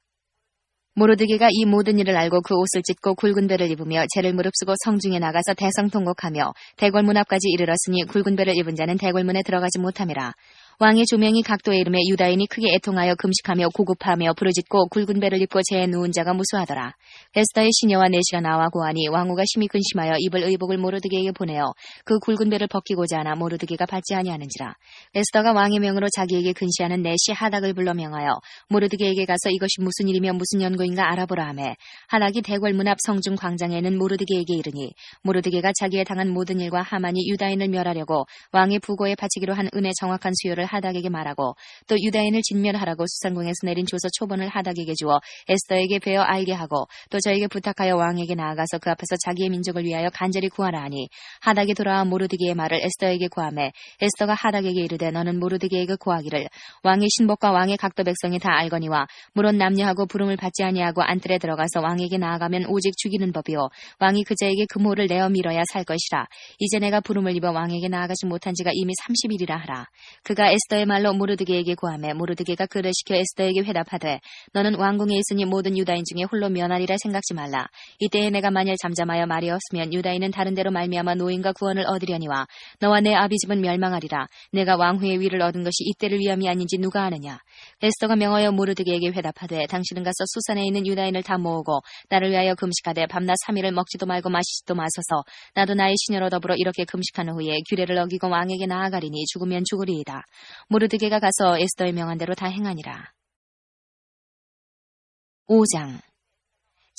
모르드게가 이 모든 일을 알고 그 옷을 찢고 굵은 배를 입으며 재를 무릅쓰고 성중에 나가서 대성통곡하며 대궐문 앞까지 이르렀으니 굵은 배를 입은 자는 대궐문에 들어가지 못함이라. 왕의 조명이 각도에 이름에 유다인이 크게 애통하여 금식하며 고급하며 부르짖고 굵은 배를 입고 재에 누운 자가 무수하더라. 에스더의 시녀와 내시가 나와 고하니 왕후가 심히 근심하여 입을 의복을 모르드게에게 보내어 그 굵은 배를 벗기고자 하나 모르드게가 받지 아니하는지라. 에스더가 왕의 명으로 자기에게 근시하는 내시 하닥을 불러 명하여 모르드게에게 가서 이것이 무슨 일이며 무슨 연고인가 알아보라 하매 하닥이 대궐문 앞 성중 광장에는 모르드게에게 이르니 모르드게가 자기에 당한 모든 일과 하만이 유다인을 멸하려고 왕의 부고에 바치기로 한 은의 정확한 수요를 하닥에게 말하고 또 유다인을 진멸하라고 수산궁에서 내린 조서 초본을 하닥에게 주어 에스더에게 베어 알게 하고 또 저에게 부탁하여 왕에게 나아가서 그 앞에서 자기의 민족을 위하여 간절히 구하라 하니 하닥이 돌아와 모르드게의 말을 에스더에게 구하매 에스더가 하닥에게 이르되 너는 모르드게에게 구하기를 왕의 신복과 왕의 각도 백성이 다 알거니와 물론 남녀하고 부름을 받지 아니하고 안뜰에 들어가서 왕에게 나아가면 오직 죽이는 법이요 왕이 그자에게 금호를 내어 밀어야 살 것이라. 이제 내가 부름을 입어 왕에게 나아가지 못한 지가 이미 30일이라 하라. 그가 에스더의 말로 모르드게에게 구하매 모르드게가 그를 시켜 에스더에게 회답하되 너는 왕궁에 있으니 모든 유다인 중에 홀로 면하리라 생각지 말라. 이때에 내가 만일 잠잠하여 말이 없으면 유다인은 다른 데로 말미암아 노인과 구원을 얻으려니와 너와 내 아비집은 멸망하리라. 내가 왕후의 위를 얻은 것이 이때를 위함이 아닌지 누가 아느냐. 에스더가 명하여 모르드게에게 회답하되 당신은 가서 수산에 있는 유다인을 다 모으고 나를 위하여 금식하되 밤낮 3일을 먹지도 말고 마시지도 마소서. 나도 나의 시녀로 더불어 이렇게 금식한 후에 규례를 어기고 왕에게 나아가리니 죽으면 죽으리이다. 모르드게가 가서 에스더의 명한 대로 다 행하니라. 5장.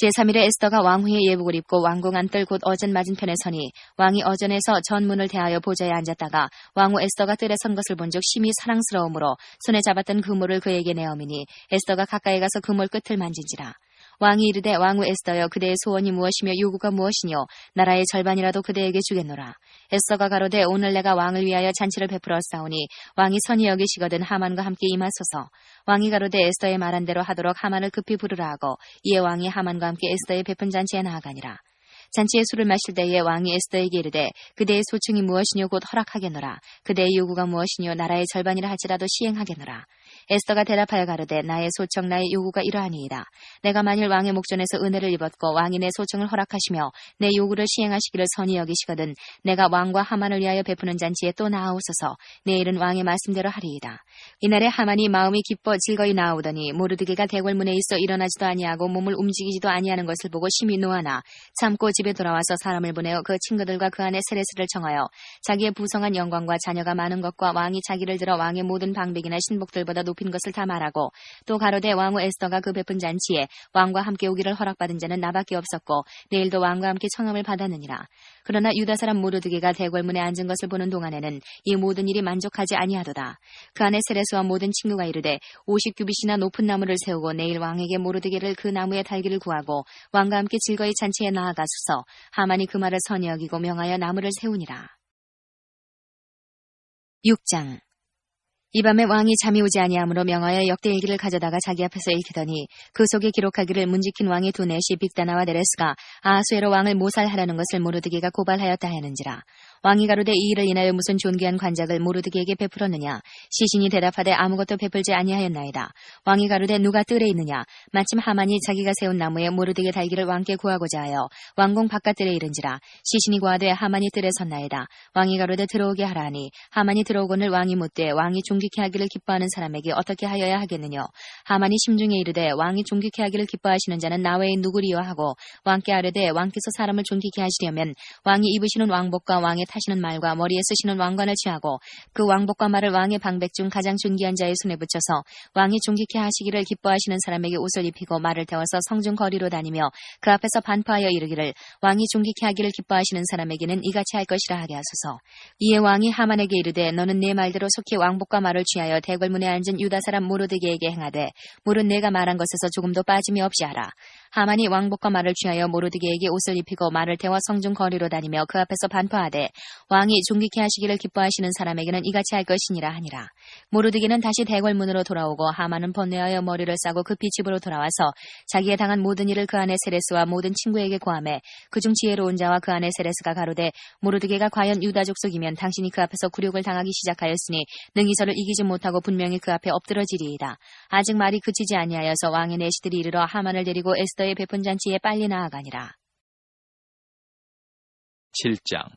제3일에 에스더가 왕후의 예복을 입고 왕궁 안뜰 곧 어전 맞은편에 서니 왕이 어전에서 전문을 대하여 보좌에 앉았다가 왕후 에스더가 뜰에 선 것을 본즉 심히 사랑스러우므로 손에 잡았던 그물을 그에게 내어미니 에스더가 가까이 가서 그물 끝을 만진지라. 왕이 이르되 왕후 에스더여 그대의 소원이 무엇이며 요구가 무엇이뇨 나라의 절반이라도 그대에게 주겠노라. 에스더가 가로되 오늘 내가 왕을 위하여 잔치를 베풀었사오니 왕이 선히 여기시거든 하만과 함께 임하소서. 왕이 가로되 에스더의 말한 대로 하도록 하만을 급히 부르라 하고 이에 왕이 하만과 함께 에스더의 베푼 잔치에 나아가니라. 잔치에 술을 마실 때에 왕이 에스더에게 이르되 그대의 소충이 무엇이뇨 곧 허락하겠노라. 그대의 요구가 무엇이뇨 나라의 절반이라 할지라도 시행하겠노라. 에스더가 대답하여 가로되 나의 소청 나의 요구가 이러하니이다. 내가 만일 왕의 목전에서 은혜를 입었고 왕이 내 소청을 허락하시며 내 요구를 시행하시기를 선히 여기시거든 내가 왕과 하만을 위하여 베푸는 잔치에 또 나아오소서. 내일은 왕의 말씀대로 하리이다. 이날에 하만이 마음이 기뻐 즐거이 나아오더니 모르드게가 대궐문에 있어 일어나지도 아니하고 몸을 움직이지도 아니하는 것을 보고 심히 노하나 참고 집에 돌아와서 사람을 보내어 그 친구들과 그 안에 세레스를 청하여 자기의 부성한 영광과 자녀가 많은 것과 왕이 자기를 들어 왕의 모든 방백이나 신복들보다 높은 높인 것을 다 말하고 또 가로되 왕후 에스더가 그 베푼 잔치에 왕과 함께 오기를 허락받은 자는 나밖에 없었고 내일도 왕과 함께 청함을 받았느니라. 그러나 유다 사람 모르드게가 대궐문에 앉은 것을 보는 동안에는 이 모든 일이 만족하지 아니하도다. 그 안에 세레스와 모든 친구가 이르되 50규빗이나 높은 나무를 세우고 내일 왕에게 모르드게를 그 나무에 달기를 구하고 왕과 함께 즐거이 잔치에 나아가소서. 하만이 그 말을 선히 여기고 명하여 나무를 세우니라. 6장. 이 밤에 왕이 잠이 오지 아니하므로 명하여 역대일기를 가져다가 자기 앞에서 읽히더니 그 속에 기록하기를 문지킨 왕의 두 내시 빅다나와 데레스가 아하수에로 왕을 모살하라는 것을 모르드게가 고발하였다 하는지라. 왕이 가로되 이 일을 인하여 무슨 존귀한 관작을 모르드게에게 베풀었느냐. 시신이 대답하되 아무것도 베풀지 아니하였나이다. 왕이 가로되 누가 뜰에 있느냐. 마침 하만이 자기가 세운 나무에 모르드게 달기를 왕께 구하고자 하여 왕궁 바깥뜰에 이른지라. 시신이 고하되 하만이 뜰에 섰나이다. 왕이 가로되 들어오게 하라 하니 하만이 들어오거늘 왕이 묻되 왕이 존귀케 하기를 기뻐하는 사람에게 어떻게 하여야 하겠느냐. 하만이 심중에 이르되 왕이 존귀케 하기를 기뻐하시는 자는 나 외에 누구리요 하고 왕께 아뢰되 왕께서 사람을 존귀케 하시려면 왕이 입으시는 왕복과 왕의 타시는 말과 머리에 쓰시는 왕관을 취하고 그 왕복과 말을 왕의 방백 중 가장 존귀한 자의 손에 붙여서 왕이 존귀케 하시기를 기뻐하시는 사람에게 옷을 입히고 말을 태워서 성중 거리로 다니며 그 앞에서 반포하여 이르기를 왕이 존귀케 하기를 기뻐하시는 사람에게는 이같이 할 것이라 하게 하소서. 이에 왕이 하만에게 이르되 너는 내 말대로 속히 왕복과 말을 취하여 대궐문에 앉은 유다 사람 모르드게에게 행하되 물은 내가 말한 것에서 조금도 빠짐이 없이 하라. 하만이 왕복과 말을 취하여 모르드게에게 옷을 입히고 말을 태워 성중 거리로 다니며 그 앞에서 반포하되 왕이 존귀케 하시기를 기뻐하시는 사람에게는 이같이 할 것이니라 하니라. 모르드게는 다시 대궐문으로 돌아오고 하만은 번뇌하여 머리를 싸고 급히 집으로 돌아와서 자기에 당한 모든 일을 그 아내 세레스와 모든 친구에게 고하매 그중 지혜로운 자와 그 아내 세레스가 가로되 모르드게가 과연 유다 족속이면 당신이 그 앞에서 굴욕을 당하기 시작하였으니 능히 저를 이기지 못하고 분명히 그 앞에 엎드러지리이다. 아직 말이 그치지 아니하여서 왕의 내시들이 이르러 하만을 데리고 에스더의 베푼 잔치에 빨리 나아가니라. 7장.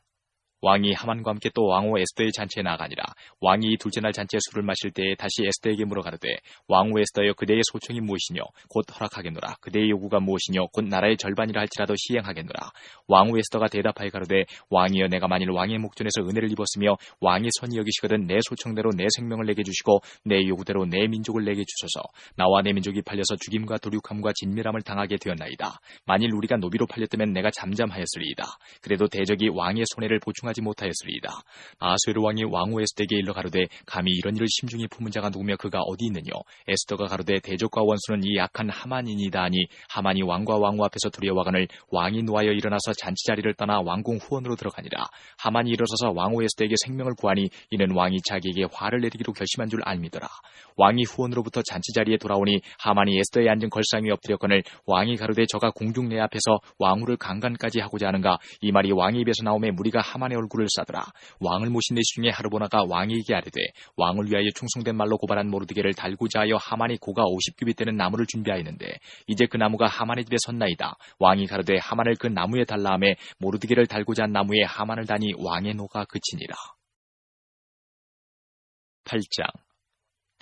왕이 하만과 함께 또 왕후 에스더의 잔치에 나아가니라. 왕이 이 둘째 날 잔치에 술을 마실 때에 다시 에스더에게 물어 가로되 왕후 에스더여 그대의 소청이 무엇이뇨 곧 허락하겠노라. 그대의 요구가 무엇이뇨 곧 나라의 절반이라 할지라도 시행하겠노라. 왕후 에스더가 대답하여 가로되 왕이여 내가 만일 왕의 목전에서 은혜를 입었으며 왕이 선히 여기시거든 내 소청대로 내 생명을 내게 주시고 내 요구대로 내 민족을 내게 주소서. 나와 내 민족이 팔려서 죽임과 도륙함과 진멸함을 당하게 되었나이다. 만일 우리가 노비로 팔렸다면 내가 잠잠하였으리이다. 그래도 대적이 왕의 손해를 보충하지 못하였으리이다. 아하수에로 왕이 왕후 에스더에게 일러 가로되 감히 이런 일을 심중히 품은 자가 누구며 그가 어디 있느뇨. 에스더가 가로되 대적과 원수는 이 약한 하만이니이다 하니 하만이 왕과 왕후 앞에서 두려워하거늘 왕이 노하여 일어나서 잔치 자리를 떠나 왕궁 후원으로 들어가니라. 하만이 일어서서 왕후 에스더에게 생명을 구하니 이는 왕이 자기에게 화를 내리기로 결심한 줄 알미더라. 왕이 후원으로부터 잔치 자리에 돌아오니 하만이 에스더에 앉은 걸상 위에 엎드렸거늘 왕이 가로되 저가 궁중 내 앞에서 왕후를 강간까지 하고자 하는가. 이 말이 왕의 입에서 나오매 무리가 하만의 얼굴을 싸더라. 왕을 모신 내시 중에 하르보나가 왕에게 아뢰되 왕을 위하여 충성된 말로 고발한 모르드게를 달고자 하여 하만이 고가 50규빗 되는 나무를 준비하였는데 이제 그 나무가 하만의 집에 섰나이다. 왕이 가로되 하만을 그 나무에 달라 하매 모르드게를 달고자 한 나무에 하만을 다니 왕의 노가 그치니라. 8장.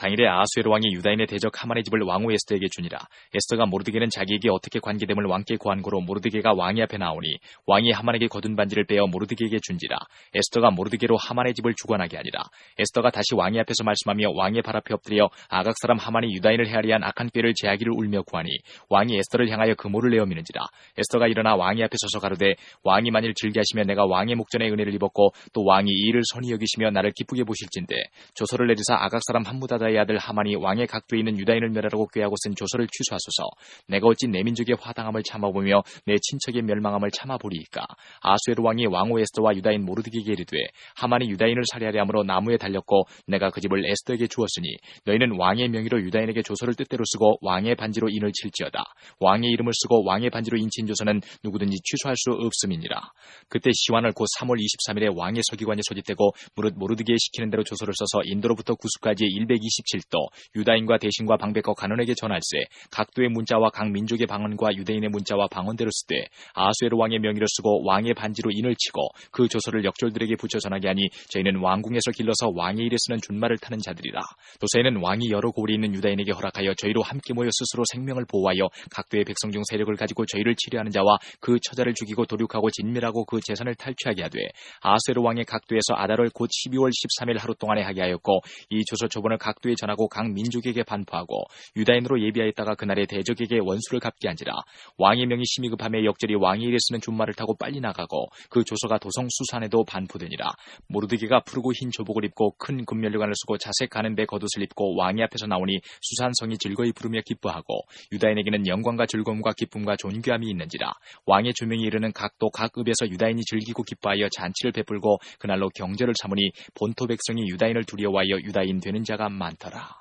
당일에 아하수에로 왕이 유다인의 대적 하만의 집을 왕후 에스더에게 주니라. 에스더가 모르드게는 자기에게 어떻게 관계됨을 왕께 구한 고로 모르드게가 왕의 앞에 나오니 왕이 하만에게 거둔 반지를 빼어 모르드게에게 준지라. 에스더가 모르드게로 하만의 집을 주관하게 하니라. 에스더가 다시 왕의 앞에서 말씀하며 왕의 발 앞에 엎드려 아각 사람 하만이 유다인을 헤아리 한 악한 꾀를 제하기를 울며 구하니 왕이 에스더를 향하여 금호를 내어 미는지라. 에스더가 일어나 왕의 앞에 서서 가로되 왕이 만일 즐기하시며 내가 왕의 목전에 은혜를 입었고 또 왕이 이 일을 선히 여기시며 나를 기쁘게 보실진대 조서를 내리사 아각 사람 함무다다의 아들 하만이 왕의 각도에 있는 유다인을 멸하라고 꾀하고 쓴 조서를 취소하소서. 내가 어찌 내 민족의 화당함을 참아보며 내 친척의 멸망함을 참아보리이까. 아하수에로 왕이 왕후 에스더와 유다인 모르드게에게 이르되 하만이 유다인을 살해하려 함으로 나무에 달렸고 내가 그 집을 에스더에게 주었으니 너희는 왕의 명의로 유다인에게 조서를 뜻대로 쓰고 왕의 반지로 인을 칠지어다. 왕의 이름을 쓰고 왕의 반지로 인친 조서는 누구든지 취소할 수 없음이니라. 그때 시완을 곧 3월 23일에 왕의 서기관이 소집되고 무릇 모르드게에 시키는 대로 조서를 써서 인도로부터 구스까지 127도 유다인과 대신과 방백과 간원에게 전할세. 각도의 문자와 각 민족의 방언과 유대인의 문자와 방언대로 쓰되 아하수에로 왕의 명의로 쓰고 왕의 반지로 인을 치고 그 조서를 역졸들에게 붙여 전하게 하니 저희는 왕궁에서 길러서 왕의 일에 쓰는 준말을 타는 자들이라. 도서에는 왕이 여러 고을에 있는 유다인에게 허락하여 저희로 함께 모여 스스로 생명을 보호하여 각도의 백성 중 세력을 가지고 저희를 치료하는 자와 그 처자를 죽이고 도륙하고 진멸하고 그 재산을 탈취하게 하되 아하수에로 왕의 각도에서 아달월 곧 12월 13일 하루 동안에 하게 하였고 이 조서 초본을 각도에 장소에 전하고 각 민족에게 반포하고 유다인으로 예비하였다가 그날에 대적에게 원수를 갚게 한지라. 왕의 명이 심히 급함에 역절이 왕의 일에 쓰는 준말을 타고 빨리 나가고 그 조서가 도성 수산에도 반포되니라. 모르드게가 푸르고 흰 조복을 입고 큰 금면류관을 쓰고 자색 가는 배 겉옷을 입고 왕의 앞에서 나오니 수산성이 즐거이 부르며 기뻐하고 유다인에게는 영광과 즐거움과 기쁨과 존귀함이 있는지라. 왕의 조명이 이르는 각도 각 읍에서 유다인이 즐기고 기뻐하여 잔치를 베풀고 그날로 경절을 삼으니 본토 백성이 유다인을 두려워하여 유다인 되는 자가 많더라.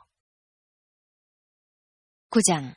9장.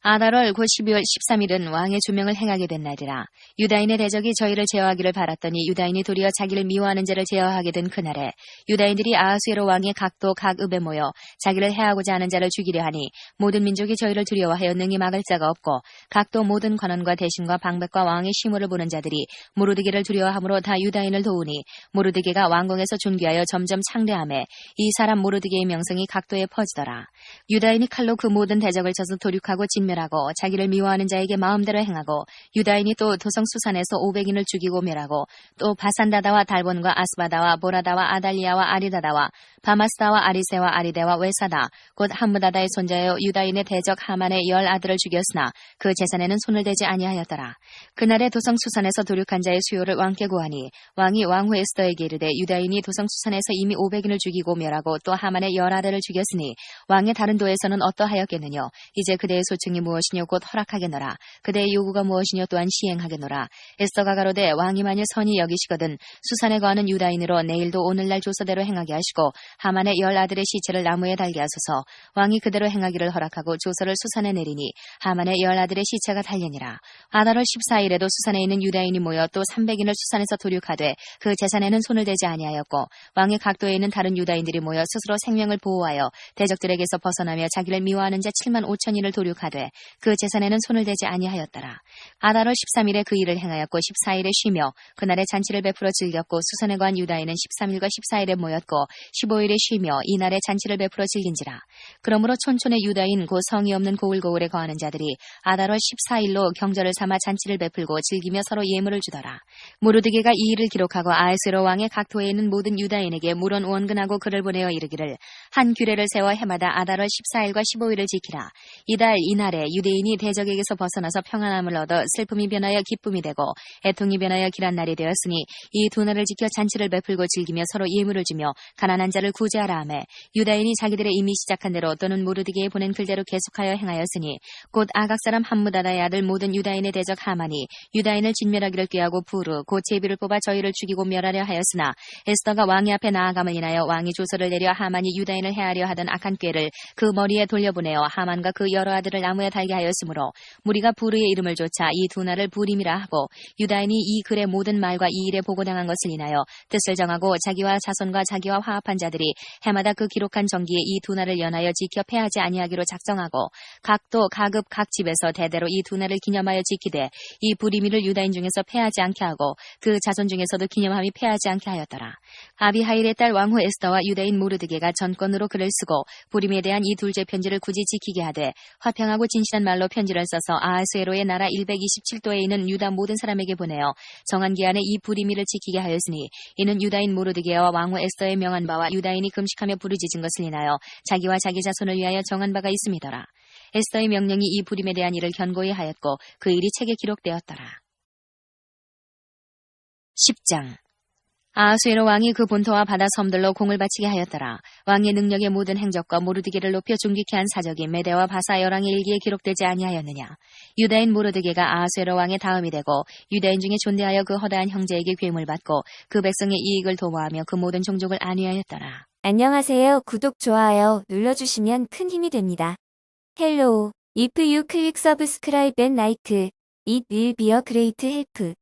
아달월 곧 12월 13일은 왕의 조명을 행하게 된 날이라. 유다인의 대적이 저희를 제어하기를 바랐더니 유다인이 도리어 자기를 미워하는 자를 제어하게 된 그날에 유다인들이 아하수에로 왕의 각도 각 읍에 모여 자기를 해하고자 하는 자를 죽이려 하니 모든 민족이 저희를 두려워하여 능히 막을 자가 없고 각도 모든 관원과 대신과 방백과 왕의 시무를 보는 자들이 모르드게를 두려워함으로 다 유다인을 도우니 모르드게가 왕궁에서 존귀하여 점점 창대함에 이 사람 모르드게의 명성이 각도에 퍼지더라. 유다인이 칼로 그 모든 대적을 쳐서 도륙하고 멸하고 자기를 미워하는 자에게 마음대로 행하고 유다인이 또 도성 수산에서 500인을 죽이고 멸하고 또 바산다다와 달본과 아스바다와 보라다와 아달리아와 아리다다와 바마스다와 아리세와 아리데와 외사다 곧 함무다다의 손자여 유다인의 대적 하만의 10 아들을 죽였으나 그 재산에는 손을 대지 아니하였더라. 그날에 도성 수산에서 도륙한 자의 수요를 왕께 구하니 왕이 왕후 에스더에게 이르되 유다인이 도성 수산에서 이미 500인을 죽이고 멸하고 또 하만의 10 아들을 죽였으니 왕의 다른 도에서는 어떠하였겠느냐. 이제 그대의 소청이 무엇이뇨 곧 허락하겠노라. 그대의 요구가 무엇이뇨 또한 시행하겠노라. 에스더가 가로되 왕이 만일 선히 여기시거든 수산에 거하는 유다인으로 내일도 오늘날 조서대로 행하게 하시고 하만의 10 아들의 시체를 나무에 달게 하소서. 왕이 그대로 행하기를 허락하고 조서를 수산에 내리니 하만의 10 아들의 시체가 달려니라. 아달월 14일에도 수산에 있는 유다인이 모여 또 300인을 수산에서 도륙하되 그 재산에는 손을 대지 아니하였고 왕의 각도에 있는 다른 유다인들이 모여 스스로 생명을 보호하여 대적들에게서 벗어나며 자기를 미워하는 자 7만 5천인을 도륙하되 그 재산에는 손을 대지 아니하였더라. 아달월 13일에 그 일을 행하였고 14일에 쉬며 그날에 잔치를 베풀어 즐겼고 수산에 거한 유다인은 13일과 14일에 모였고 15일에 쉬며 이날에 잔치를 베풀어 즐긴지라. 그러므로 촌촌의 유다인 곧 성이 없는 고을고을에 거하는 자들이 아달월 14일로 경절을 삼아 잔치를 베풀고 즐기며 서로 예물을 주더라. 모르드게가 이 일을 기록하고 아하수에로 왕의 각도에 있는 모든 유다인에게 물론 원근하고 글을 보내어 이르기를 한 규례를 세워 해마다 아달월 14일과 15일을 지키라. 이날에 유대인이 대적에게서 벗어나서 평안함을 얻어 슬픔이 변하여 기쁨이 되고 애통이 변하여 길한 날이 되었으니 이 두 날을 지켜 잔치를 베풀고 즐기며 서로 예물을 주며 가난한 자를 구제하라 하매 유다인이 자기들의 이미 시작한 대로 또는 모르드게에 보낸 글대로 계속하여 행하였으니 곧 아각 사람 함무다다의 아들 모든 유다인의 대적 하만이 유다인을 진멸하기를 꾀하고 부르 곧 제비를 뽑아 저희를 죽이고 멸하려 하였으나 에스더가 왕의 앞에 나아감을 인하여 왕이 조서를 내려 하만이 유다인을 해하려 하던 악한 꾀를 그 머리에 돌려보내어 하만과 그 여러 아들을 나무에 달게 하였으므로 무리가 부르의 이름을 조차 이 두 날을 부림이라 하고 유다인이 이 글의 모든 말과 이 일에 보고당한 것을 인하여 뜻을 정하고 자기와 자손과 자기와 화합한 자들이 해마다 그 기록한 정기에 이 두 날을 연하여 지켜 패하지 아니하기로 작정하고 각도 각읍 각 집에서 대대로 이 두 날을 기념하여 지키되 이 부림이를 유다인 중에서 패하지 않게 하고 그 자손 중에서도 기념함이 패하지 않게 하였더라. 아비하일의 딸 왕후 에스더와 유다인 모르드게가 전권으로 글을 쓰고 부림에 대한 이 둘째 편지를 굳이 지키게 하되 화평하고 진실한 말로 편지를 써서 아하수에로의 나라 127도에 있는 유다 모든 사람에게 보내어 정한 기한에 이 부림이를 지키게 하였으니 이는 유다인 모르드게와 왕후 에스더의 명한 바와 유다인이 금식하며 부르짖은 것을 인하여 자기와 자기 자손을 위하여 정한 바가 있음이더라. 에스더의 명령이 이 부림에 대한 일을 견고히 하였고 그 일이 책에 기록되었더라. 10장. 아하수에로 왕이 그 본토와 바다 섬들로 공을 바치게 하였더라. 왕의 능력의 모든 행적과 모르드게를 높여 존귀케 한 사적이 메대와 바사 열왕의 일기에 기록되지 아니하였느냐. 유다인 모르드게가 아하수에로 왕의 다음이 되고 유다인 중에 존대하여 그 허다한 형제에게 괴물 받고 그 백성의 이익을 도모하며 그 모든 종족을 안위하였더라. 안녕하세요. 구독, 좋아요 눌러주시면 큰 힘이 됩니다. Hello. If you click subscribe and like, it will be a great help.